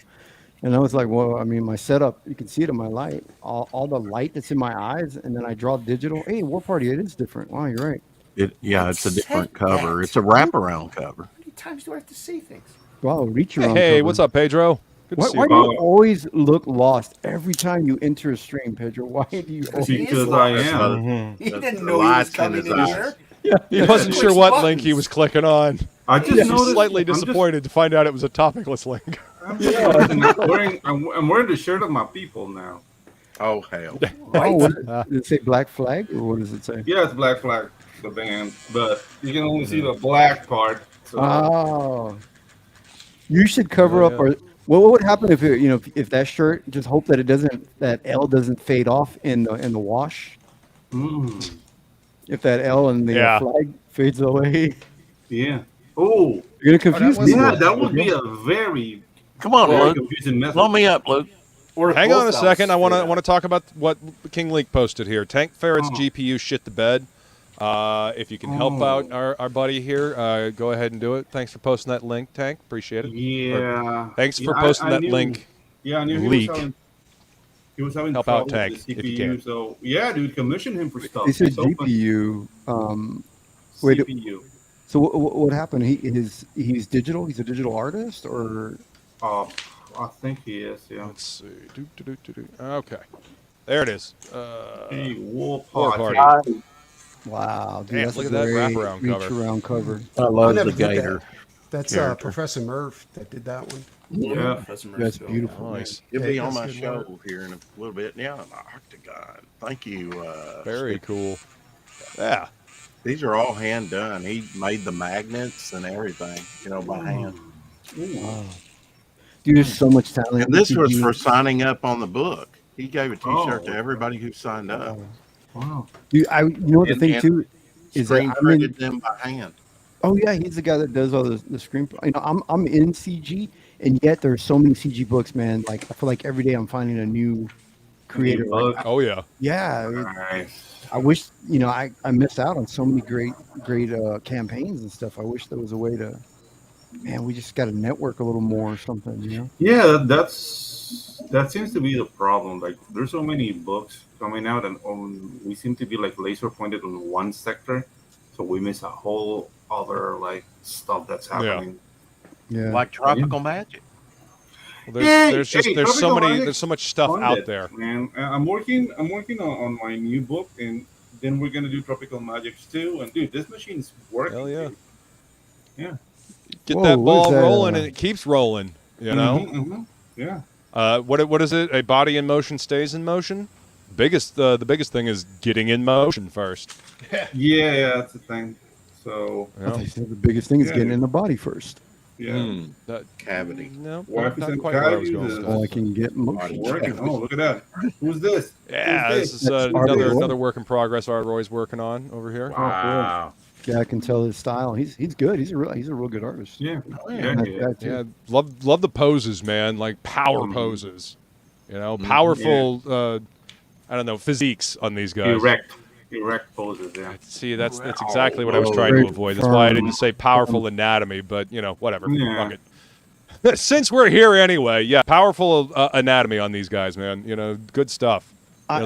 And I was like, well, I mean, my setup, you can see it in my light, all the light that's in my eyes, and then I draw digital. Hey, War Party, it is different. Wow, you're right. It's a different Said cover. that. It's a wraparound cover. How many times do I have to say things? Wow, reach around. Hey, cover. what's up, Pedro? Good to see Why you. do you always look lost every time you enter a stream, Pedro? Why do you always Because I am. He didn't know he was coming in here. He wasn't sure what link he was clicking on. I just He's noticed. slightly I'm just- disappointed to find out it was a topicless link. I'm wearing the shirt of my people now. Oh hell! Oh, what, does it say Black Flag, or what does it say? Yeah, it's Black Flag, the band, but you can only see the black part. So. Oh, you should cover up. Or what would happen if it, if that shirt? Just hope that that L doesn't fade off in the wash. If that L and the flag fades away. Yeah. Oh, you're gonna confuse me. Yeah, that would be a very Come on, very Luke. confusing message. Blow me up, Luke. Hang on a second. I want to talk about what King Leak posted here. Tank Ferret's GPU shit the bed. If you can help out our buddy here, go ahead and do it. Thanks for posting that link, Tank. Appreciate it. Yeah. Thanks for posting that link. Yeah, I knew Leak. He was having Help out trouble Tank with the if you CPU. can. So yeah, dude, commission him for stuff. They said It's open. GPU. Wait, CPU. so what happened? He's digital. He's a digital artist, or I think he is. Yeah. Let's see. Okay, there it is. Hey, War War Party. Party. wow, dude, Damn, that's look a at that great wraparound reach cover. around cover. I love never the did that. gator. That's character. Professor Murph that did that one. Yeah. That's beautiful. Nice. He'll be Yeah, on my that's good show work. here in a little bit. Yeah, the Octagon. Thank you. Very cool. Yeah. These are all hand done. He made the magnets and everything, by hand. Wow. Dude, there's so much talent. And this in was GPU. for signing up on the book. He gave a T-shirt to everybody who signed up. Wow. Dude, you know what the thing too is that Screen I'm printed in, them by hand. oh yeah, he's the guy that does all the screen. I'm in CG, and yet there's so many CG books, man. Like I feel like every day I'm finding a new creator. Like, Oh yeah. yeah, Nice. I wish I missed out on so many great campaigns and stuff. I wish there was a way to. Man, we just got to network a little more or something, Yeah, that seems to be the problem. Like, there's so many books coming out, and we seem to be like laser pointed on one sector, so we miss a whole other like stuff that's happening. Yeah. Like tropical magic. Well, Hey, there's Tropical so many Magic's there's so much stuff funded, out there. man. I'm working on my new book, and then we're gonna do Tropical Magics too. And dude, this machine's working. Hell yeah. dude. Yeah. Get Whoa, that what ball is that, rolling, and it keeps rolling. Yeah. What is it? A body in motion stays in motion. The biggest thing is getting in motion first. Yeah, that's the thing. So I think the biggest thing is Yeah, getting dude. in the body first. yeah. That Cavity. no, Wife is not in quite where I was cavity, going. the- with So that. I can get motion. Working. Oh, look at that. Who's this? Yeah, Who's this is That's Art Roy. another work in progress. Art Roy's working on over here. Wow. Yeah, I can tell his style. He's good. He's a real good artist. Yeah. Oh, yeah. Yeah. That- yeah. that too. Yeah, love the poses, man. Like power poses. Powerful. I don't know, physiques on these guys. Erect poses. Yeah. See, that's exactly what I was trying to avoid. That's why I didn't say powerful anatomy, but whatever. Yeah. Fuck it. Since we're here anyway, yeah, powerful anatomy on these guys, man. Good stuff.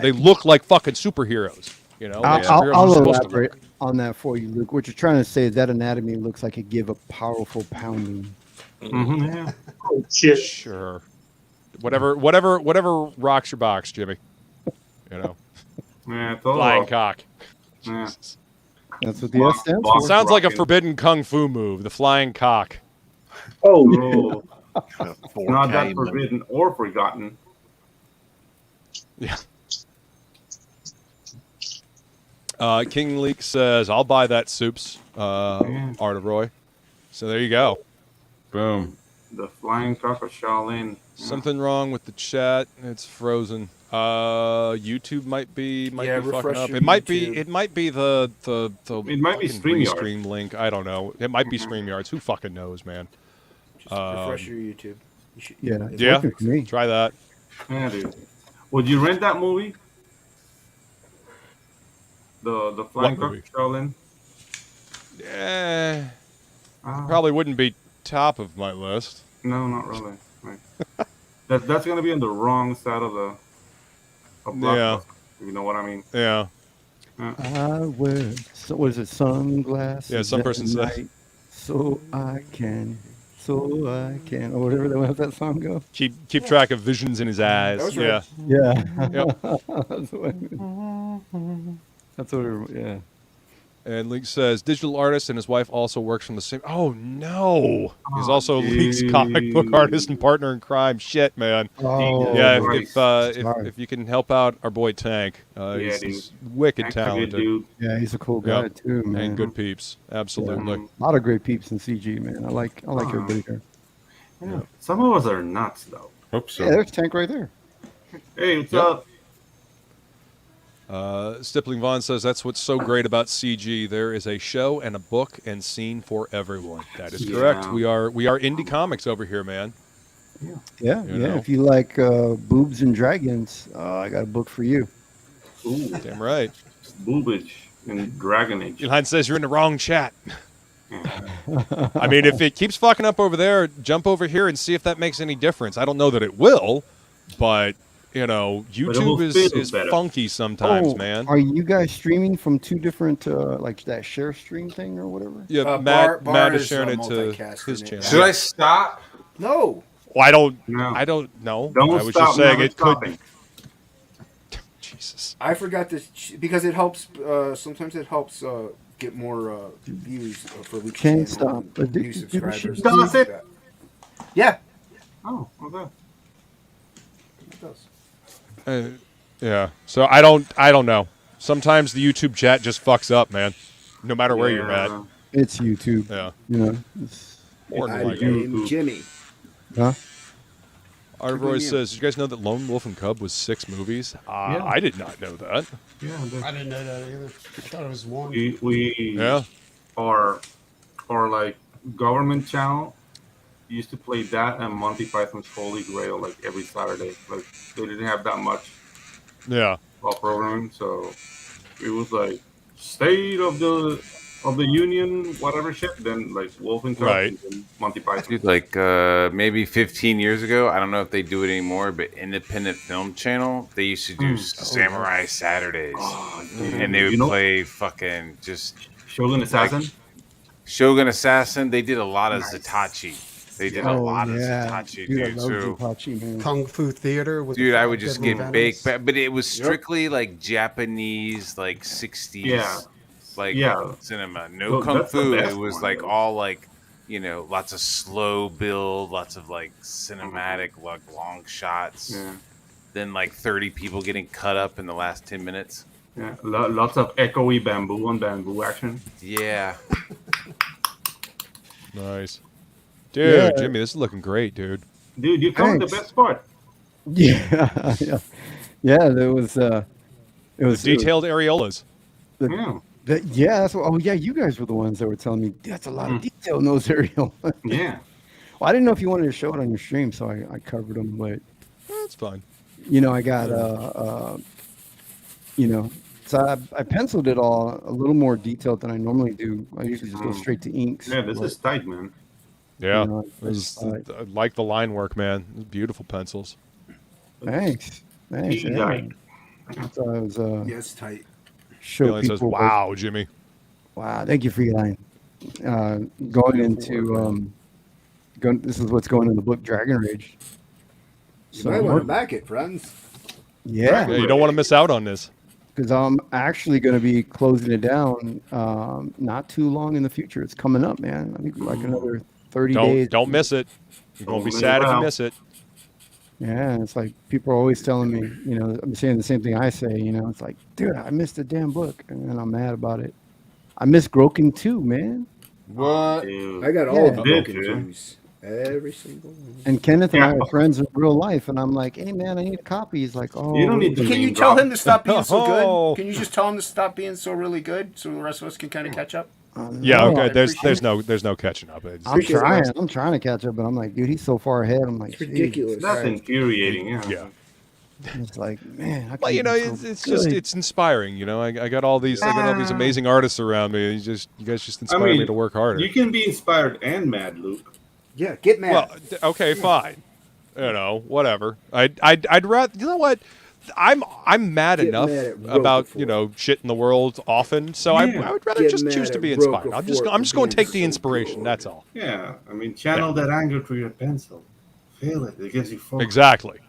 They look like fucking superheroes. Like superheroes are I'll supposed to elaborate on that for you, Luke. What you're trying to say is that anatomy looks like it give a powerful pounding. Yeah. Oh shit! Sure. Whatever rocks your box, Jimmy. Yeah. It's all Flying up. cock. Yeah. That's what the S stands for. Sounds like a Rocking. forbidden kung fu move, the flying cock. Oh, Oh, 4K, not that man. forbidden or forgotten. Yeah. King Leak says, I'll buy that soups, Art of Roy. So there you go. Boom. The flying cock of Shaolin. Something wrong with the chat. It's frozen. YouTube might be fucking refresh up. your It might YouTube. be the It might be fucking StreamYard. Restream link. I don't know. It might be StreamYards. Who fucking knows, man? Refresh your YouTube. You should, Yeah, it's Yeah. working for me. Try that. Yeah, dude. Would you rent that movie? The flying cock movie? of Shaolin. Yeah. Ah, Probably wouldn't be top of my list. No, not really. Right. That's gonna be on the wrong side of the. Of Yeah. Blockbuster, if you know what I mean. Yeah. I wear what is it? Sunglasses. Yeah, some at person said- night so I can so I can, or whatever that song go. Keep track of visions in his eyes. That was Yeah. right. Yeah. Yep. That's what it, yeah. And Link says digital artist and his wife also works from the same. Oh no! He's also Link's comic book artist and partner in crime. Shit, man. Oh, Yeah, Christ. if you can help out our boy Tank, he's wicked Tank's a good talented. dude. yeah, he's a cool guy Yep. too, man. And good peeps, absolutely. Mhm. A lot of great peeps in CG, man. I like everybody there. Yeah. Some of us are nuts, though. Hope so. Yeah, there's Tank right there. Hey, what's Yep. up? Stippling Vaughn says that's what's so great about CG. There is a show and a book and scene for everyone. That is correct. Yeah. We are indie comics over here, man. Yeah, You yeah. know. If you like boobs and dragons, I got a book for you. Ooh, Damn right. boobage and dragonage. Elon says you're in the wrong chat. I mean, if it keeps fucking up over there, jump over here and see if that makes any difference. I don't know that it will, but you know, YouTube will is feel better. funky sometimes, Oh, man. are you guys streaming from two different, like that share stream thing or whatever? Yeah, Bart Matt is is, sharing it to multicasting his it. channel. Should I stop? No. Well, I don't No. know. Don't I was stop. just saying Never it could. stopping. Jesus. I forgot this because it helps. Sometimes it helps get more views for Luke's Can't channel stop. and Did- new did- subscribers. Does and stuff it? like that. Yeah, Oh, okay. it does. Yeah. So I don't know. Sometimes the YouTube chat just fucks up, man. No matter where you're at. Yeah. It's YouTube. Yeah. You know. It's, More than I likely. am Jimmy. huh? Arvoy says, "Did you guys know that Lone Wolf and Cub was 6 movies?" Yeah. I did not know that. Yeah, I didn't know that either. I thought it was one. we Yeah. our like government channel used to play that and Monty Python's Holy Grail like every Saturday. Like they didn't have that much Yeah. programming, so it was like State of the Union, whatever shit. Then like Wolf and Cub Right. and Monty Python. Dude, like maybe 15 years ago, I don't know if they do it anymore, but Independent Film Channel, they used to do Samurai Saturdays. Oh, dude. And they would You know- play fucking just Shogun Assassin. Shogun Assassin. They did a lot of Zatachi. They did a lot of Zatachi, Dude, I dude. love So, Zatachi, man. Kung Fu Theater. With dude, the I would just Deadly get Venoms. baked. But it was strictly like Japanese, like 60s, Yeah. like Yeah. cinema. No Well, kung that's the fu. best It was one, like though. all like, you know, lots of slow build, lots of like cinematic, like long shots. Yeah. Then like 30 people getting cut up in the last 10 minutes. Yeah. Lots of echoey bamboo on bamboo action. Yeah. Nice. Dude, Yeah. Jimmy, this is looking great, dude. Dude, you found the Thanks. best part. Yeah, yeah. There was it was Detailed areolas. Yeah. Yeah, that's what, oh yeah, you guys were the ones that were telling me that's a lot of detail in those areolas. Yeah. Well, I didn't know if you wanted to show it on your stream, so I covered them. But That's fine. you know, I got you know, so I penciled it all a little more detailed than I normally do. I usually just go straight to inks. Yeah, this but, is tight, man. Yeah. You know, It was- it's, I like the line work, man. Beautiful pencils. thanks. He's Yeah. tight. So I was Yeah, it's tight. show Feline people. says, "Wow, Jimmy." Wow, thank you, Feline. Going into this is what's going in the book Dragon Rage. You might want to back it, friends. Yeah, Yeah, you don't want to miss out on this. because I'm actually going to be closing it down not too long in the future. It's coming up, man. I think like another 30 days. Don't miss it. You're gonna Don't be miss sad it if you out. miss it. Yeah, it's like people are always telling me, you know, I'm saying the same thing I say, you know, it's like, dude, I missed the damn book, and then I'm mad about it. I miss Groken too, man. What? Dude. I got all Yeah. of the Did broken you? twos. Every single one. And Kenneth and I Yeah. are friends in real life, and I'm like, hey, man, I need a copy. He's like, oh, You don't need to Can you name tell drop. him to stop being so Oh. good? Can you just tell him to stop being so really good so the rest of us can kind of catch up? Yeah, no, okay. I There's appreciate there's no catching up. It's- I'm Appreciate trying. it. I'm trying to catch up, but I'm like, dude, he's so far ahead. I'm like, It's ridiculous. That's Right. infuriating, yeah. yeah. geez. It's like, man, I Well, you know, it's just it's inspiring. You know, I got all these amazing artists around me. You guys just inspire me to work harder. You can be inspired and mad, Luke. Yeah, get mad. Well, okay, fine. You know, whatever. I'd rather. You know what? I'm mad Get enough mad at about Roquefort. shit in the world often, so I would rather Get just mad choose to at be inspired. I'm Roquefort just for going to being take the so inspiration. good. That's all. Yeah, I mean, channel that anger through your pencil. Feel it. It gives you focus. Exactly.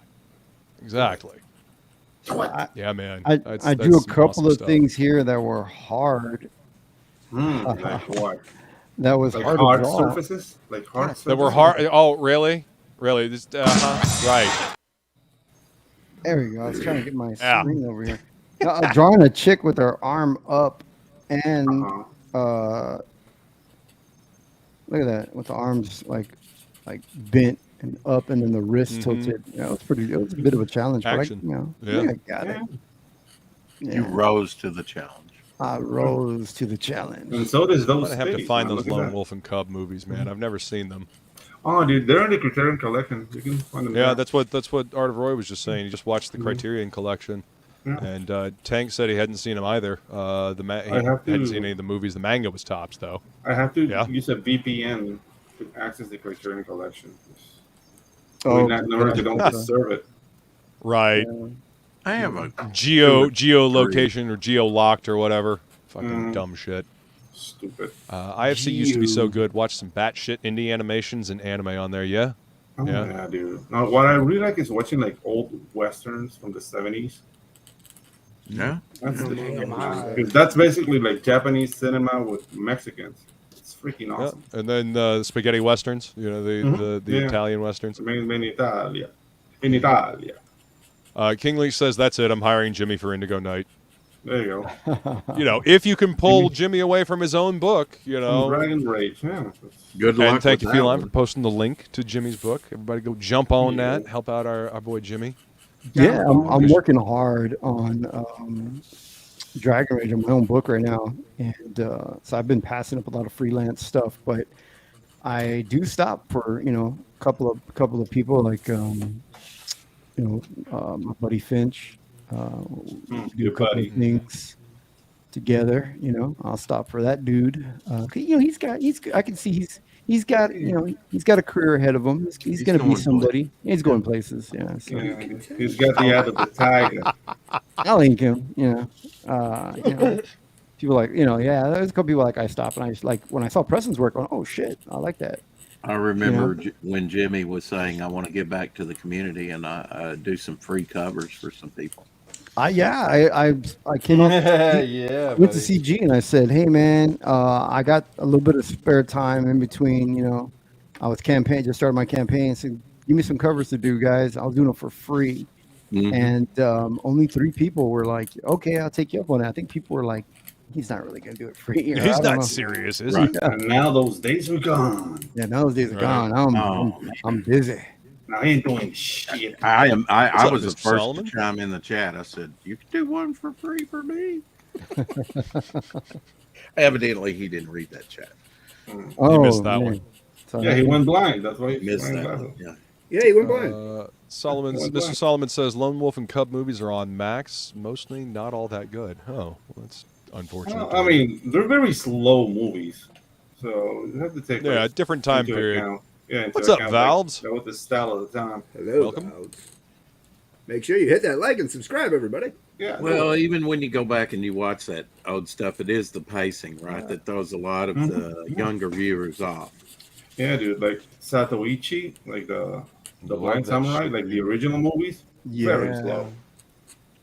I, man. I drew a couple of things here that were hard. Like what? That was Like hard hard to draw. surfaces? Like hard surfaces? That were hard. Oh, really? Really? This, right. There we go. I was trying to get my Yeah. screen over here. Drawing a chick with her arm up and look at that, with the arms like bent and up, and then the wrist tilted. It was it was a bit of a challenge. Action. But I think I got it. Yeah. You rose to the challenge. I rose to the challenge. And so does I'm those. gonna have to States, find man. those Look at Lone that. Wolf and Cub movies, man. I've never seen them. Oh, dude, they're in the Criterion Collection. You can find them. Yeah, there. that's what Art of Roy was just saying. He just watched the Criterion Collection, and Tank said he hadn't seen them either. He hadn't seen any of the movies. The manga was tops, though. I have to use a VPN to access the Criterion Collection. Oh, they don't deserve it. Right. I have a geolocation or geo-locked or whatever. Fucking dumb shit. Stupid. IFC used to be so good. Watch some batshit indie animations and anime on there. Yeah. Oh, yeah, dude. Now, what I really like is watching like old westerns from the 70s. Yeah. Because that's basically like Japanese cinema with Mexicans. It's freaking awesome. And then spaghetti westerns. You know, the Italian westerns. In Italia. In Italia. King Lee says, that's it. I'm hiring Jimmy for Indigo Night. There you go. You know, if you can pull Jimmy away from his own book, you know. Dragon Rage, yeah. Good luck. And thank you, with that Feline, for one. posting the link to Jimmy's book. Everybody go jump on that. Help out our boy Jimmy. Yeah, I'm working hard on Dragon Rage on my own book right now, and so I've been passing up a lot of freelance stuff, but I do stop for a couple of people like my buddy Finch. Do a couple of things together. I'll stop for that dude. I can see he's got a career ahead of him. He's going to be somebody. He's going places. Yeah. So. He's got the eye of the tiger. I'll link him. People like there's a couple people like I stop and I just like when I saw Preston's work. Going, oh shit, I like that. I remember when Jimmy was saying, I want to get back to the community and do some free covers for some people. I came up went to CG and I said, hey man, I got a little bit of spare time in between, I was just started my campaign, so give me some covers to do, guys. I was doing it for free. And only 3 people were like, okay, I'll take you up on it. I think people were like, he's not really gonna do it free. He's not serious, is he? And now those days are gone. Yeah, now those days are gone. I'm busy. Now I ain't doing shit. I up, was the Mr. first Solomon? to chime in the chat. I said, you can do one for free for me. Evidently, he didn't read that chat. Oh, You missed that one. Sorry. Yeah, he went blind. That's why he Missed went that blind. one. Yeah. Yeah, he went blind. Mr. Solomon says Lone Wolf and Cub movies are on Max, mostly not all that good. Oh, well, that's unfortunate. Well, I mean, they're very slow movies, so you have to take different time into period. account. Yeah, into What's up, account, Valves? With the style of the time. Hello, Welcome. Valves. Make sure you hit that like and subscribe, everybody. Yeah. Well, even when you go back and you watch that old stuff, it is the pacing, right, that throws a lot of the younger viewers off. Yeah, dude, like Satoichi, like the Blind that Samurai, shit, like the original movies, very slow.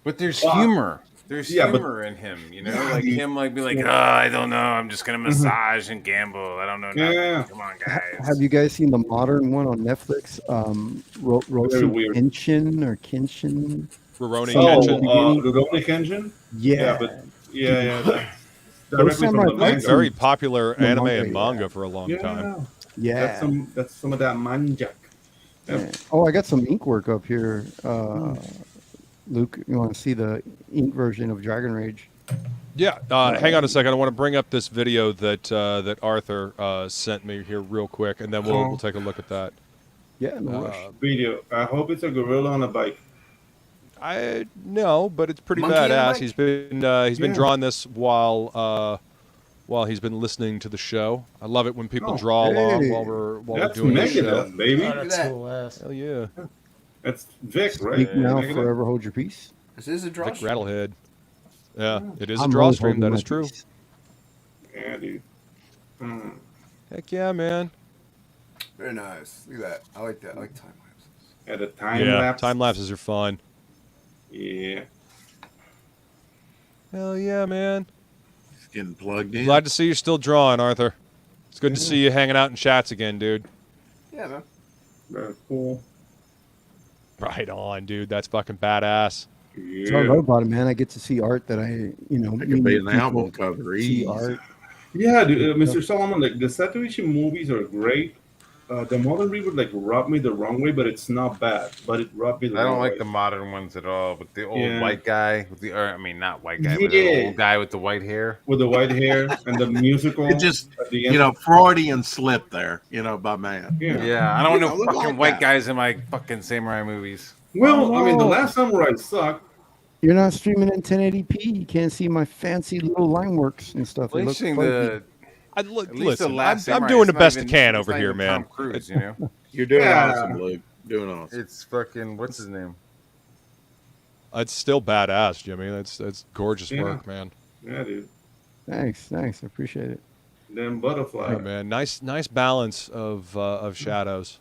But there's humor. There's Yeah, but- humor in him, like him, like be like, oh, I don't know, I'm just gonna massage and gamble. I don't know. Nothing. Yeah. Come on, guys. Have you guys seen the modern one on Netflix? Very weird. Kenshin or Kenshin? Rurouni Oh, Kenshin. Rurouni Kenshin? Yeah. But that's Those directly from samurai the fights manga. Very popular The anime manga, and manga for a long time. Yeah. That's some of that manjak. Yeah. Oh, I got some ink work up here. Luke, you want to see the ink version of Dragon Rage? Yeah, hang on a second. I want to bring up this video that Arthur sent me here real quick, and then we'll take a look at that. Yeah, no rush. Video. I hope it's a gorilla on a bike. I no, but it's pretty Monkey on a badass. bike? He's been drawing this while he's been listening to the show. I love it when people draw along while we're That's doing the show. Megadeth, baby. That's cool ass. Hell yeah. That's Vic, right? Speak now, Megadeth? forever hold your peace. This is a draw Vic stream. Rattlehead. Yeah, it is a I'm draw always stream. holding That my is true. peace. Yeah, dude. Mm. Heck yeah, man. Very nice. Look at that. I like that. I like time lapses. At the time Yeah, lapse. time lapses are fun. Yeah. Hell yeah, man. He's getting plugged in. Glad to see you're still drawing, Arthur. It's good to see you hanging out in chats again, dude. Yeah, man. Very cool. Right on, dude. That's fucking badass. That's what I love about it, man. I get to see art that I, It could be an album cover. See Easy. art. Yeah, dude, Mr. Solomon, like the Satoshi movies are great. The modern reboot like rubbed me the wrong way, but it's not bad. But it rubbed me the I wrong don't like way. the modern ones at all. But the old Yeah. white guy with the, or I mean, not white guy, but the Yeah. old guy with the white hair. With the white hair and the musical. It just, at the end. you know, Freudian slip there, you know, by man. Yeah. Yeah, I don't You know look fucking like white that. guys in my fucking samurai movies. Well, I mean, the Oh. Last Samurai sucked. You're not streaming in 1080p. You can't see my fancy little line works and stuff. Well, It looks interesting. I look, At least the listen, last I'm Samurai, doing it's the not best even- I can it's over not here, even man. Tom Cruise, you know. You're doing Yeah. awesome, Luke. Doing awesome. It's fucking what's his name? It's still badass, Jimmy. That's gorgeous Yeah. work, man. Yeah, dude. Thanks. I appreciate it. Then Butterfly. Yeah, man. Nice balance of shadows.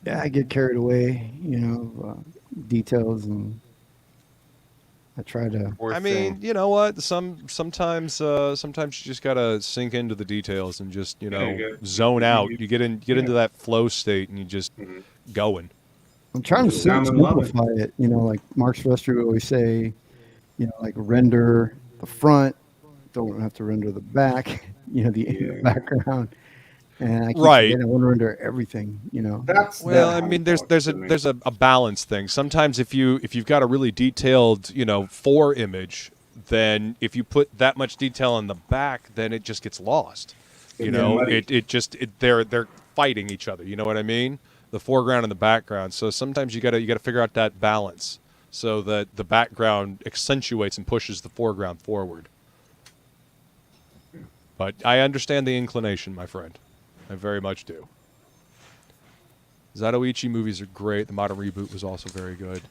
Yeah, I get carried away, you know, details, and I try to. Poor I thing. mean, you know what? Sometimes you just gotta sink into the details and just zone out. You get into that flow state and you just going. I'm trying to Down and love it. simplify it. You know, like Mark Silvestri would always say, you know, like render the front, don't have to render the back. You know, the background. And I keep Right. forgetting I want to render everything. You know. Well, I mean, there's a balance thing. Sometimes if you've got a really detailed, fore image, then if you put that much detail in the back, then it just gets lost. They're fighting each other. You know what I mean? The foreground and the background. So sometimes you gotta figure out that balance so that the background accentuates and pushes the foreground forward. But I understand the inclination, my friend. I very much do. Zatoichi movies are great. The modern reboot was also very good.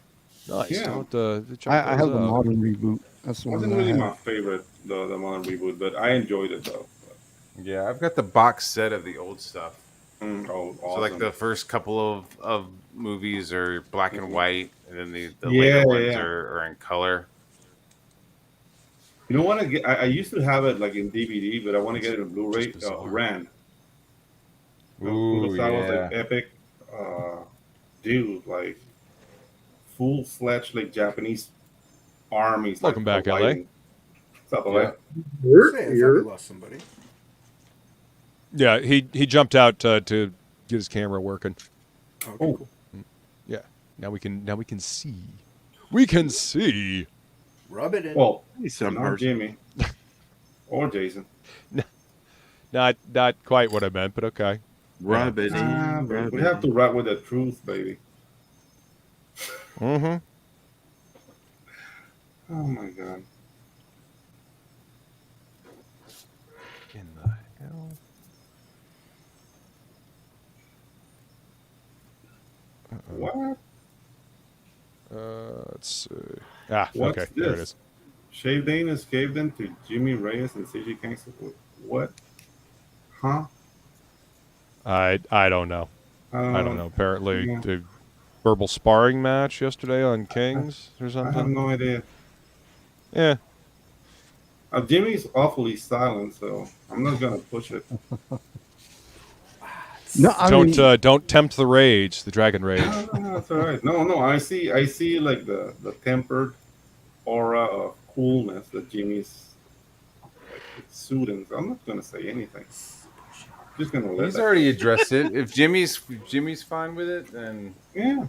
Nice. Yeah. I have a modern reboot. That's the one Wasn't that I really have. my favorite, the modern reboot, but I enjoyed it though. Yeah, I've got the box set of the old stuff. Oh, awesome. So like the first couple of movies are black and white, and then the Yeah, later ones yeah. are in color. You know what? I used to have it like in DVD, but I want to get it in Blu-ray. Rand. Ooh, was like yeah. epic. Dude, like full-fledged like Japanese armies. Welcome like, back, LA. fighting. What's up, LA? Say, I thought we lost somebody. Yeah, he jumped out to get his camera working. Okay, cool. Yeah. Now we can see. We can see. Rub it in. Well, Some not person. Jimmy or Jason. Not quite what I meant, but okay. Rub it in. But we have to rap with the truth, baby. Mm-hmm. Oh my god. In the hell? What? Let's see. What's Okay. There it this? is. Shave Dane escaped them to Jimmy Reyes and CG Gangster. What? Huh? I don't know. I don't know. Apparently, yeah. the verbal sparring match yesterday on Kings or I have something. no idea. Yeah. Jimmy's awfully silent, so I'm not gonna push it. No, I mean, Don't tempt the rage, the dragon rage. No, that's all right. No, I see like the tempered aura of coolness that Jimmy's like exuding. So I'm not gonna say anything. Just gonna let He's that already go. addressed it. If Jimmy's fine with it, then Yeah.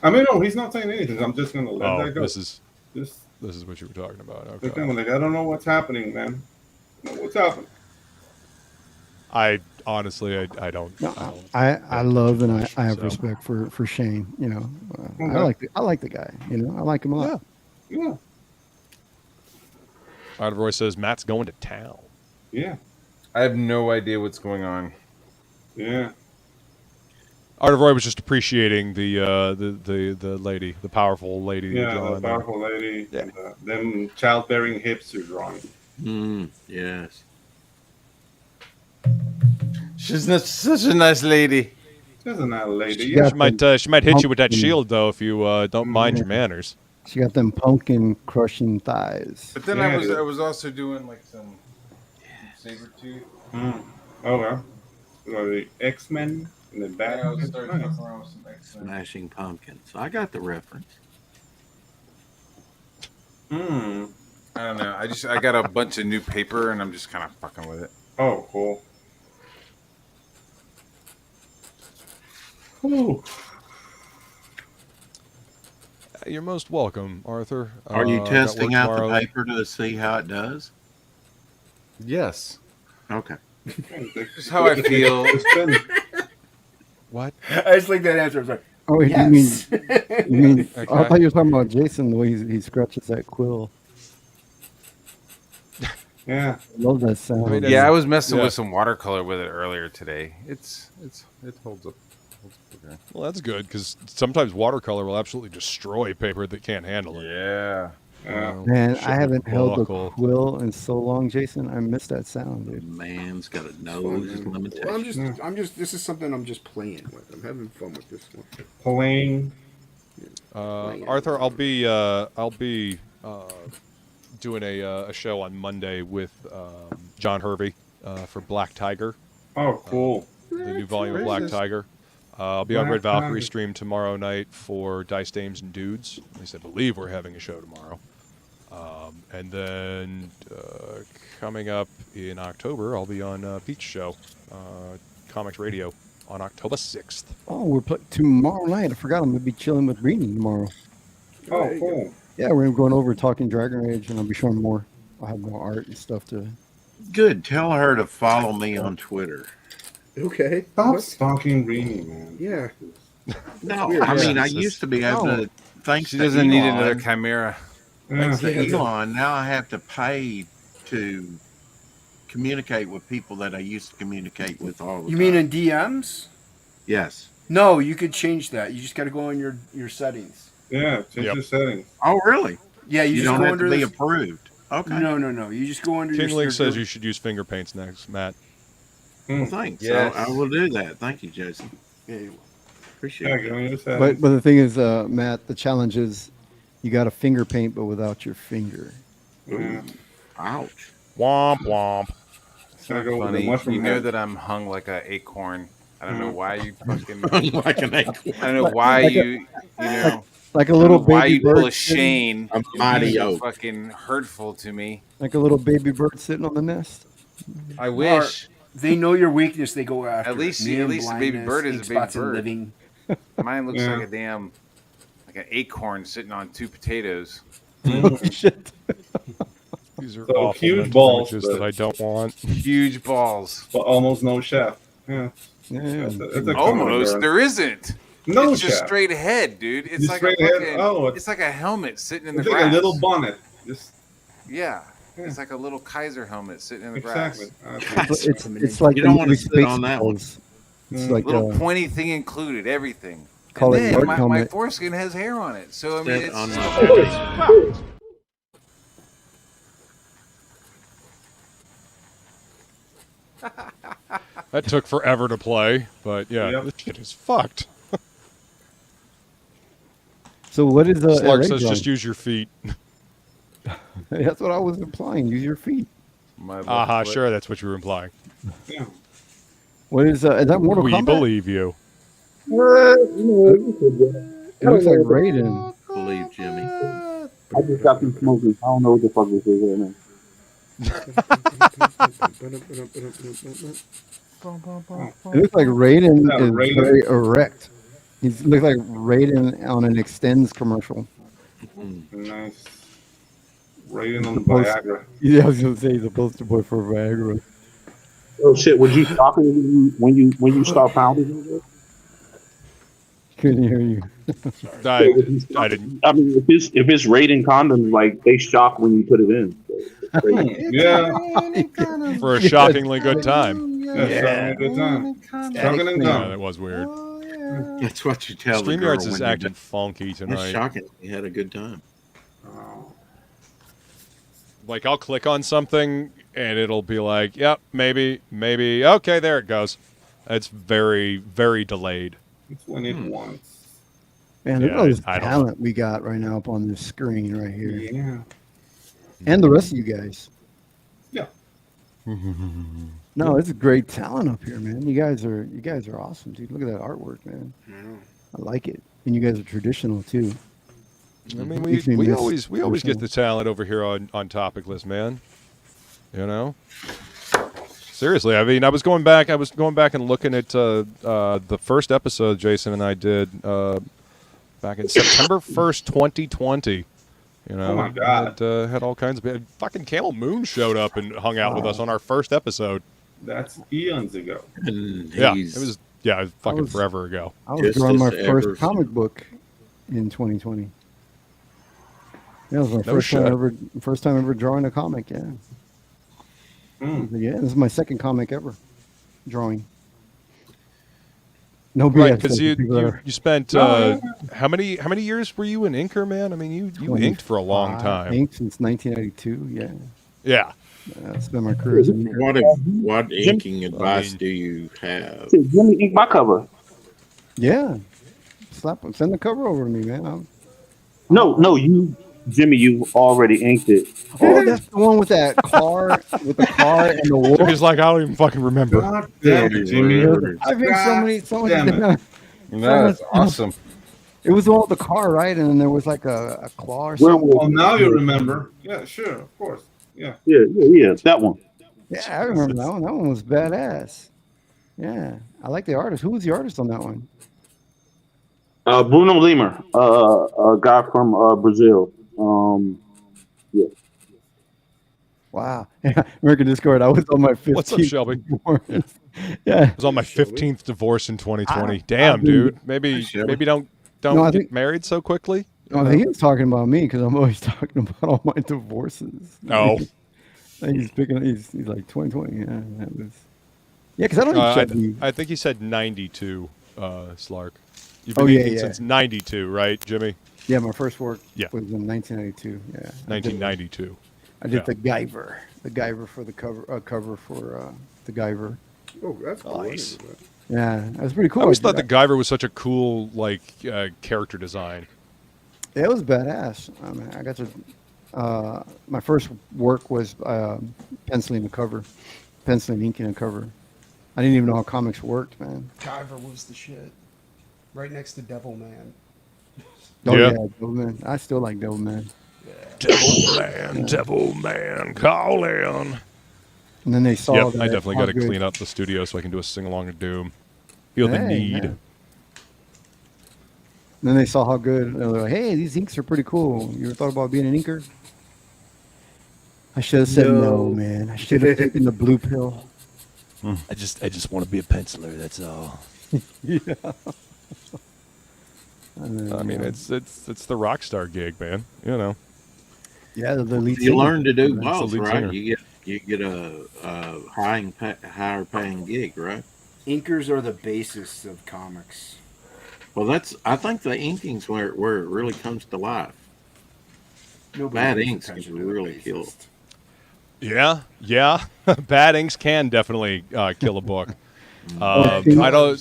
I mean, no, he's not saying anything. I'm just gonna let Oh, that go. this is Just what you were talking about. just Okay. kind of like I don't know what's happening, man. What's happening? I honestly, I don't. no, I don't I love and I have So. respect for Shane. You know, Okay. I like the guy. You know, I like him a lot. Yeah. Roy says Matt's going to town. Yeah. I have no idea what's going on. Yeah. Art of Roy was just appreciating the lady, the powerful lady. Yeah, drawing the there. powerful lady. Yeah. And them childbearing hips you're drawing. Yes. She's not such a nice lady. She's a nice lady. She might hit you with that shield though if you don't mind your manners. She got them pumpkin crushing thighs. But then I was also doing like some saber tooth. Oh well. So the X-Men in the back. I was starting to fuck around with some X-Men. Smashing Pumpkins. I got the reference. I don't know. I got a bunch of new paper and I'm just kind of fucking with it. Oh, cool. Ooh. You're most welcome, Arthur. Are you got testing work out tomorrow. the paper to see how it does? Yes. Okay. Just how I feel. What? I just like that answer. I was like, Oh, yes. you mean? Okay. I thought you were talking about Jason, the way he scratches that quill. Yeah. I love that sound. Yeah, I was messing with some watercolor with it earlier today. It holds up. Okay. Well, that's good because sometimes watercolor will absolutely destroy paper that can't handle it. Yeah. Man, I haven't held a buckle. quill in so long, Jason. I miss that sound, dude. Man's got a nose limitation. I'm just. This is something I'm just playing with. I'm having fun with this one. Playing. Arthur, I'll be doing a show on Monday with John Hervey for Black Tiger. Oh, cool. The new volume of Black Tiger. I'll be on Red Valkyrie stream tomorrow night for Dice Dames and Dudes. At least I believe we're having a show tomorrow. And then coming up in October, I'll be on Peach Show, Comics Radio, on October 6th. Oh, we're tomorrow night. I forgot I'm gonna be chilling with Greenie tomorrow. Oh, cool. Yeah, we're going over talking Dragon Age, and I'll be showing more. I'll have more art and stuff to. Good. Tell her to follow me on Twitter. Okay. Stop stalking Greenie, man. Yeah. No, weird. I mean, Yeah, I it's used to be able to. Thanks She to doesn't need Elon, another chimera. Thanks to Elon, now I have to pay to communicate with people that I used to communicate with all the You time. mean in DMs? Yes. No, you could change that. You just got to go in your settings. Yeah, change the settings. Oh, really? Yeah, you just don't go have under to be this- approved. Okay. No. You just go under King your. Link says you should use finger paints next, Matt. Well, thanks. Yes. I will do that. Thank you, Jason. Yeah, Appreciate it. But the thing is, Matt, the challenge is you got to finger paint, but without your finger. Yeah. Ouch. Womp womp. It's not funny. You know that I'm hung like an acorn. I don't know why you fucking like an acorn. I don't know why you know. Like a I don't little know why baby you pull a bird Shane. A mighty You're oak. fucking hurtful to me. Like a little baby bird sitting on the nest. I wish. They know your weakness. They go after. At least it. a baby bird is a baby spots and bird. living. Mine looks Yeah. like a damn, like an acorn sitting on two potatoes. Shit. These are So awful huge mental balls, images but- that I don't want. Huge balls. But almost no chef. Yeah. Yeah. It's a Almost. common There isn't. No it's just chef. straight ahead, dude. It's Just like straight a ahead? fucking, Oh, it's like a helmet sitting in the It's grass. like a little bonnet. Just Yeah. Yeah. It's like a little Kaiser helmet sitting in the grass. exactly. It's like You the don't wanna movie sit on that one. Spaceballs. It's like Little pointy thing included, everything. Call and it then work my helmet. foreskin has hair on it. So I mean, Sit it's on just my That took forever to play, but yeah, Yep. this shit is fucked. So what is Slark LA says drawing? just use your feet. That's what I was implying. Use your feet. my left Aha, foot. sure, that's what you were implying. Yeah. What is that? Mortal We Kombat? believe you. It looks like Raiden. Believe Jimmy. I just got through smoking. I don't know what the fuck this is right now. It looks like Raiden Yeah, is Raiden. very erect. He looks like Raiden on an Extends commercial. Nice. Raiden on the Post- Viagra. Yeah, I was gonna say he's a poster boy for Viagra. Oh shit! Would you stop it when you start pounding? Couldn't hear you. I didn't. I mean, if it's Raiden condoms, like they shock when you put it in. So, it's Yeah. For a shockingly good time. That's having a good time. Talking and Yeah, dumb. that was weird. That's what you tell the girl StreamYards is when you're acting done. funky It's tonight. shocking. You had a good time. Like, I'll click on something, and it'll be like, yep, maybe. Okay, there it goes. It's very, very delayed. It's when it wants. Man, look at Yeah, all this I don't talent we got right now up on this screen right here. Yeah. And the rest of you guys. Yeah. No, it's a great talent up here, man. You guys are awesome, dude. Look at that artwork, man. I like it. And you guys are traditional too. I mean, Makes me we miss always get traditional. the talent over here on TOPicLESS, man. You know? Seriously, I mean, I was going back and looking at the first episode Jason and I did back in September 1st, 2020. You know, Oh my God. had all kinds of fucking Camel Moon showed up and hung out with us on our first episode. That's eons ago. And Yeah, he's it was fucking forever ago. I was Just drawing my as ever- first comic book in 2020. Yeah, it was my No first shit. time ever drawing a comic. Yeah, yeah. This is my second comic ever drawing. No BS. Right, because like the people that you spent No, how many years were you an inker, man? I mean, you inked for a long 25, time. Inked since 1992. Yeah, Yeah. I spent my career as an inker. What inking advice do you have? Jimmy ink my cover. Yeah, send the cover over to me, man. No, Jimmy, you already inked it. Oh, that's the one with that car, with the car and the wolf. He's like, I don't even fucking remember. God damn it, Jimmy. I've been so many. Damn it. That's awesome. It was the one with the car, right? And then there was like a claw or something. Well, now you remember. Yeah, sure, of course. Yeah. Yeah, that one. Yeah, I remember that one. That one was badass. Yeah, I like the artist. Who was the artist on that one? Bruno Lima, a guy from Brazil. Yeah. Wow. American Discord. I was on my 15th. What's up, Shelby? divorce. Yeah. I was on my 15th divorce in 2020. I Damn, mean- dude. Maybe don't No, I get think- married so quickly. No, he was talking about me because I'm always talking about all my divorces. Oh. He's like 2020. Yeah, that was. Yeah, because I don't think Shelby. I think he said 92, Slark. You've been Oh, yeah, inking yeah. since 92, right, Jimmy? Yeah, my first work Yeah. was in 1992. Yeah, 1992. I did the Guyver for the cover for the Guyver. Oh, that's cool. Nice. Yeah, that was pretty cool. I always did thought the that. Guyver was such a cool character design. It was badass. I mean, I got to. My first work was penciling a cover, penciling, inking a cover. I didn't even know how comics worked, man. Guyver was the shit. Right next to Devil Man. Oh Yeah. yeah, Devilman. I still like Devilman. Devil man, call in. And then they saw Yep, that. I definitely how got to good- clean up the studio so I can do a sing-along of Doom. Feel the Hey, need. yeah. And then they saw how good. They were like, "Hey, these inks are pretty cool. You ever thought about being an inker?" I should have said no, man. I should have taken the blue pill. I just want to be a penciler. That's all. Yeah. And then, I mean, it's the rock star gig, man. You know. yeah, the lead You singer. learn to do That's the both, lead right? singer. You get a higher paying gig, right? Inkers are the basis of comics. Well, I think the inking's where it really comes to life. Nobody Bad pays inks can attention to the really basis. kill. Yeah. Bad inks can definitely kill a book. Oh, I know.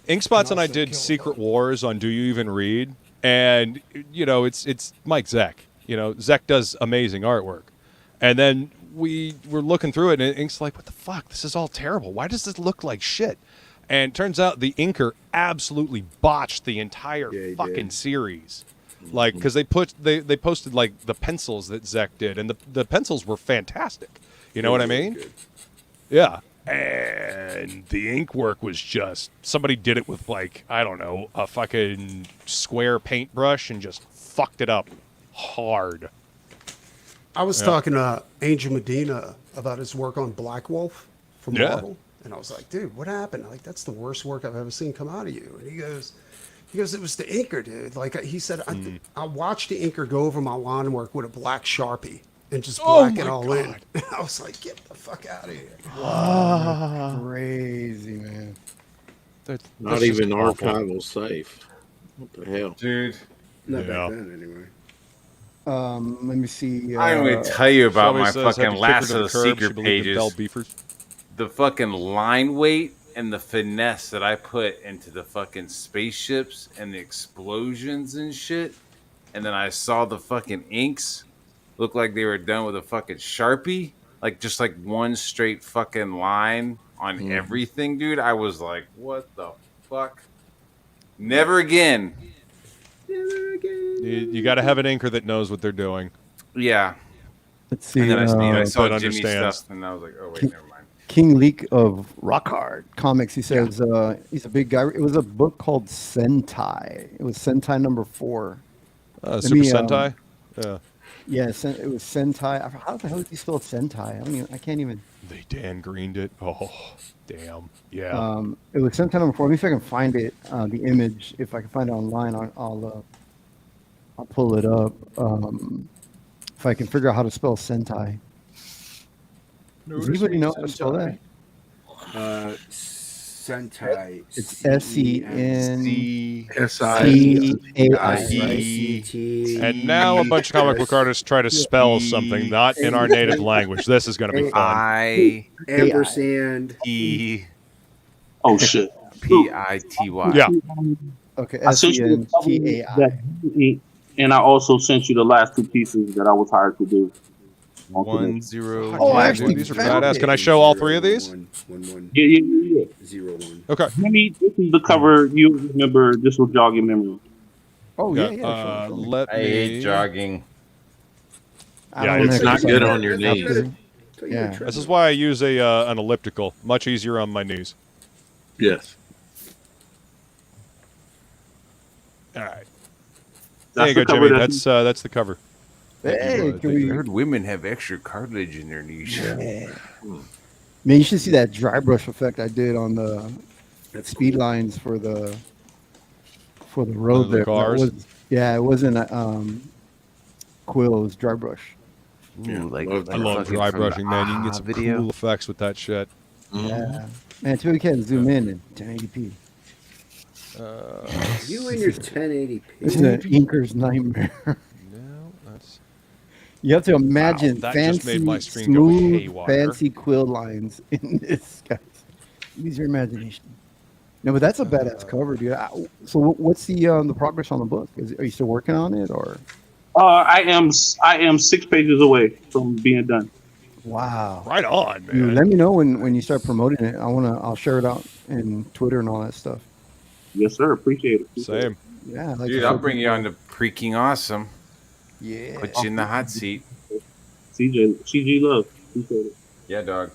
Ink Spots and I did Secret Wars on Do You Even Read, and you know it's Mike Zeck. You know Zeck does amazing artwork, and then we were looking through it, and Ink's like, "What the fuck? This is all terrible. Why does this look like shit?" And it turns out the inker absolutely botched the entire fucking series. Like, because they posted like the pencils that Zeck did, and the pencils were fantastic. You know what I mean? Yeah. And the ink work was just somebody did it with like, I don't know, a fucking square paintbrush and just fucked it up hard. I was talking to Angel Medina about his work on Black Wolf from Yeah. Marvel, and I was like, "Dude, what happened? Like, that's the worst work I've ever seen come out of you." And he goes, "It was the inker, dude. Like he said, I watched the inker go over my line work with a black Sharpie and just black it all in." And I was like, "Get the fuck out of here!" Crazy, man. Not even archival safe. What the hell, dude? Not back then, anyway. Let me see. I don't even tell you about my says, fucking Lasso secret Bell pages. Beefers. The fucking line weight and the finesse that I put into the fucking spaceships and the explosions and shit. And then I saw the fucking inks look like they were done with a fucking Sharpie. Like, just like one straight fucking line on everything, dude. I was like, what the fuck? Never again. You got to have an inker that knows what they're doing. Yeah. Let's see. And then I saw that Jimmy's understands. stuff, and I was like, oh, wait, never mind. King Leak of Rockhard Comics. He says he's a big guy. It was a book called Sentai. It was Sentai number 4. Super Sentai? Yeah. Yeah, it was Sentai. How the hell did he spell Sentai? I can't even. They Dan Greened it. Oh, damn. Yeah. It was Sentai number 4. Let me see if I can find it. The image. If I can find it online, I'll pull it up. If I can figure out how to spell Sentai. Does anybody know how to spell that? Sentai. It's SENCAI. And now a bunch of comic book artists try to spell something not in our native language. This is going to be fun. Ampersand. E. Oh shit. PITY. Yeah. Okay. I sent you the cover that, and I also sent you the last 2 pieces that I was hired to do. 1 0. Oh, actually, these are badass. Can I show all 3 of these? Yeah. 0 1. Okay. This is the cover. You remember? This will jog your memory. Oh yeah. Sure. Let I hate jogging. Yeah, it's not good on your knees. Yeah. This is why I use an elliptical. Much easier on my knees. Yes. All right. That's There you go, the cover. Jimmy. That's the cover. Hey, I heard women have extra cartilage in their knees. Yeah. Man, you should see that dry brush effect I did on the speed lines for the road the there. cars? It wasn't quill, it was dry brush. Ooh, I love dry brushing, man. You can get some cool effects with that shit. Yeah. Man, too, we can't zoom in 1080p. You and your 1080p. This is an inker's nightmare. No, that's... You have to imagine that fancy, just made my screen go smooth, haywire. fancy quill lines in this, guys. Use your imagination. No, but that's a badass cover, dude. So, what's the progress on the book? Are you still working on it, or? I am 6 pages away from being done. Wow! Right on, man. Dude, let me know when you start promoting it. I'll share it out in Twitter and all that stuff. Yes, sir. Appreciate it. Same. Yeah, Dude, I'll bring you on to Freaking Awesome. Yeah. Put you in the hot seat. CG love. Appreciate it. Yeah, dog.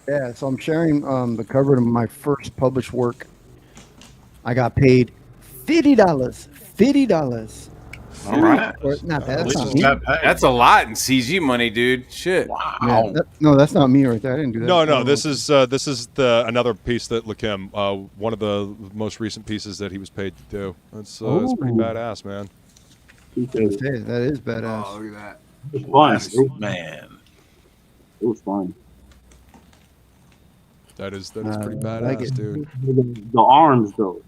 Yeah, so I'm sharing the cover of my first published work. I got paid $50. $50. All right. Not that. At That's least not it's me. got paid. That's a lot in CG money, dude. Shit. Yeah, no, that's not me right there. I didn't do that. No, this is another piece that Lakim, one of the most recent pieces that he was paid to do. That's pretty badass, man. That is badass. Oh, look at that. It was fun. Man. It was fun. That is pretty badass, like it. dude. The arms, though.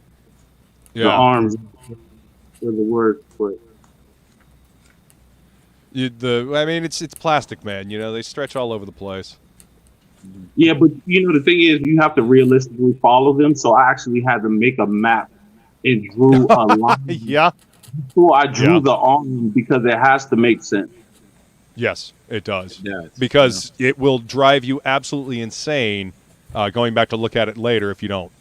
Yeah. The arms are the word for it. I mean, it's plastic, man. You know, they stretch all over the place. Yeah, but the thing is, you have to realistically follow them. So I actually had to make a map and drew a line. Yeah. So I drew the arm because it has to make sense. Yes, it does. Yeah, because it will drive you absolutely insane going back to look at it later if you don't.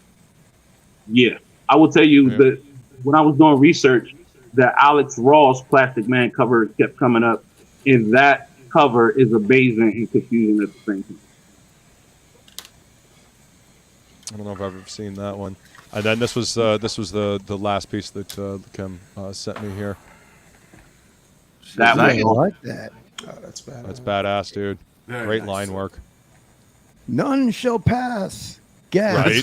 Yeah. I will tell you that when I was doing research, the Alex Ross Plastic Man cover kept coming up, and that cover is amazing and confusing at the same time. I don't know if I've ever seen that one. And then this was the last piece that Kim sent me here. I like that. Oh, that's bad. That's badass, dude. Great line work. None shall pass. Gas. Right.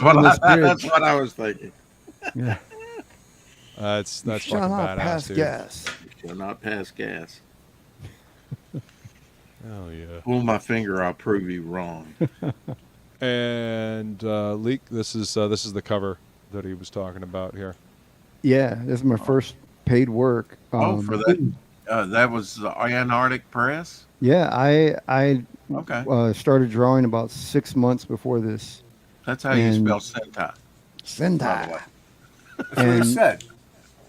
That's what I was thinking. Yeah. That's fucking shall not badass, pass dude. gas. Shall not pass gas. Oh yeah. Pull my finger, I'll prove you wrong. And Leak, this is the cover that he was talking about here. Yeah, this is my first paid work. For that, that was the Antarctic Press. Yeah, I Okay. started drawing about 6 months before this. That's how you spell Sentai. Sentai. That's what he said.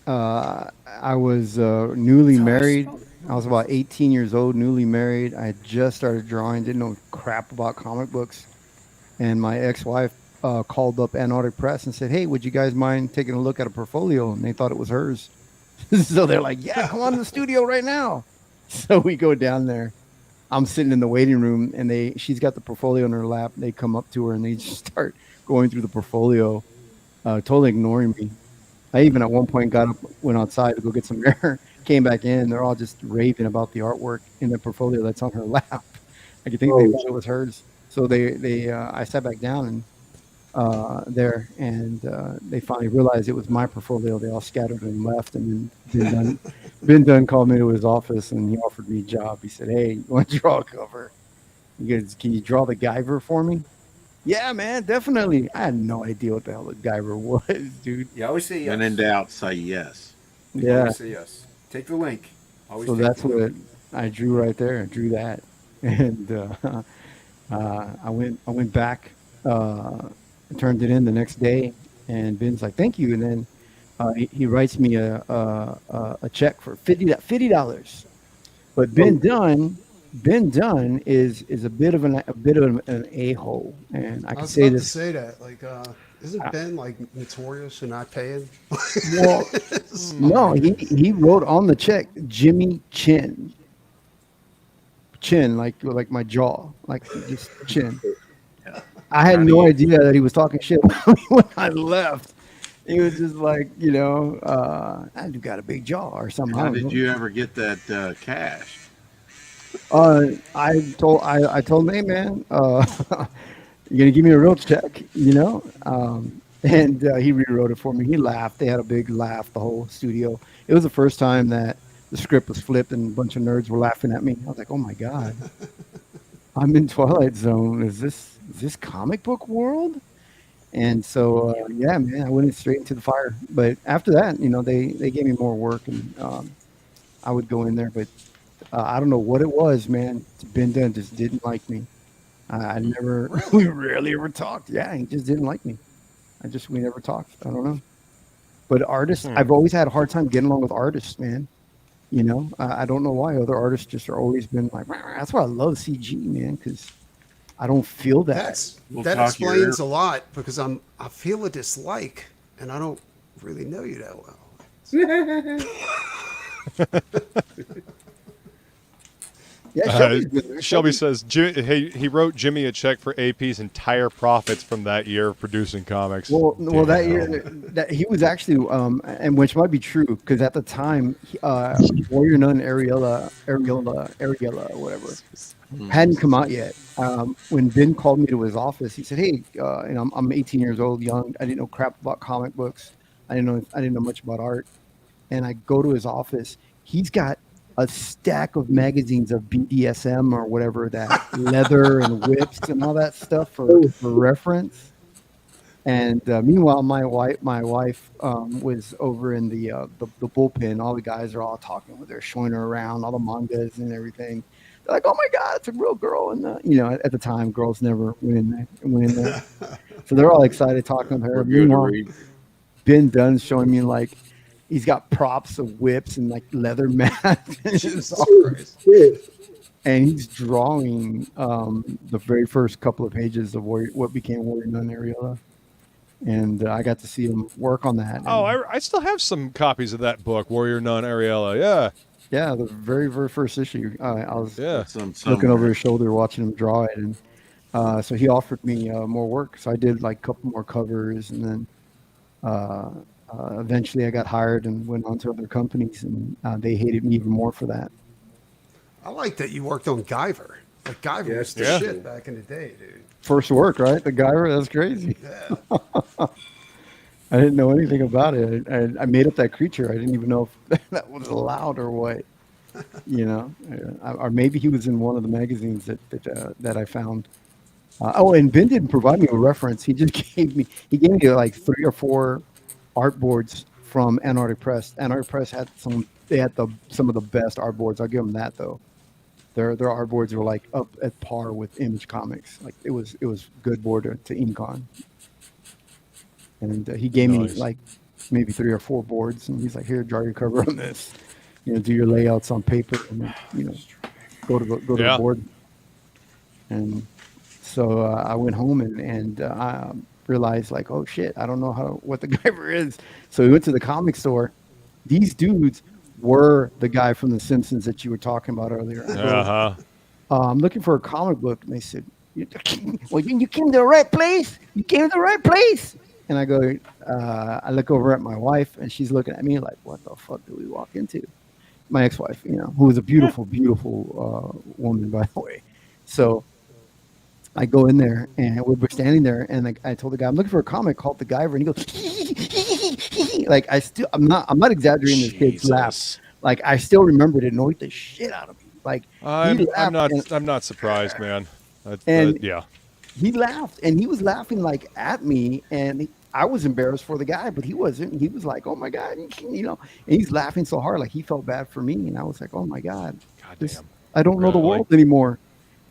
I was newly married. I was about 18 years old, newly married. I had just started drawing, didn't know crap about comic books. And my ex-wife called up Antarctic Press and said, "Hey, would you guys mind taking a look at a portfolio?" And they thought it was hers. So they're like, "Yeah, come on to the studio right now." So we go down there. I'm sitting in the waiting room, and she's got the portfolio in her lap. They come up to her, and they just start going through the portfolio, totally ignoring me. I even at one point got up, went outside to go get some air, came back in. They're all just raving about the artwork in the portfolio that's on her lap. I could think they thought it was hers. So I sat back down and they finally realized it was my portfolio. They all scattered and left. And then Ben Dunn called me to his office, and he offered me a job. He said, "Hey, you want to draw a cover? Can you draw the Guyver for me?" Yeah, man, definitely. I had no idea what the hell the Guyver was, dude. You always say yes. When in doubt, say yes. Yeah. Always say yes. Take the link. Always So take that's the link. what I drew right there. I drew that, and I went back, turned it in the next day, and Ben's like, "Thank you," and then he writes me a check for $50. But Ben Dunn is a bit of an a-hole, and I can say this. Say that, like, isn't Ben like notorious for not paying? Well, no, he wrote on the check Jimmy Chin, like my jaw, like just chin. I had no idea that he was talking shit when I left. He was just like, I got a big jaw or something. How did you ever get that cash? I told him, "Hey man, you're gonna give me a real check, and he rewrote it for me. He laughed. They had a big laugh, the whole studio. It was the first time that the script was flipped and a bunch of nerds were laughing at me. I was like, "Oh my god, I'm in Twilight Zone. Is this comic book world?" And so yeah, man, I went straight into the fire. But after that, they gave me more work, and I would go in there, but I don't know what it was, man. Ben Dunn just didn't like me. We rarely ever talked. Yeah, he just didn't like me. We never talked. I don't know. But artists, I've always had a hard time getting along with artists, man. I don't know why. Other artists just are always been like, that's why I love CG, man, because I don't feel that. That explains a lot, because I feel a dislike, and I don't really know you that well. Yeah, Shelby says, he wrote Jimmy a check for AP's entire profits from that year of producing comics. Well, that year, that he was actually, and which might be true, because at the time, Warrior Nun Ariella, whatever, hadn't come out yet. When Ben called me to his office, he said, "Hey, I'm 18 years old, young. I didn't know crap about comic books. I didn't know much about art." And I go to his office. He's got a stack of magazines of BDSM or whatever, that leather and whips and all that stuff for reference. And meanwhile, my wife was over in the bullpen. All the guys are all talking with her, showing her around all the mangas and everything. They're like, "Oh my God, it's a real girl!" And at the time, girls never went in there. So they're all excited talking with her. Meanwhile, Ben Dunn's showing me like, he's got props of whips and like leather mats. And he's drawing the very first couple of pages of what became Warrior Nun Ariella. And I got to see him work on that. Oh, I still have some copies of that book, Warrior Nun Ariella. Yeah. Yeah, the very, very first issue. I was looking over his shoulder, watching him draw it. And so he offered me more work. So I did like a couple more covers, and then eventually I got hired and went on to other companies, and they hated me even more for that. I like that you worked on Guyver. Like, Guyver was the shit back in the day, dude. First work, right? The Guyver, that's crazy. Yeah. I didn't know anything about it. I made up that creature. I didn't even know if that was allowed or what. Or maybe he was in one of the magazines that I found. Oh, and Ben didn't provide me a reference. He just gave me like 3 or 4 art boards from Antarctic Press. Antarctic Press had some of the best art boards. I'll give them that though. Their art boards were like up at par with Image Comics. Like it was good board to ink on. And he gave me like maybe 3 or 4 boards, and he's like, "Here, draw your cover on this. Do your layouts on paper, and then, go to the board." And so I went home and I realized like, oh shit, I don't know what the Guyver is. So we went to the comic store. These dudes were the guy from The Simpsons that you were talking about earlier. I'm looking for a comic book, and they said, "Well, you came to the right place. You came to the right place." And I go, I look over at my wife, and she's looking at me like, "What the fuck did we walk into?" My ex-wife, who was a beautiful, beautiful woman, by the way. So I go in there, and we're standing there, and I told the guy, "I'm looking for a comic called The Guyver," and he goes, like I'm not exaggerating this kid's laugh. Like I still remember it annoyed the shit out of me. Like I'm not surprised, man. Yeah. He laughed, and he was laughing like at me, and I was embarrassed for the guy, but he wasn't. He was like, "Oh my God," and he's laughing so hard, like he felt bad for me, and I was like, "Oh my God, I don't know the world anymore."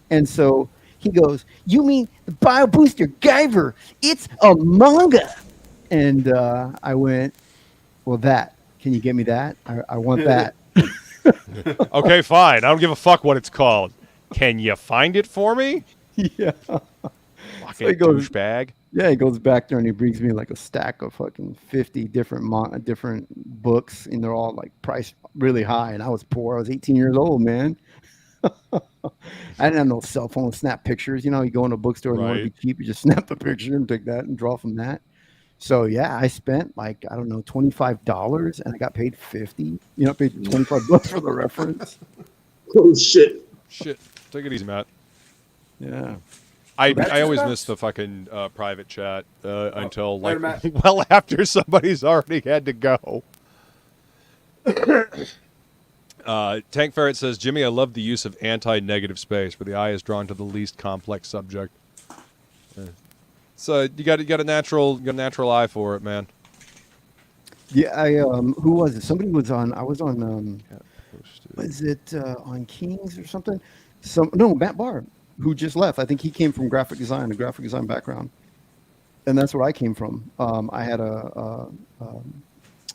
And so he goes, "You mean the Bio Booster Guyver? It's a manga." And I went, "Well, can you get me that? I want that." Okay, fine. I don't give a fuck what it's called. Can you find it for me? Yeah. Fucking douchebag. Yeah, he goes back there and he brings me like a stack of fucking 50 different books, and they're all like priced really high. And I was poor. I was 18 years old, man. I didn't have no cell phone to snap pictures. You go in a bookstore and you want to be cheap, you just snap the picture and take that and draw from that. So yeah, I spent like, I don't know, $25, and I got paid $50. Paid $25 for the reference. Oh shit. Shit. Take it easy, Matt. Yeah. I always miss the fucking private chat until like well after somebody's already had to go. Tank Ferret says, "Jimmy, I love the use of anti-negative space, where the eye is drawn to the least complex subject." So you got a natural eye for it, man. Yeah, who was it? Somebody was on. I was on. Was it on Kings or something? Matt Barr, who just left. I think he came from a graphic design background, and that's where I came from. I had a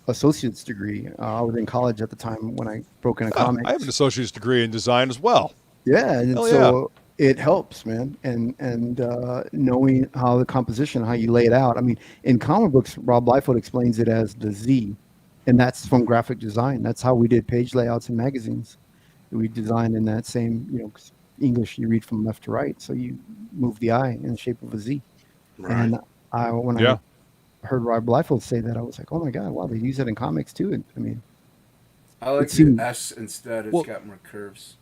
associate's degree. I was in college at the time when I broke into comics. I have an associate's degree in design as well. Yeah, and so it helps, man, and knowing how the composition, how you lay it out. I mean, in comic books, Rob Liefeld explains it as the Z, and that's from graphic design. That's how we did page layouts in magazines. We designed in that same, English you read from left to right, so you move the eye in the shape of a Z. Right. And when I heard Rob Liefeld say that, I was like, oh my God, wow, they use it in comics too. I mean, I like the S instead. It's got more curves.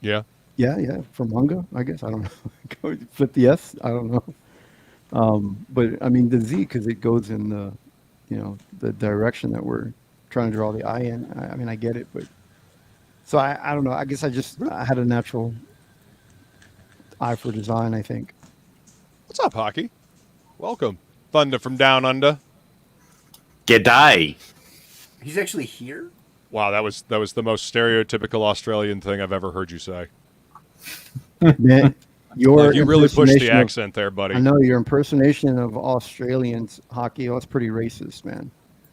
Yeah. Yeah, for manga, I guess. I don't know. Flip the S. I don't know. But I mean the Z, because it goes in the, the direction that we're trying to draw the eye in. I mean, I get it, but so I don't know. I guess I had a natural eye for design, I think. What's up, Hockey? Welcome, Thunder from Down Under. G'day. He's actually here? Wow, that was the most stereotypical Australian thing I've ever heard you say. Man, you really pushed the accent there, buddy. I know your impersonation of Australians, Hockey. That's pretty racist, man.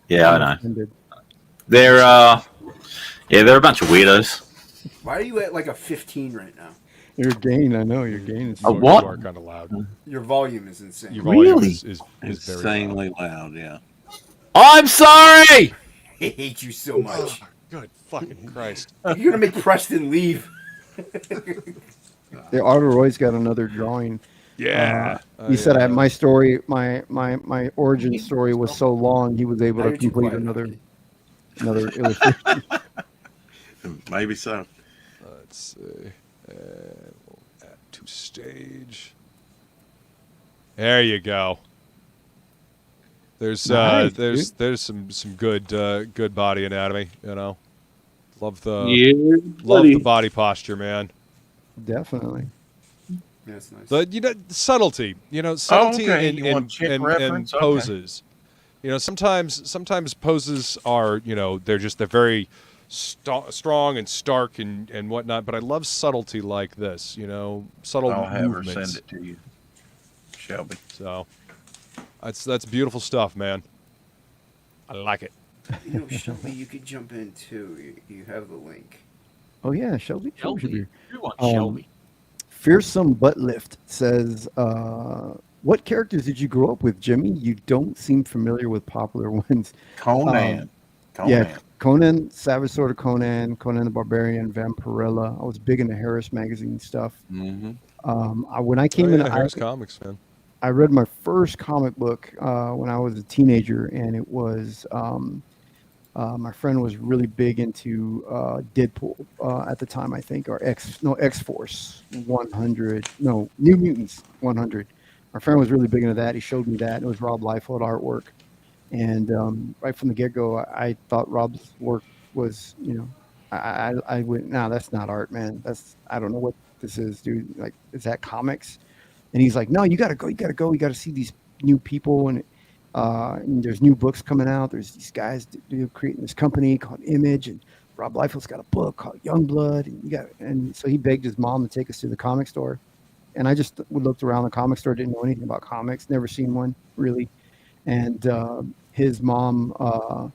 Yeah, I know. Offended. They're a bunch of weirdos. Why are you at like a 15 right now? Your gain, I know your gain is. What? You are kind of loud. Your volume is insane. Your volume really? is insanely loud. Yeah. I'm sorry. I hate you so much. Oh, good fucking Christ! You're gonna make Preston leave. The Arthur Roy's got another drawing. Yeah. He said my story, my origin story was so long he was able to complete another illustration. Maybe so. Let's see. We'll add to stage. There you go. There's some good body anatomy, Love the body posture, man. Definitely. That's nice. The subtlety, subtlety okay. in, You in, want chick in, reference? in Okay. poses. Sometimes poses are, they're very strong and stark and whatnot. But I love subtlety like this, subtle I'll have movements. her send it to you, Shelby. So that's beautiful stuff, man. I like it. Shelby, you could jump in too. You have the link. Oh yeah, Shelby. Shelby. You want Shelby. Fearsome Butt Lift says, what characters did you grow up with, Jimmy? You don't seem familiar with popular ones. Conan. Yeah, Conan, Savage Sword of Conan, Conan the Barbarian, Vampirella. I was big into Harris magazine stuff. Mm-hmm. When I came into Harris Comics, man. I read my first comic book when I was a teenager, and it was my friend was really big into Deadpool at the time, I think, or X-Force 100, no, New Mutants 100. My friend was really big into that. He showed me that. It was Rob Liefeld artwork, and right from the get-go, I thought Rob's work was, I went, no, that's not art, man. I don't know what this is, dude. Like, is that comics? And he's like, no, you gotta go, you gotta see these new people, and there's new books coming out. There's these guys creating this company called Image, and Rob Liefeld's got a book called Youngblood, and so he begged his mom to take us to the comic store, and I just looked around the comic store, didn't know anything about comics, never seen one really, and his mom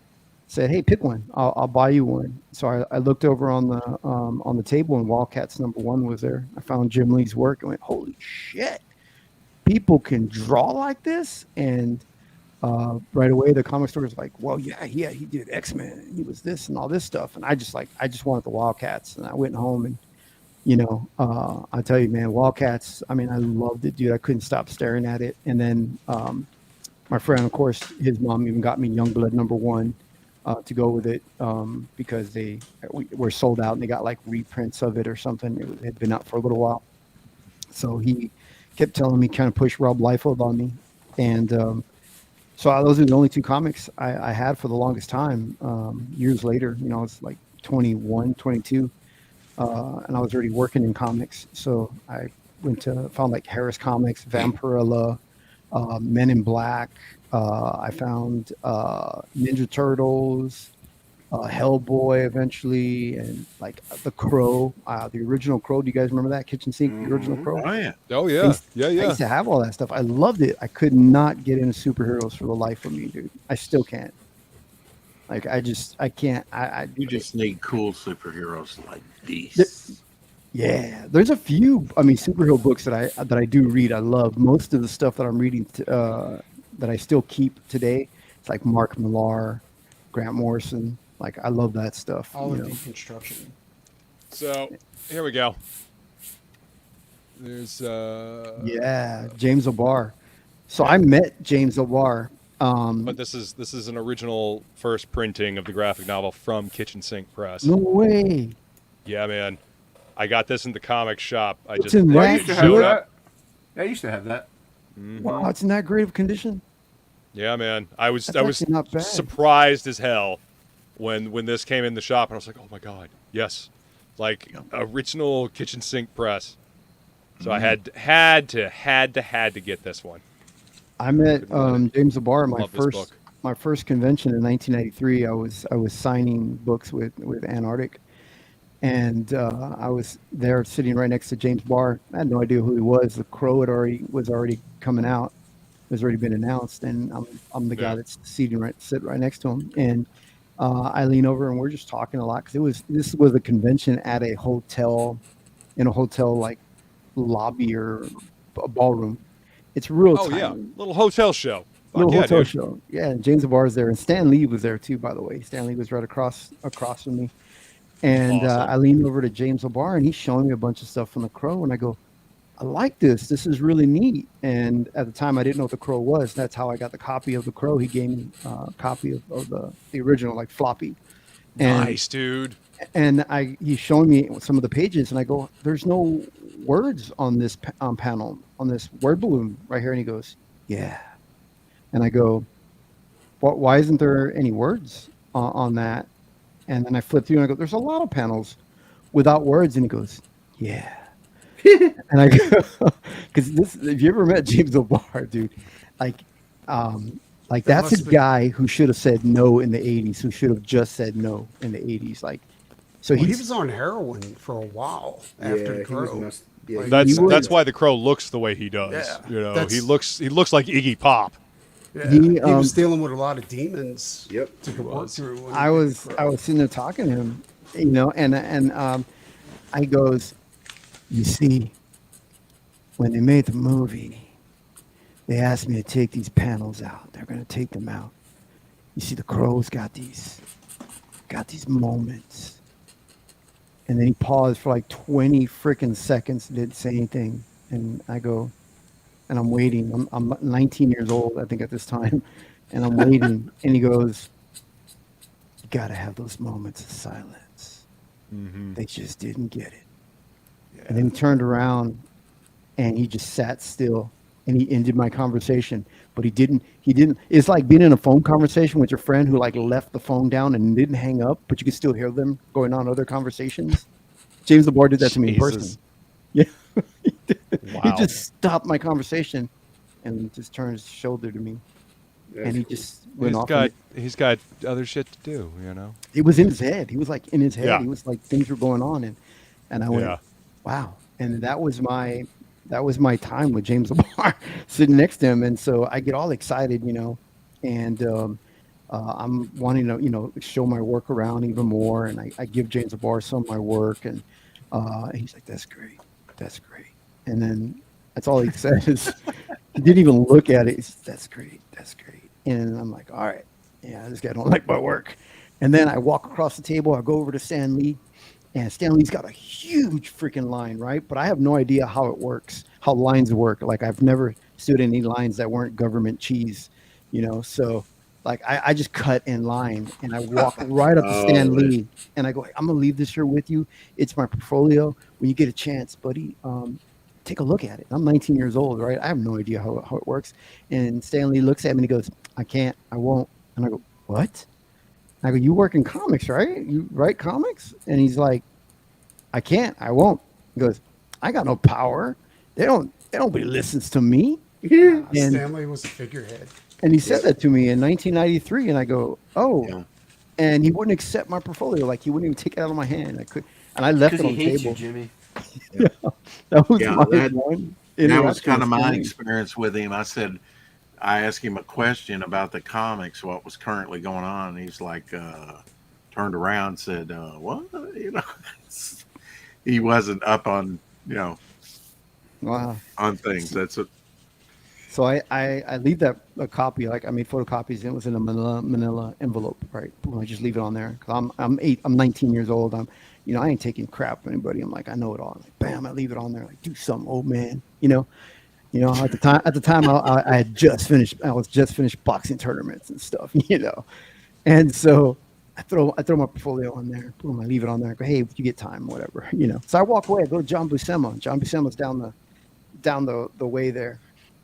said, hey, pick one, I'll buy you one. So I looked over on the table, and Wildcats #1 was there. I found Jim Lee's work and went, holy shit, people can draw like this. And right away the comic store was like, well, yeah, he did X-Men, he was this and all this stuff, and I just wanted the Wildcats, and I went home, and I tell you, man, Wildcats, I mean, I loved it, dude. I couldn't stop staring at it. And then my friend, of course, his mom even got me Youngblood #1 to go with it, because they were sold out, and they got like reprints of it or something. It had been out for a little while, so he kept telling me, kind of push Rob Liefeld on me, and so those are the only two comics I had for the longest time. Years later, I was like 21, 22, and I was already working in comics, so I found like Harris Comics, Vampirella, Men in Black. I found Ninja Turtles, Hellboy eventually, and like the Crow, the original Crow. Do you guys remember that Kitchen Sink, the original Crow? Oh yeah. Oh yeah. I used to have all that stuff. I loved it. I could not get into superheroes for the life of me, dude. I still can't. Like I can't. You just need cool superheroes like these. Yeah, there's a few. I mean, superhero books that I do read. I love most of the stuff that I'm reading. That I still keep today. It's like Mark Millar, Grant Morrison. Like I love that stuff. All of deconstruction. So here we go. There's James O'Barr. So I met James O'Barr. But this is an original first printing of the graphic novel from Kitchen Sink Press. No way. Yeah, man. I got this in the comic shop. I It's just in that used to have good? that. I used to have that. Mhm. Wow, it's in that great of condition. Yeah, man. I was actually not bad. surprised as hell when this came in the shop, and I was like, oh my god, yes, like original Kitchen Sink Press. So I had to get this one. I met James O'Barr at Love this book. my first convention in 1993. I was signing books with Antarctic, and I was there sitting right next to James Barr. I had no idea who he was. The Crow was already coming out. It was already been announced, and I'm the guy that's sit right next to him. And I lean over, and we're just talking a lot, because this was a convention at a hotel, in a hotel like lobby or a ballroom. It's real tiny. Yeah, little hotel show. Little Fuck hotel dude. show. Yeah, and James O'Barr's there, and Stan Lee was there too, by the way. Stan Lee was right across from me. And Awesome. I leaned over to James O'Barr, and he's showing me a bunch of stuff from the Crow, and I go, I like this. This is really neat. And at the time, I didn't know what the Crow was. That's how I got the copy of the Crow. He gave me a copy of the original, like floppy. And, Nice, dude. And he's showing me some of the pages, and I go, there's no words on this panel, on this word balloon right here. And he goes, yeah. And I go, why isn't there any words on that? And then I flip through, and I go, there's a lot of panels without words. And he goes, yeah. And I go, because this, if you ever met James O'Barr, dude, like, like That that's a must be- guy who should have said no in the 80s, who should have just said no in the 80s. Like, so Well, he he's, was on heroin for a while after the Crow. Like, That's he was- that's why the Crow looks the way he does. Yeah, You know, that's- he looks like Iggy Pop. Yeah, He, he was dealing with a lot of demons. Yep, to work through. when I he did was the I was sitting there talking to him, you know, and I goes, you see, when they made the movie, they asked me to take these panels out. They're gonna take them out. You see, the Crow's got these moments. And then he paused for like 20 freaking seconds, didn't say anything. And I go, and I'm waiting. I'm 19 years old, I think, at this time. And I'm waiting. And he goes, you got to have those moments of silence. They just didn't get it. And then he turned around and he just sat still and he ended my conversation. But he didn't, it's like being in a phone conversation with your friend who like left the phone down and didn't hang up, but you could still hear them going on other conversations. James O'Barr did that to me in person. Yeah. He just stopped my conversation and just turned his shoulder to me. And he just went off. He's got other shit to do, you know. It was in his head. He was like in his head. Yeah. He was like things were going on, and I went, Yeah. wow. And that was my time with James O'Barr sitting next to him. And so I get all excited, you know, and I'm wanting to, you know, show my work around even more. And I give James O'Barr some of my work, and he's like, that's great. That's great. And then that's all he says. He didn't even look at it. He says, that's great. That's great. And I'm like, all right. Yeah, this guy don't like my work. And then I walk across the table. I go over to Stan Lee. And Stan Lee's got a huge freaking line, right? But I have no idea how it works, how lines work. Like, I've never stood in any lines that weren't government cheese, you know? So, like, I just cut in line, and I walk right up to Stan Lee, and I go, hey, I'm going to leave this here with you. It's my portfolio. When you get a chance, buddy, take a look at it. I'm 19 years old, right? I have no idea how it works. And Stan Lee looks at me and he goes, I can't, I won't. And I go, what? I go, you work in comics, right? You write comics? And he's like, I can't, I won't. He goes, I got no power. Nobody listens to me. Yeah. And, Stanley was the figurehead. and he said that to me in 1993, and I go, oh. Yeah. And he wouldn't accept my portfolio. Like, he wouldn't even take it out of my hand. I could, and I left it on the table. You, Jimmy. Yeah, that was Yeah, my that one. was kind of my experience with him. I asked him a question about the comics, what was currently going on. And he's like, turned around and said, what? You know, he wasn't up on, you know, wow, on things. That's it. So I leave that a copy, like I made photocopies, and it was in a manila envelope, right? I just leave it on there. Cause I'm 19 years old. I ain't taking crap from anybody. I'm like, I know it all. I'm like, bam, I leave it on there. Like, do something, old man. You know, at the time I had just finished. I was just finished boxing tournaments and stuff. You know, and so I throw my portfolio on there. Boom, I leave it on there. I go, hey, if you get time, whatever. You know. So I walk away. I go to John Buscema. John Buscema's down the way there.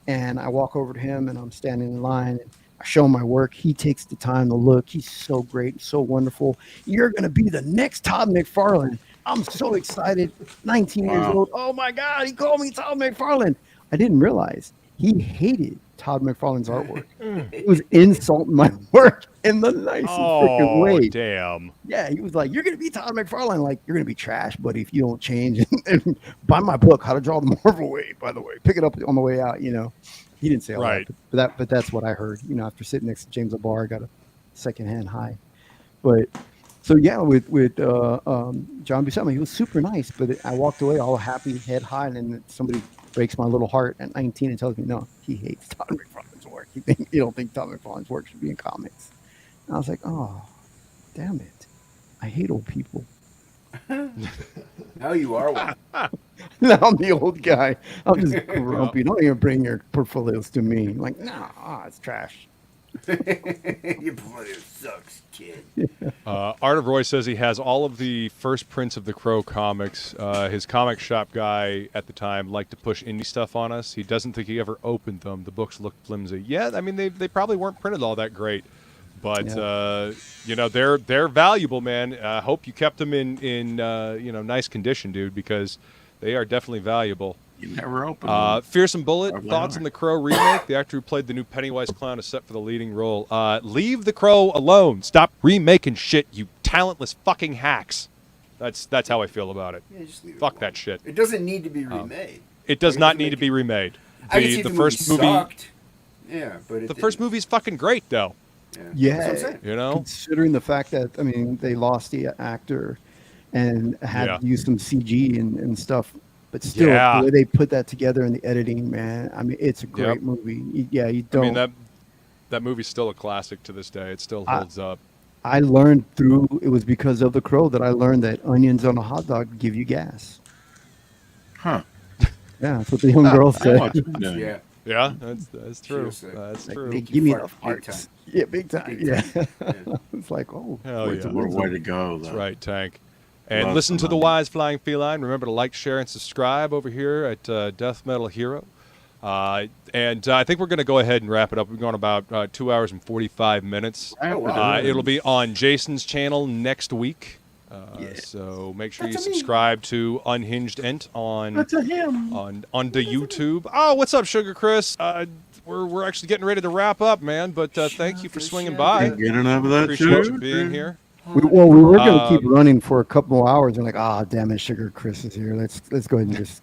And I walk over to him, and I'm standing in line, and I show him my work. He takes the time to look. He's so great, so wonderful. You're going to be the next Todd McFarlane. I'm so excited. 19 years old. Oh, my God, he called me Todd McFarlane. I didn't realize he hated Todd McFarlane's artwork. It was insulting my work in the nicest freaking way. Damn. Yeah, he was like, you're going to be Todd McFarlane. Like, you're going to be trash, buddy, if you don't change. And buy my book, How to Draw the Marvel Way, by the way. Pick it up on the way out, you know. He didn't say all right. that, but that's what I heard. You know, after sitting next to James O'Barr, I got a secondhand high. But, so yeah, with John Buscema, he was super nice. But I walked away all happy, head high, and then somebody breaks my little heart at 19 and tells me, no, he hates Todd McFarlane's work. You don't think Todd McFarlane's work should be in comics. And I was like, oh, damn it. I hate old people. Now you are one. Now I'm the old guy. I'm just grumpy. Don't even bring your portfolios to me. I'm like, nah, it's trash. Your portfolio sucks, kid. Art of Roy says he has all of the first prints of the Crow comics. His comic shop guy at the time liked to push indie stuff on us. He doesn't think he ever opened them. The books looked flimsy. Yeah, I mean, they probably weren't printed all that great. But you know, they're valuable, man. I hope you kept them in nice condition, dude, because They are definitely valuable. You never open them. Fearsome Bullet, Probably thoughts not. on the Crow remake? The actor who played the new Pennywise clown is set for the leading role. Leave the Crow alone. Stop remaking shit, you talentless fucking hacks. That's how I feel about it. Yeah, just leave it Fuck alone. that shit. It doesn't need to be remade. It does Like, not if you need make to be remade. I can see The if first movie, sucked. Yeah, but it the first didn't. movie's fucking great though. Yeah, That's what I'm saying. You know, considering the fact that I mean they lost the actor and had Yeah. to use some CG and stuff, but still Yeah. the way they put that together in the editing, man. I mean, it's a great movie. You I don't. mean that movie's still a classic to this day. It still holds up. I learned through it was because of The Crow that I learned that onions on a hot dog give you gas. Huh. Yeah, that's what the young girl said. Yeah. Yeah, that's true. was sick. That's Like, true. they give me the Big farts. time. Yeah, big time. Big Yeah. time. It's like, oh, Hell wait, yeah. What a way to go, That's though. right, Tank. And Love listen to the Feline. Wise Flying Feline. Remember to like, share, and subscribe over here at DeathMetalHero. And I think we're going to go ahead and wrap it up. We've gone about 2 hours and 45 minutes. Oh, wow. It'll be on Jason's channel next week. So make sure you subscribe to Unhinged Ent on the YouTube. Oh, what's up, Sugar Chris? We're actually getting ready to wrap up, man. But thank you for swinging by. Get enough of that Appreciate shit. you being here. we were going to keep running for a couple more hours and like, damn it, Sugar Chris is here. Let's go ahead and just.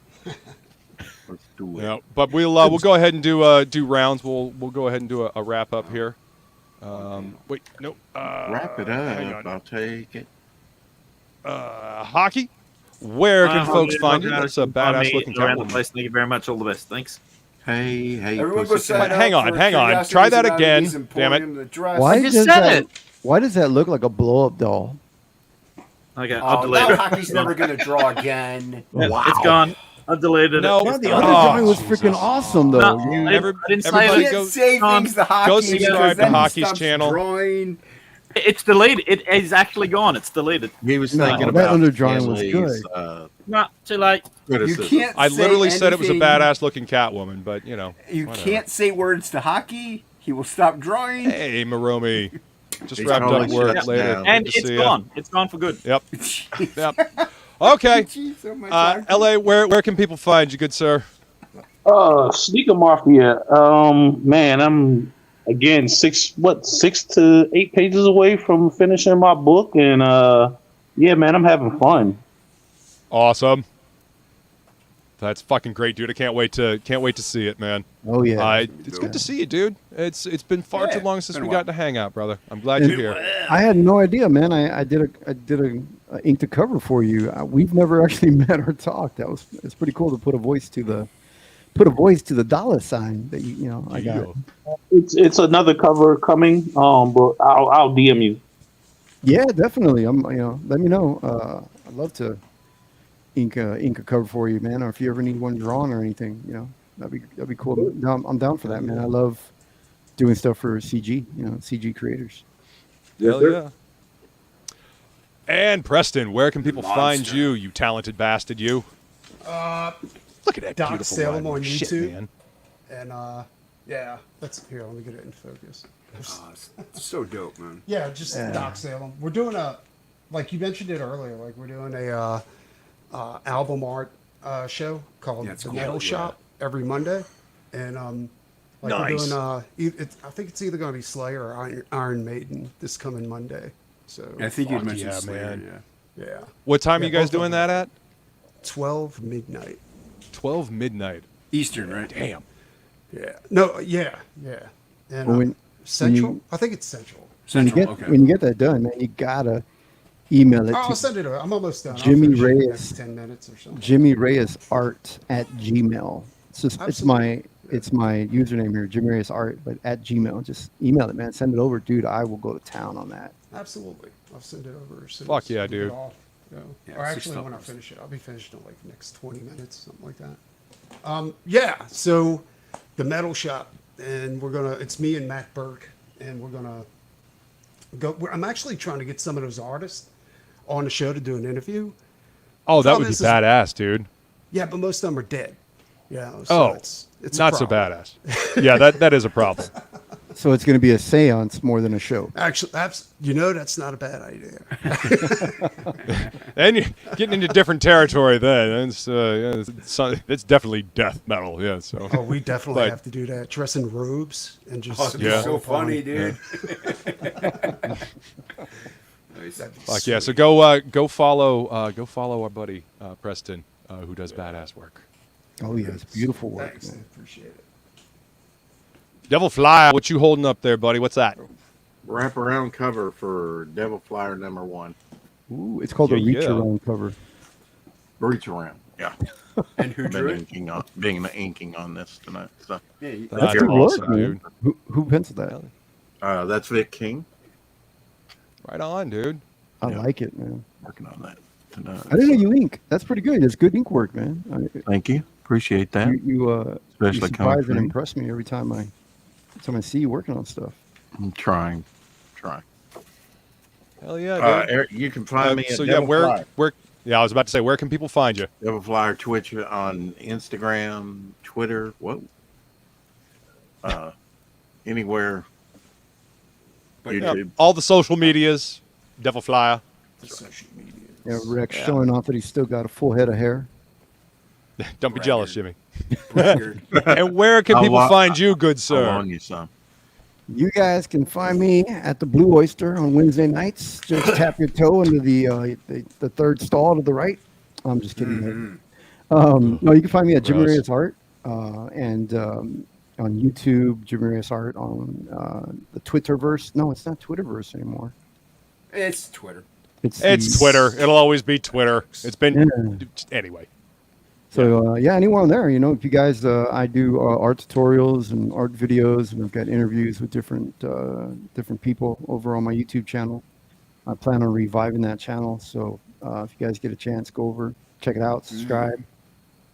Let's do it. Yeah, but we'll go ahead and do rounds. We'll go ahead and do a wrap up here. Wait, nope. Wrap it hang up. on. I'll take it. Hockey. Where can folks find you? That's a badass looking around the Catwoman. place. Thank you very much. All the best. Thanks. Hey, Everyone go pussy sign cat. up Hang on, for hang on. Curiosities Try that and again. Oddities Damn it. Emporium, the dress. Why just does said that? it. Why does that look like a blow up doll? Okay, I'll Oh, delete now it. hockey's never going to draw again. Yeah, it's gone. I've deleted No. it. No, It's the gone. other drawing was Jesus. freaking awesome though. No, You- I Every- didn't say everybody You it. go- can't say things to hockey. go subscribe because to then he Hockey's stops channel. Drawing. It's deleted. It is actually gone. It's deleted. He was No, thinking that about underdrawing was Stanley's, good. No, too late. You criticism. can't. I say literally said it was a anything- badass looking Catwoman, but you know. You whatever. can't say words to hockey. He will stop drawing. Hey, Maromi. Just He's wrapped up calling work shots later. now. And Good to it's see ya. gone. It's gone for good. Yep. Yep. Okay. Jeez, oh my God. LA, where can people find you, good sir? Sneaker Mafia. Man, I'm again 6 to 8 pages away from finishing my book, and yeah, man, I'm having fun. Awesome. That's fucking great, dude. I can't wait to see it, man. Oh yeah. It's good to see you, dude. It's been far Yeah, too long since been we a while. got to hang out, brother. I'm glad And- you're here. I had no idea, man. I did a ink to cover for you. We've never actually met or talked. It's pretty cool to put a voice to the dollar sign that you know I got. It's another cover coming, but I'll DM you. Yeah, definitely. Let me know. I'd love to ink a cover for you, man. Or if you ever need one drawn or anything, that'd be cool. I'm down for that, man. I love doing stuff for CG, CG creators. Hell yeah. And Preston, where can people find Monster. you talented bastard, you? Look at that Doc beautiful Salem line. on Shit, YouTube. man. And yeah, that's here. Let me get it in focus. Oh, it's so dope, man. Yeah, just Doc Salem. We're doing like you mentioned it earlier. Like we're doing a album art show called Yeah, it's The cool, Metal yeah. Shop every Monday, and like Nice. we're doing. I think it's either going to be Slayer or Iron Maiden this coming Monday. So I think you'd Fuck mentioned yeah, Slayer, man. yeah, What time are Yeah, you guys both of doing them. that at? 12 midnight. 12 midnight. Eastern, right? Damn. Yeah. No. Yeah. And Well, when Central. you- I think it's Central. Central. When you get that done, man, you gotta email it I'll to send it over. I'm almost done. Jimmy I'll finish it in the Reyes. next 10 minutes or something. Jimmy Reyes Art at Gmail. It's Absolutely. my username here, Jimmy Reyes Art, but at Gmail. Just email it, man. Send it over, dude. I will go to town on that. Absolutely. I'll send it over. As soon Fuck as yeah, we get dude. off, Yeah, or six actually, when I stuff. finish it, I'll be finished in like the next 20 minutes, something like that. Yeah. So the metal shop, and it's me and Matt Burke, and we're gonna go. I'm actually trying to get some of those artists on the show to do an interview. Oh, that would Problem be is- badass, dude. Yeah, but most of them are dead. Yeah. So Oh, it's a not so problem. badass. Yeah, that is a problem. So it's going to be a seance more than a show. Actually, that's not a bad idea. And you're getting into different territory then. It's definitely death metal. Yeah. So. Oh, we definitely But- have to do that. Dress in robes and just. Oh, it'd be Yeah. so funny, dude. Like yeah, so go follow our buddy Preston, who does badass work. Oh yeah, it's beautiful work. Thanks. Man. Appreciate it. Devil Fly, what you holding up there, buddy? What's that? Wraparound cover for Devil Flyer #1. Ooh, it's called a Yeah, reach yeah. around cover. Reach around. Yeah. And who drew it? Being the inking on this tonight. So Yeah, That's You're good work, awesome, man. Who penciled that? that's Vic King. Right on, dude. I Yeah. like it, man. Working on that tonight. I didn't know you ink. That's pretty good. It's good ink work, man. Thank you. Appreciate that. You Especially coming surprise from and you. impress me every time I see you working on stuff. I'm trying. Hell yeah, dude. Eric, you can find me at so Devil yeah, Flyer. where? Yeah, I was about to say, where can people find you? Devil Flyer Twitch on Instagram, Twitter. Whoa. Anywhere. YouTube. All the social medias, Devil Flyer. Social media. Yeah, Rex showing off that he's still got a full head of hair. Don't be jealous, Jimmy. Braggart. And where can I'll people wa- find you, good I'll sir? loan you some. You guys can find me at the Blue Oyster on Wednesday nights. Just tap your toe into the third stall to the right. I'm just kidding. No, you can find me at Jimmy Gross. Reyes Art and on YouTube, Jimmy Reyes Art on the Twitterverse. No, it's not Twitterverse anymore. It's Twitter. It's the- Twitter. It'll always be Twitter. It's been Yeah. anyway. So anyone there, if you guys, I do art tutorials and art videos, and I've got interviews with different people over on my YouTube channel. I plan on reviving that channel, so if you guys get a chance, go over, check it out, subscribe.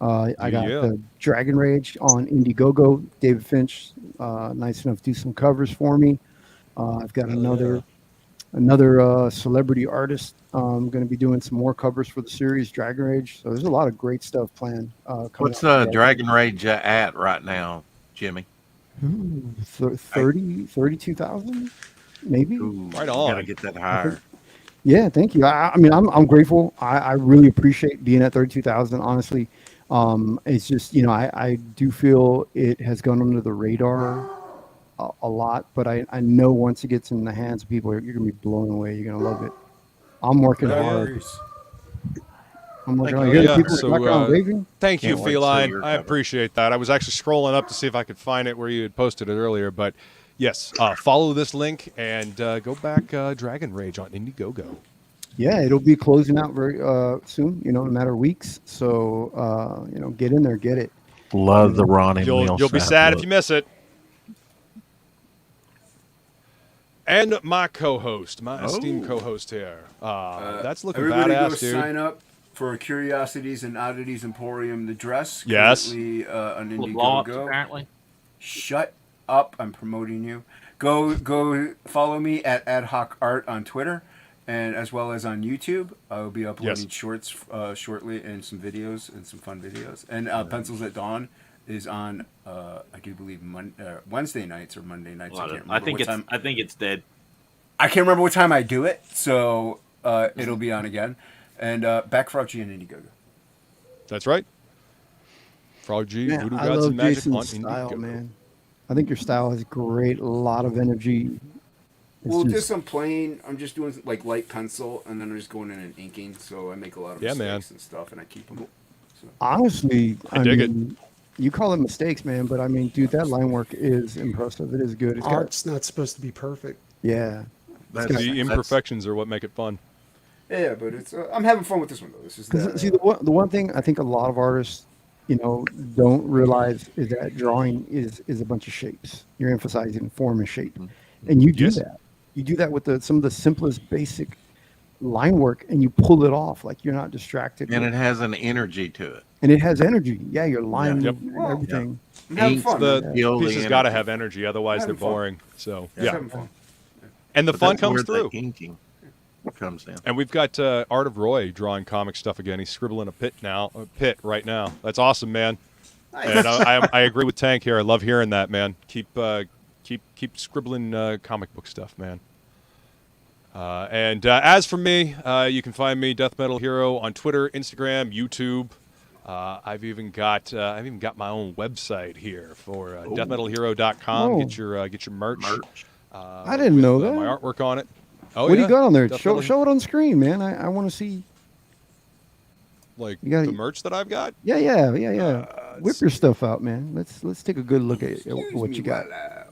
I got the Dragon Rage on Indiegogo. David Finch, nice enough to do some covers for me. I've got another celebrity artist. I'm going to be doing some more covers for the series Dragon Rage. So there's a lot of great stuff planned. What's up. Dragon Rage at right now, Jimmy? 32,000 maybe. Ooh, Right on. Gotta get that higher. Yeah, thank you. I mean, I'm grateful. I really appreciate being at 32,000. Honestly, it's just I do feel it has gone under the radar a lot, but I know once it gets in the hands of people, you're gonna be blown away. You're gonna love it. I'm working hard. I'm working hard. You hear the people in the background raving? Thank you, Can't wait to see Feline. your I cover. appreciate that. I was actually scrolling up to see if I could find it where you had posted it earlier, but yes, follow this link and go back Dragon Rage on Indiegogo. Yeah, it'll be closing out very soon. In a matter of weeks. So get in there, get it. Love the Ronnie You'll be sad if you miss it. And my co-host, my esteemed co-host here. That's looking Everybody badass, go dude. sign up for Curiosities and Oddities Emporium. The dress. Yes. Currently, on Blow ups, Indiegogo. apparently. Shut up! I'm promoting you. Go follow me at Ad Hoc Art on Twitter, and as well as on YouTube. I'll be uploading shorts shortly and some videos and some fun videos. And Pencils at Dawn is on I do believe Wednesday nights or Monday nights. I can't remember what time. I think it's dead. I can't remember what time I do it, so it'll be on again. And back Frog G and Indiegogo. That's right. Frog G, Man, Voodoo I Gods love and Magic Jason's on style, Indiegogo. man. I think your style is great. A lot of energy. It's Well, just I'm playing. I'm just doing like light pencil, and then I'm just going in and inking. So I make a lot of mistakes and stuff, and I keep them. So. honestly, I dig it. You call it mistakes, man, but I mean, dude, that line work is impressive. It is good. It's got, Art's not supposed to be perfect. yeah. The imperfections are what make it fun. Yeah, but it's I'm having fun with this one though. This is Because see, the one thing I think a lot of artists, don't realize is that drawing is a bunch of shapes. You're emphasizing form and shape, and you do that. You do that with some of the simplest, basic line work, and you pull it off. Like you're not distracted. And it has an energy to it. And it has energy. Yeah, your line Yep. and everything. I'm having Inks, fun. The Feel the pieces got to energy. have energy, otherwise they're Having fun. boring. So Just yeah, having fun. and the But fun that's comes where through. The inking comes in. And we've got Art of Roy drawing comic stuff again. He's scribbling a pit right now. That's awesome, man. And I agree with Tank here. I love hearing that, man. Keep keep scribbling comic book stuff, man. And as for me, you can find me DeathMetalHero on Twitter, Instagram, YouTube. I've even got my own website here for DeathMetalHero.com. Get your merch. I didn't know that. My artwork on it. Oh, what do you got on there? Definitely. Show it on screen, man. I want to see. Like the merch that I've got. Yeah. Whip your stuff out, man. Let's take a good look at what you got. I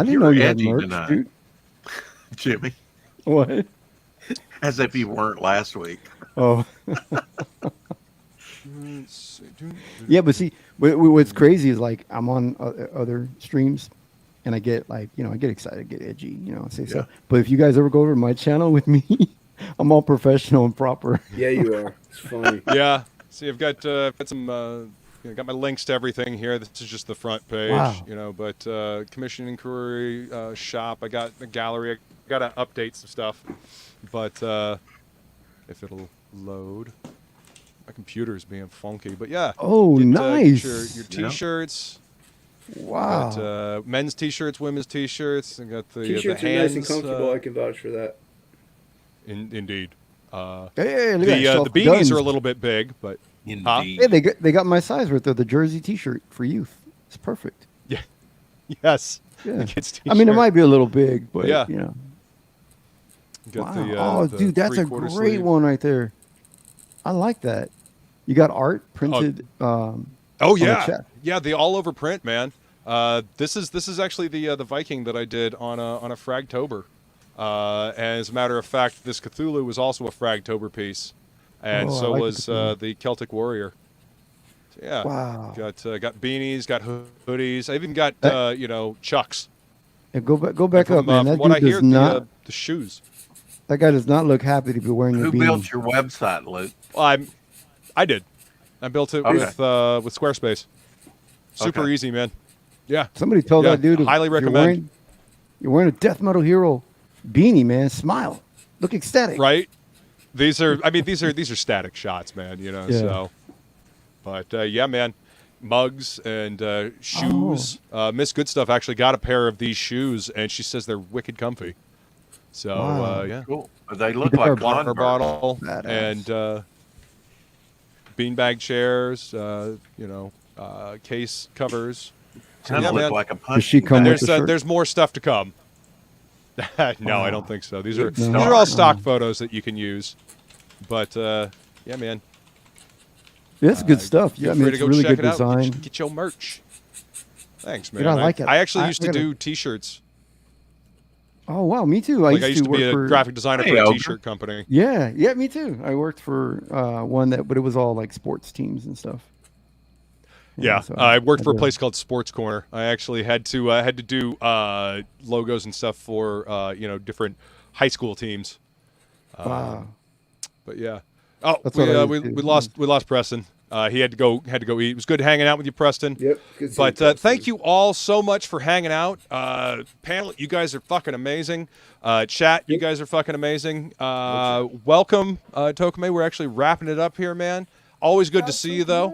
didn't know you had merch, tonight, dude. Jimmy. What? As if you weren't last week. Oh. Yeah, but see, what's crazy is like I'm on other streams, and I get I get excited, get edgy, say so. But if you guys ever go over to my channel with me, I'm all professional and proper. Yeah, you are. It's funny. Yeah. See, I've got some. Got my links to everything here. This is just the front page, Wow. But commission inquiry, shop. I got the gallery. I got to update some stuff, but if it'll load, my computer's being funky. But yeah. Oh, nice. Get your t-shirts. Wow. Got, men's t-shirts, women's t-shirts. I got the T-shirts the are hands, nice and comfortable. I can vouch for that. Indeed. Hey, look at the beanies are a little bit big, but indeed. Hey, they got my size right there. The jersey T-shirt for youth. It's perfect. Yeah. Yes. Yeah. The kids' I mean, it t-shirt. might be a little big, but Yeah. Wow. Got Oh, dude, that's a three-quarter great sleeve. one right there. I like that. You got art printed. Oh on the yeah, chest. yeah, the all over print, man. This is actually the Viking that I did on a Fragtober. And as a matter of fact, this Cthulhu was also a Fragtober piece, and Oh, I so like was the Celtic Warrior. So, yeah, Wow. got beanies, got hoodies. I even got Chucks. Yeah, go back And up, man. That from what I dude hear, does not. the shoes. That guy does not look happy to be wearing a Who beanie. built your website, Luke? Well, I did. I built it Okay. with Squarespace. Super easy, man. Yeah. Somebody told that dude. Highly recommend. You're wearing a Death Metal Hero beanie, man. Smile. Look ecstatic. Right. These are static shots, man. Yeah. So. But yeah, man. Mugs and shoes. Miss Goodstuff actually got a pair of these shoes, and she says they're wicked comfy. So Wow. yeah. Cool. They look They're like Water Converse. bottle Badass. and beanbag chairs. Case covers. So, Kind yeah, of look man. like a Does punch. she come And with the shirt? there's more stuff to come. No, I don't think so. These are No. these are all stock photos that you can use. But yeah, man. That's good stuff. Yeah, I Feel mean, free it's to go really check good it out. design. Get your merch. Thanks, man. Dude, I like it. I actually I used to gotta- do T-shirts. Oh wow, me too. I used to work be a for graphic designer Hey, for a Ogre. T-shirt company. Yeah, me too. I worked for one but it was all like sports teams and stuff. Yeah, so I worked for a did- place called Sports Corner. I actually had to do logos and stuff for different high school teams. Wow. But yeah. Oh, That's what I we did, too. lost Preston. He had to go eat. It was good hanging out with you, Preston. Yep. Good But seeing thank you all so much for hanging out. Panel, you guys are fucking amazing. Chat, you guys are fucking amazing. Welcome, Tokame. We're actually wrapping it up here, man. Always good to see you, though.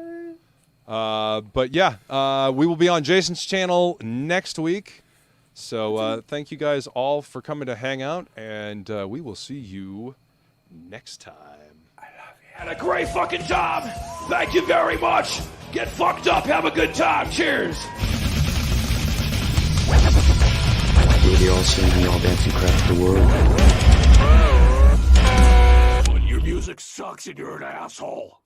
But yeah, we will be on Jason's channel next week. So thank you guys all for coming to hang out, and we will see you next time. Had a great fucking job. Thank you very much. Get fucked up. Have a good time. Cheers. We're the all-singing, all-dancing craft of the world. But your music sucks and you're an asshole.